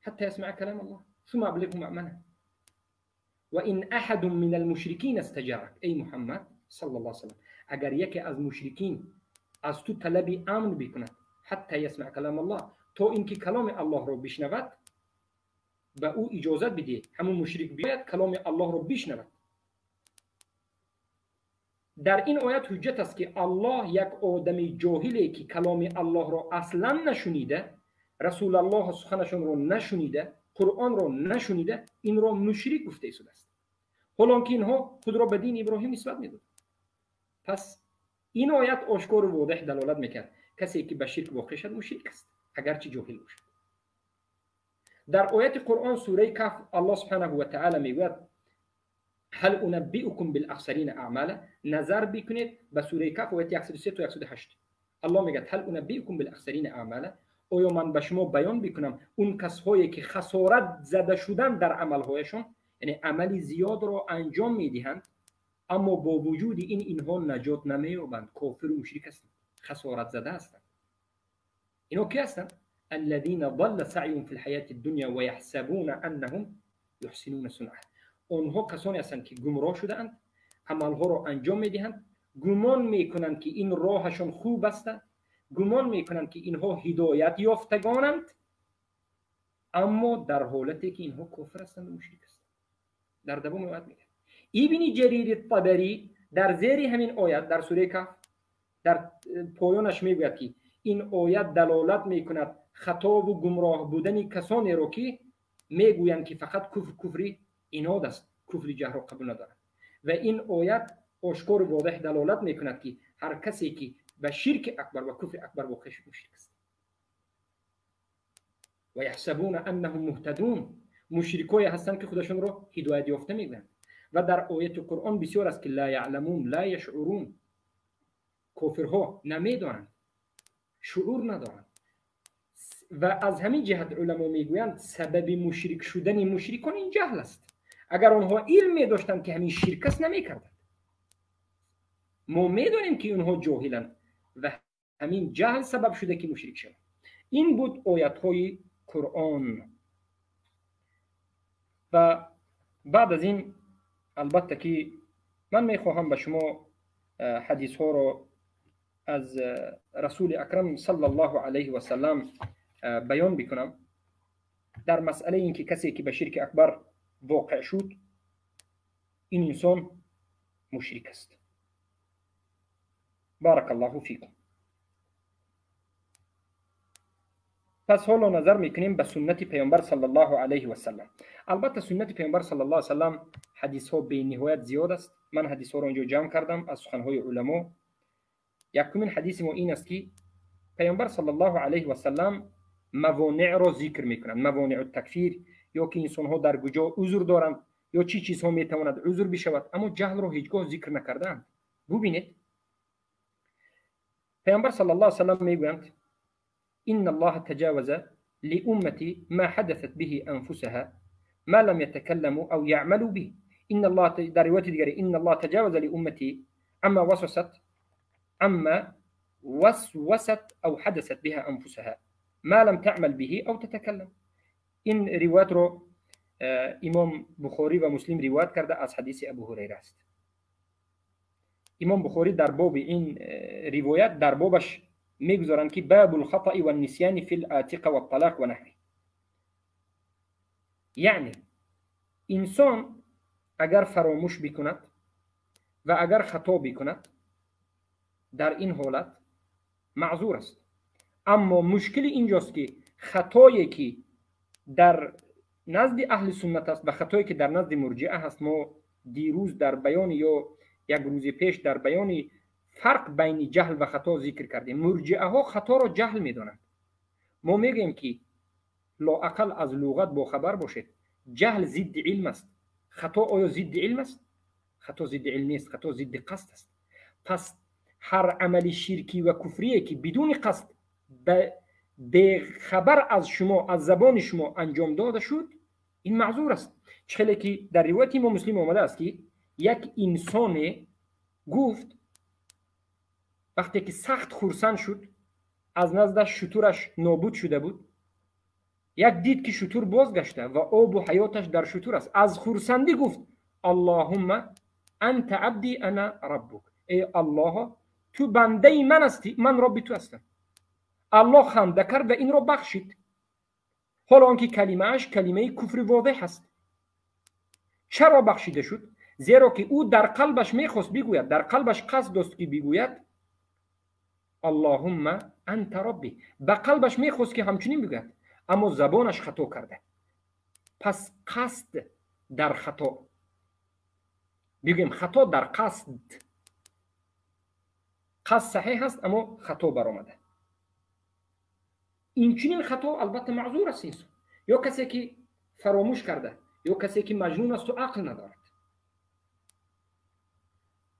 حتى يسمع كلام الله ثم ابلغه مأمنه و این احد من المشركين استجارك ای محمد صلی الله علیه و سلم، اگر یکی از مشرکین از تو طلب امن بکند حتی یسمع کلام الله، تا اینکه کلام الله رو بشنود به او اجازت بده. همون مشرک بیاید کلام الله رو بشنود. در این آیت حجت است که الله یک آدم جاهلی که کلام الله را اصلا نشنیده، رسول الله سخنشون رو نشنیده، قرآن رو نشنیده، این را مشرک گفته شده است، حالا که اینها خود را به دین ابراهیم نسبت میداد. پس این آیت آشکار و واضح دلالت میکرد کسی که به شرک واقع شد مشرک است، اگرچه جاهل باشد. در آیت قرآن سوره کهف الله سبحانه و تعالی میگوید هل انبئکم بالاخسرین اعمالا، نظر بکنید به سوره کهف آیت 103 تا 108. الله میگه هل انبئکم بالاخسرین اعمالا، آیا من به شما بیان بکنم اون کسایی که خسارت زده شدن در عملهایشون، یعنی عملی زیاد را انجام میدهند اما با وجود اینها نجات نمییابند، کافر و مشرک هستند، خسارت زده هستند. اینا کی هستند؟ الذين ضل سعيهم في الحياة الدنيا ويحسبون انهم يحسنون صنعا. اونها کسانی هستند که گمراه شده اند، عملها را انجام میدهند، گمان میکنند که این راهشون خوب است، گمان میکنند که اینها هدایت یافتگانند، اما در حالتی که اینها کافر هستند و مشرک هستند. در دوم آیت میگه ابن جریر الطبری در زیر همین آیت در سوره کهف در پایانش میگوید که این آیت دلالت میکند خطا و گمراه بودن کسانی رو که میگویند که فقط کفر ایناد است، کفر جهر قبول ندارند. و این آیت آشکار و واضح دلالت میکند که هر کسی که به شرک اکبر و کفر اکبر واقع شد مشرک است. و یحسبون انهم مهتدون، مشرکای هستند که خودشون رو هدایت یافته میگن. و در آیت قرآن بسیار است که لا یعلمون لا یشعرون، کافرها نمیدانند، شعور ندارند. و از همین جهت علما میگویند سبب مشرک شدن مشرکان این جهل است. اگر آنها علم داشتند که همین شرک است نمیکردند. ما میدانیم که اونها جاهلند و همین جهل سبب شده که مشرک شدند. این بود آیت های قرآن. و بعد از این البته که من میخواهم به شما حدیث ها رو از رسول اکرم صلی الله علیه و سلم بیان بکنم در مسئله این که کسی که به شرک اکبر واقع شد این انسان مشرک است. بارک الله فیکم. پس حالا نظر میکنیم به سنت پیامبر صلی الله علیه و سلم. البته سنت پیامبر صلی الله علیه و سلم حدیث ها به نهایت زیاد است. من حدیث ها رو اینجا جمع کردم از سخن های علما. یکمین حدیث ما این است که پیامبر صلی الله علیه و سلم موانع را ذکر میکنند، موانع التکفیر، یا که انسان ها در کجا عذر دارند یا چی چیزها میتواند عذر بشود، اما جهل را هیچگاه ذکر نکردند. ببینید پیامبر صلی الله علیه و سلم میگویند ان الله تجاوز لامتی ما حدثت به انفسها ما لم يتكلموا او يعملوا به. ان الله، در روایت دیگری، ان الله تجاوز لامتی عما وسوست او حدثت بها انفسها ما لم تعمل به او تتكلم. این روایت رو امام بخاری و مسلم روایت کرده از حدیث ابو هریره است. امام بخاری در باب این روایت در بابش میگذارند که باب الخطأ و النسیان فی العاتق و الطلاق و نحوه. یعنی انسان اگر فراموش بکند و اگر خطا بکند در این حالت معذور است. اما مشکل اینجاست که خطایی که در نزد اهل سنت است و خطایی که در نزد مرجئه هست، ما دیروز در بیان یا یک روز پیش در بیان فرق بین جهل و خطا ذکر کردیم. مرجئه ها خطا را جهل میدانند. ما میگیم که لااقل از لغت با خبر باشید. جهل ضد علم است. خطا آیا ضد علم است؟ خطا ضد علم نیست، خطا ضد قصد است. پس هر عمل شرکی و کفری که بدون قصد به خبر از شما، از زبان شما انجام داده شد، این معذور است. چخیلی که در روایت ما مسلم آمده است که یک انسان گفت وقتی که سخت خرسند شد، از نزدش شترش نابود شده بود، یک دید که شتر بازگشته و آب و حیاتش در شتر است. از خرسندی گفت اللهم انت عبدی انا ربک، ای الله تو بنده من هستی، من رب تو هستم. الله خنده کرد و این را بخشید. حالا آنکه کلمه‌اش کلمه کفر واضح است. چرا بخشیده شد؟ زیرا که او در قلبش میخواست بگوید، در قلبش قصد داشت که بگوید اللهم انت ربی، به قلبش میخواست که همچنین بگوید، اما زبانش خطا کرده. پس قصد در خطا، بگیم خطا در قصد، قصد صحیح است اما خطا برآمده. این چنین خطا البته معذور است. یا کسی که فراموش کرده، یا کسی که مجنون است و عقل ندارد.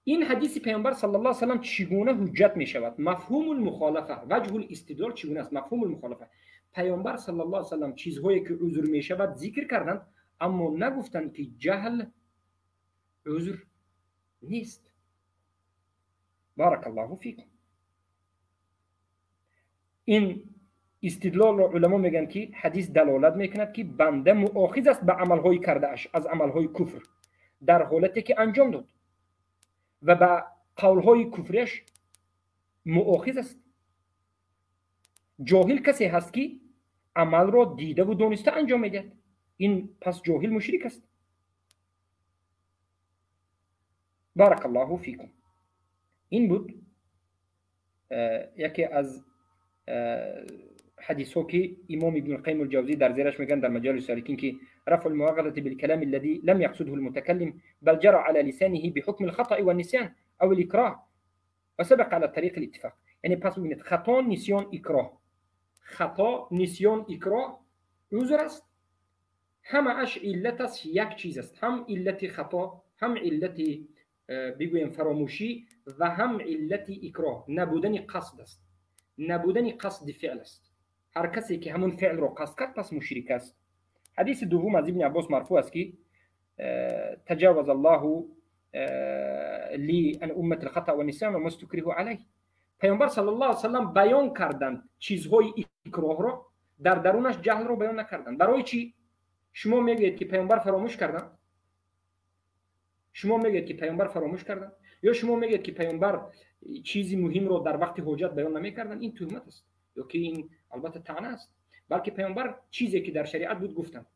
این حدیث پیامبر صلی الله علیه و سلم چگونه حجت می شود؟ مفهوم المخالفه، وجه الاستدلال چگونه است؟ مفهوم المخالفه، پیامبر صلی الله علیه و سلم چیزهایی که عذر می شود ذکر کردند، اما نگفتند که جهل عذر نیست. بارک الله فیکم. این استدلال را علما میگن که حدیث دلالت میکند که بنده مؤاخذ است به عملهای کرده اش از عملهای کفر در حالتی که انجام داد و به قولهای کفرش مؤاخذ است. جاهل کسی هست که عمل را دیده و دانسته انجام میدهد، این پس جاهل مشرک است. بارک الله فیکم. این بود یکی از حدیث ها که امام ابن القیم الجوزی در زیرش میگن در مجال سالکین که رفع المواغضة بالكلام الذي لم يقصده المتكلم بل جرى على لسانه بحكم الخطأ والنسيان او الاكراه وسبق على طريق الاتفاق. یعنی پس ببینید خطا، نسیان، اکراه. خطا، نسیان، اکراه عذر است. همه اش علت است، یک چیز است. هم علت خطا، هم علت بگویم فراموشی و هم علت اکراه. نبودن قصد است. نبودن قصد فعل است. هر کسی که همون فعل رو قصد کرد پس مشرک است. حدیث دوم از ابن عباس مرفوع است که تجاوز الله لی ان امت الخطا و النسیان و ما استکرهوا علیه. پیامبر صلی الله علیه و سلم بیان کردند چیزهای اکراه رو، در درونش جهل رو بیان نکردند. برای چی؟ شما میگید که پیامبر فراموش کردن؟ شما میگید که پیامبر فراموش کردن؟ یا شما میگید که پیامبر چیزی مهم رو در وقت حاجت بیان نمیکردن؟ این تهمت است. یا که این البته طعنه است. بلکه پیامبر چیزی که در شریعت بود گفتند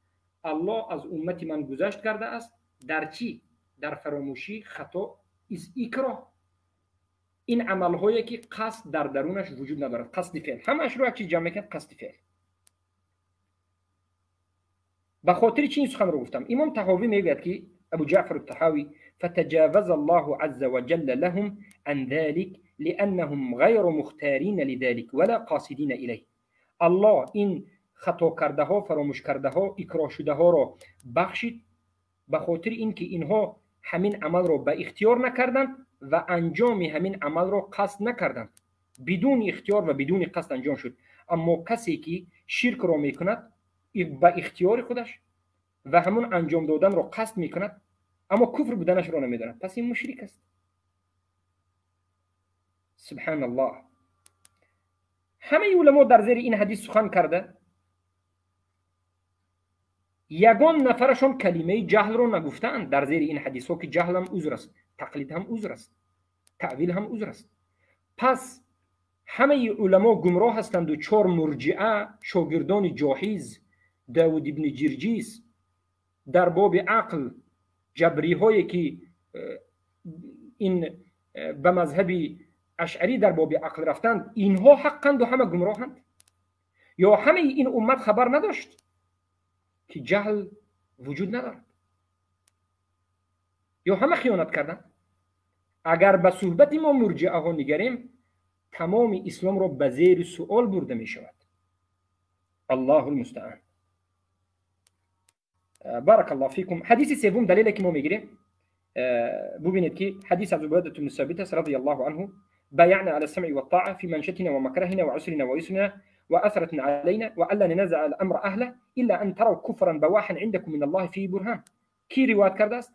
الله از امت من گذشت کرده است در چی؟ در فراموشی، خطا، اکراه. این عمل هایی که قصد در درونش وجود ندارد، قصد فعل. همش رو یک چیز جمع کرد، قصد فعل. به خاطر چی این سخن رو گفتم؟ امام طحاوی میگوید که ابو جعفر الطحاوی فتجاوز الله عز وجل لهم عن ذلك لانهم غیر مختارین لذلك ولا قاصدین الیه. الله این خطا کرده ها، فراموش کرده ها، اکراه شده ها را بخشید به خاطر اینکه اینها همین عمل را به اختیار نکردند و انجام همین عمل را قصد نکردند. بدون اختیار و بدون قصد انجام شد. اما کسی که شرک را میکند به اختیار خودش و همون انجام دادن را قصد میکند اما کفر بودنش را نمیداند، پس این مشرک است. سبحان الله. همه علما در زیر این حدیث سخن کرده، یگان نفرشون کلمه جهل رو نگفتند در زیر این حدیث ها که جهل هم عذر است، تقلید هم عذر است، تعویل هم عذر است. پس همه علما گمراه هستند و 4 مرجعه شاگردان جاحیز داود ابن جرجیس در باب عقل، جبری هایی که این به مذهب اشعری در باب عقل رفتند، اینها حقند و همه گمراهند؟ یا همه این امت خبر نداشت که جهل وجود ندارد؟ یا همه خیانت کردند؟ اگر به صحبت ما مرجعه ها نگریم تمام اسلام را به زیر سؤال برده می شود. الله المستعان. بارك الله فيكم. حديث سوم دلیلی که ما میگیریم ببینید که حدیث ابو عباده بن ثابت رضی الله عنه بايعنا على السمع والطاعه في منشتنا ومكرهنا وعسرنا ويسرنا واثرة علينا والا ننازع الامر اهله الا ان تروا كفرا بواحا عندكم من الله فيه برهان. کی روایت کرده است؟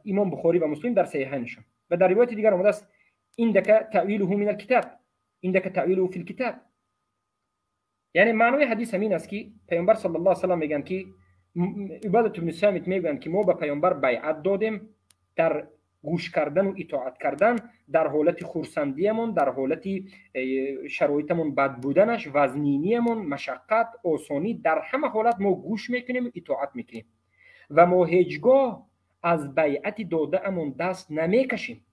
امام بخاری و مسلم در صحیحانشان. و در روایت دیگر آمده است عندك تأويله من الكتاب، عندك تأويله في الكتاب. یعنی معنای حدیث همین است که پیامبر صلی الله علیه و سلم میگن که عبادت بن صامت میگن که ما به پیامبر بیعت دادیم در گوش کردن و اطاعت کردن در حالت خرسندیمون، در حالت شرایطمون بد بودنش، وزنینیمون، مشقت، آسانی، در همه حالت ما گوش میکنیم و اطاعت میکنیم و ما هیچگاه از بیعت داده امون دست نمیکشیم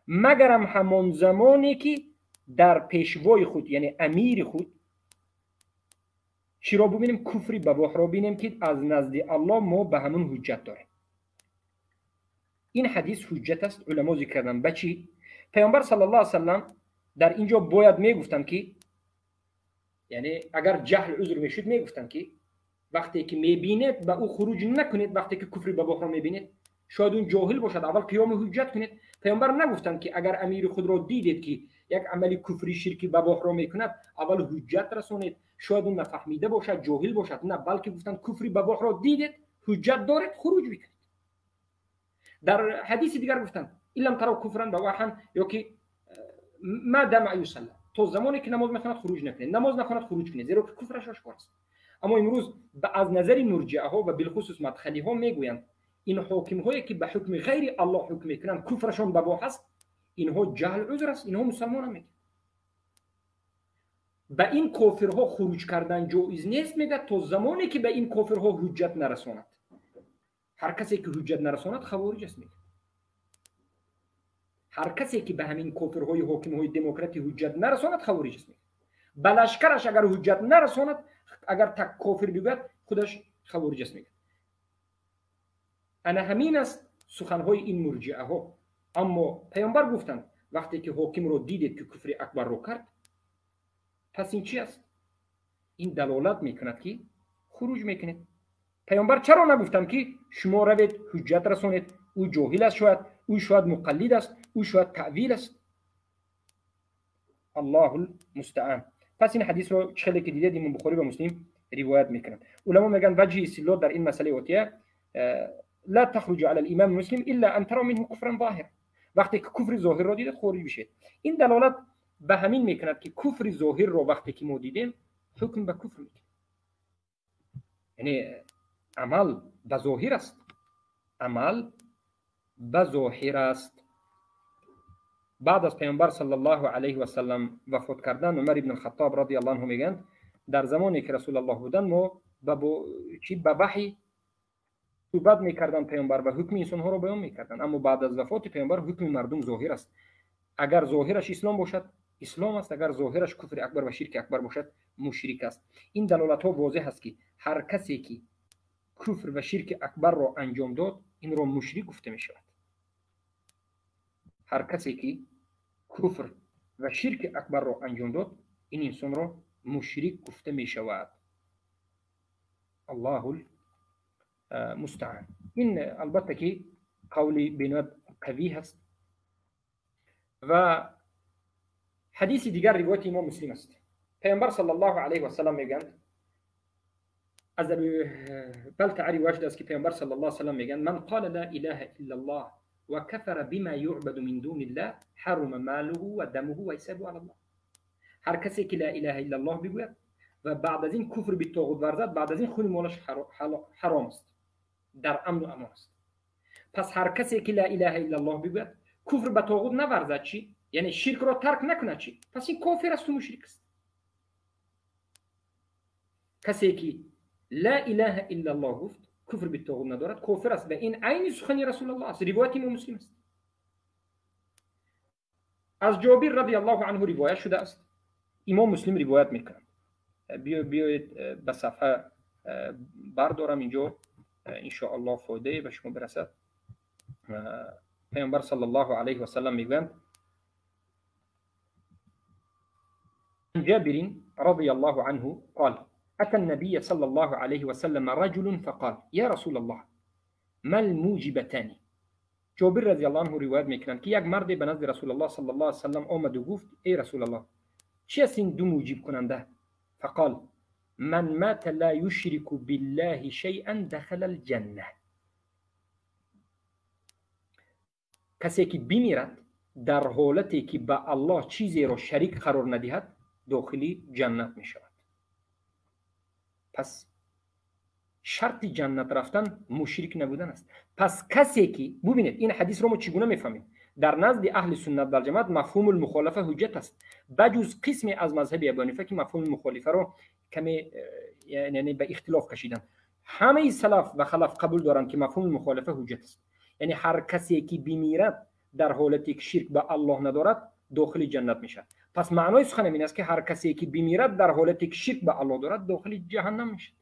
مگرم همان زمانی که در پیشوای خود یعنی امیر خود چی را ببینیم؟ کفری بواح را ببینیم که از نزد الله ما به همون حجت داریم. این حدیث حجت است. علما ذکر کردن به چی؟ پیامبر صلی الله علیه و سلم در اینجا باید میگفتن که یعنی اگر جهل عذر میشد میگفتن که وقتی که میبینید به او خروج نکنید. وقتی که کفری بواح را میبینید شاید اون جاهل باشد، اول قیام حجت کنید. پیامبر نگفتن که اگر امیر خود را دیدید که یک عملی کفری شرکی بواح را میکند اول حجت رسونید، شاید اون نفهمیده باشد، جاهل باشد. نه، بلکه گفتن کفری بواح را دیدید، حجت دارید، خروج بکنید. در حدیث دیگر گفتن الا تروا کفرا بواحا، یا که ما دام یصلی، تو زمانی که نماز میخواند خروج نکنید، نماز نخواند خروج کنید، زیرا که کفرش آشکار است. اما امروز از نظر مرجعه ها و بالخصوص مدخلی ها میگویند این حاکم هایی که به حکم غیر الله حکم میکنند کفرشون بواح است، اینها جهل عذر است، اینها مسلمان میگن. به این کافرها خروج کردن جایز نیست میگه تا زمانی که به این کافرها حجت نرساند. هر کسی که حجت نرساند خوارج است میگه. هر کسی که به همین کافرهای حاکمهای دموکراتی حجت نرساند خوارج است میگه. به لشکرش اگر حجت نرساند، اگر تک کافر بگوید خودش خوارج است میگه. انا همین است سخنهای این مرجعه ها. اما پیامبر گفتند وقتی که حاکم رو دیدید که کفر اکبر رو کرد، پس این چی است؟ این دلالت میکند که خروج میکنید. پیامبر چرا نگفتند که شما روید حجت رسانید؟ او جاهل است، شاید مقلد است، او شاید تعویل است. الله المستعان. پس این حدیث رو چخیلی که دیدید امام بخاری و مسلم روایت میکنند. علما میگن وجه استدلال در این مسئله اوتیه لا تخرج على الامام المسلم الا ان ترى منه كفرا ظاهر. وقتی که کفر ظاهر را دیدید خارج بشید. این دلالت به همین میکند که کفر ظاهر را وقتی که ما دیدیم حکم به کفر میکنه. یعنی عمل به ظاهر است. عمل به ظاهر است. بعد از پیامبر صلی الله علیه و سلم وفات کردن عمر ابن الخطاب رضی الله عنه میگن در زمانی که رسول الله بودن ما به وحی صحبت میکردن پیامبر و حکم انسان ها رو بیان میکردن، اما بعد از وفات پیامبر حکم مردم ظاهر است. اگر ظاهرش اسلام باشد اسلام است، اگر ظاهرش کفر اکبر و شرک اکبر باشد مشرک است. این دلالت ها واضح است که هر کسی که کفر و شرک اکبر را انجام داد این را مشرک گفته می شود. هر کسی که کفر و شرک اکبر را انجام داد این انسان را مشرک گفته می شود. الله المستعان. این البته که قولی بناد قوی هست. و حدیث دیگر روایت امام مسلم است. پیامبر صلی الله علیه و سلم میگن از بلتعی روایت است که پیامبر صلی الله علیه و سلم میگن من قال لا اله الا الله و کفر بما یعبد من دون الله حرم ماله و دمه و حسابه علی الله. هر کسی که لا اله الا الله بگوید و بعد از این کفر به طاغوت ورزد، بعد از این خون مالش حرام است، در امن و امان است. پس هر کسی که لا اله الا الله بگوید کفر به طاغوت نورزد چی؟ یعنی شرک را ترک نکند چی؟ پس این کافر است و مشرک است. کسی که لا اله الا الله گفت کفر به طاغوت ندارد کافر است و این عین سخن رسول الله است. روایت امام مسلم است. از جابر رضی الله عنه روایت شده است. امام مسلم روایت میکنه. بیایید به صفحه بردارم اینجا ان شاء الله فایده به شما برسد. پیامبر صلی الله علیه و سلم میگویند جابر رضی الله عنه قال أتى النبي صلى الله عليه وسلم رجل فقال يا رسول الله ما الموجبتان. جابر رضی الله عنه روایت میکنند که یک مرد به نزد رسول الله صلی الله علیه و سلم آمد و گفت ای رسول الله چی است این دو موجب کننده؟ فقال من مات لا يشرك بالله شيئا دخل الجنه. کسی که بمیرد در حالتی که به الله چیزی را شریک قرار ندهد داخلی جنت می شود. پس شرط جنت رفتن مشرک نبودن است. پس کسی که ببینید این حدیث رو ما چگونه میفهمیم؟ در نزد اهل سنت و جماعت مفهوم المخالفه حجت است، بجز قسم از مذهب ابی حنیفه که مفهوم المخالفه رو کمی یعنی به اختلاف کشیدن. همه سلف و خلف قبول دارند که مفهوم المخالفه حجت است. یعنی هر کسی که بمیرد در حالتی که شرک به الله ندارد داخل جنت میشه. پس معنای سخن این است که هر کسی که بمیرد در حالتی که شرک به الله دارد داخل جهنم میشه.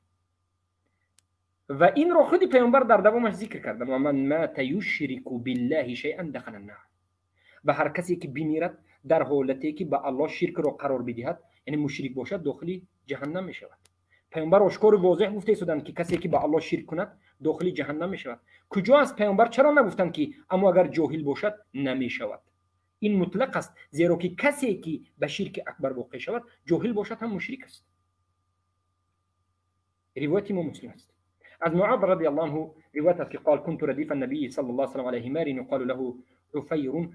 و این رو خودی پیامبر در دوامش ذکر کرده و من مات یشرک بالله شیئا دخل النار. و هر کسی که بمیرد در حالتی که به الله شرک را قرار بدهد یعنی مشرک باشد داخل جهنم می شود. پیامبر آشکار واضح گفته شدند که کسی که به الله شرک کند داخل جهنم می شود. کجا از پیامبر چرا نگفتند که اما اگر جاهل باشد نمی شود؟ این مطلق است، زیرا که کسی که به شرک اکبر واقع شود جاهل باشد هم مشرک است. روایت امام مسلم است. از معاذ رضی الله عنه روایت است که قال كنت رديف النبي صلى الله عليه وسلم على حمار يقال له عفير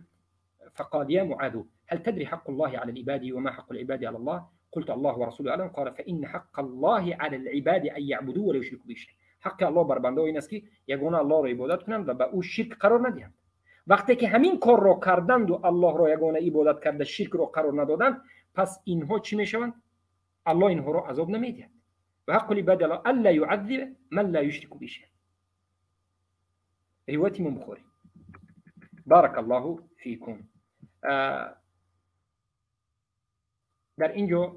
فقال يا معاذ هل تدري حق الله على العباد وما حق العباد على الله؟ قلت الله ورسوله اعلم. قال فإن حق الله على العباد أن يعبدوه ولا يشركوا به شيئا. حق الله بر بنده این است که یگانه الله را عبادت کنند و به او شرک قرار ندهند. وقتی که همین کار را کردند و الله را یگانه عبادت کرده شرک را قرار ندادند پس اینها چی میشوند؟ الله اینها را عذاب نمیدهد. و حق العباد الله الا يعذب من لا يشرك به شيئا. روایت امام بخاری. بارک الله فیکم. در اینجا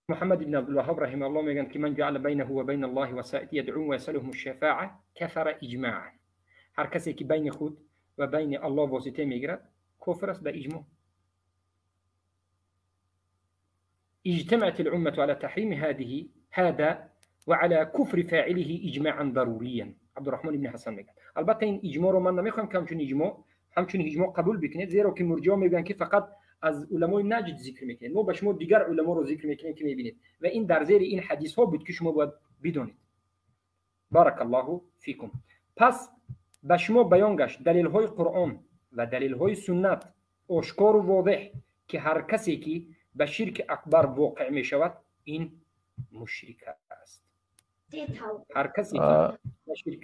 محمد بن عبد الوهاب رحمه الله میگن که من جعل بینه و بین الله وسائط یدعو و یسألهم الشفاعه کفر اجماعا. هر کسی که بین خود و بین الله واسطه میگیرد کفر است به اجماع. اجتمعت الأمة على تحريم هذا وعلى كفر فاعله اجماعا ضروريا. عبد الرحمن بن حسن میگن البته این اجماع رو من نمیخوام که همچون اجماع قبول بکنید، زیرا که مرجئه میگن که فقط از علمای نجد ذکر میکنید، ما به شما دیگر علما رو ذکر میکنیم که میبینید و این در زیر این حدیث ها بود که شما باید بدونید. بارک الله فیکم. پس به شما بیان گشت دلیل های قرآن و دلیل های سنت آشکار و واضح که هر کسی که به شرک اکبر واقع می شود این مشرک است. هر کسی که به شرک.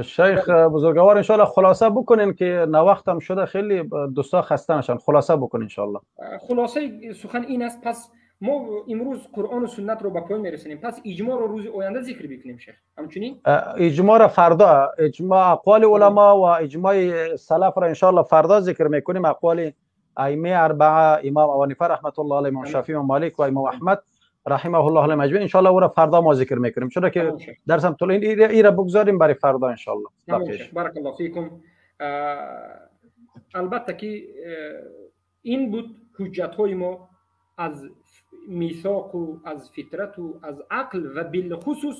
شیخ بزرگوار انشالله خلاصه بکنین که نه وقتم شده، خیلی دوستا خسته نشن، خلاصه بکنین انشالله. خلاصه سخن این است. پس ما امروز قرآن و سنت رو به پایان میرسونیم، پس اجماع رو روز آینده ذکر بکنیم شیخ. همچنین اجماع را فردا، اجماع اقوال علما و اجماع سلف را انشالله فردا ذکر میکنیم. اقوال ائمه اربعه، امام ابو حنیفه رحمت الله علیه، امام شافعی، امام مالک و امام احمد رحمه الله علیهم اجمعین، ان شاء الله او را فردا ما ذکر میکنیم، چرا که درسم طول این را بگذاریم برای فردا ان شاء الله. بارک الله فیکم. البته که این بود حجت های ما از میثاق و از فطرت و از عقل و بالخصوص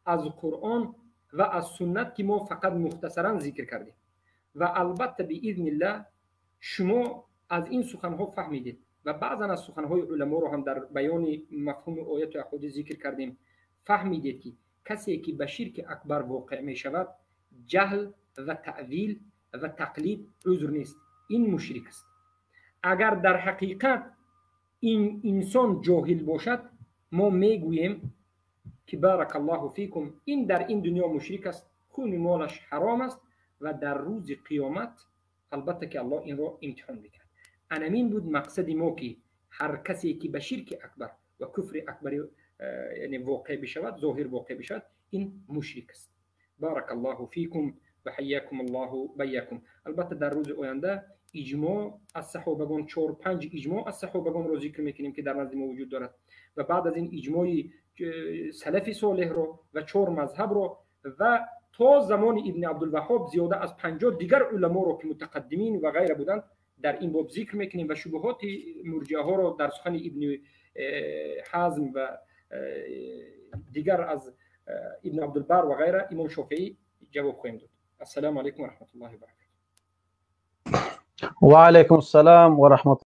از قرآن و از سنت که ما فقط مختصرا ذکر کردیم. و البته باذن الله شما از این سخن ها فهمیدید و بعضا از سخن های علما رو هم در بیان مفهوم آیات و احادیث ذکر کردیم. فهمیدید که کسی که به شرک اکبر واقع می شود جهل و تعویل و تقلید عذر نیست، این مشرک است. اگر در حقیقت این انسان جاهل باشد ما میگوییم که بارک الله فیکم این در این دنیا مشرک است، خون مالش حرام است و در روز قیامت البته که الله این رو امتحان میکنه. انمین بود مقصد ما که هر کسی که به شرک اکبر و کفر اکبر یعنی واقع بشود، ظاهر واقع بشود، این مشرک است. بارک الله فیکم و حیاکم الله بیاکم. البته در روز آینده اجماع از صحابگان 4-5 اجماع از صحابگان رو ذکر میکنیم که در نزد ما وجود دارد و بعد از این اجماع سلف صالح رو و 4 مذهب رو و تا زمان ابن عبدالوهاب زیاده از 50 دیگر علما رو که متقدمین و غیره بودند در این باب ذکر میکنیم و شبهات مرجئه ها رو در سخن ابن حزم و دیگر از ابن عبدالبر و غیره امام شافعی جواب خواهیم داد. السلام علیکم و رحمت الله و برکاته. و علیکم السلام و رحمت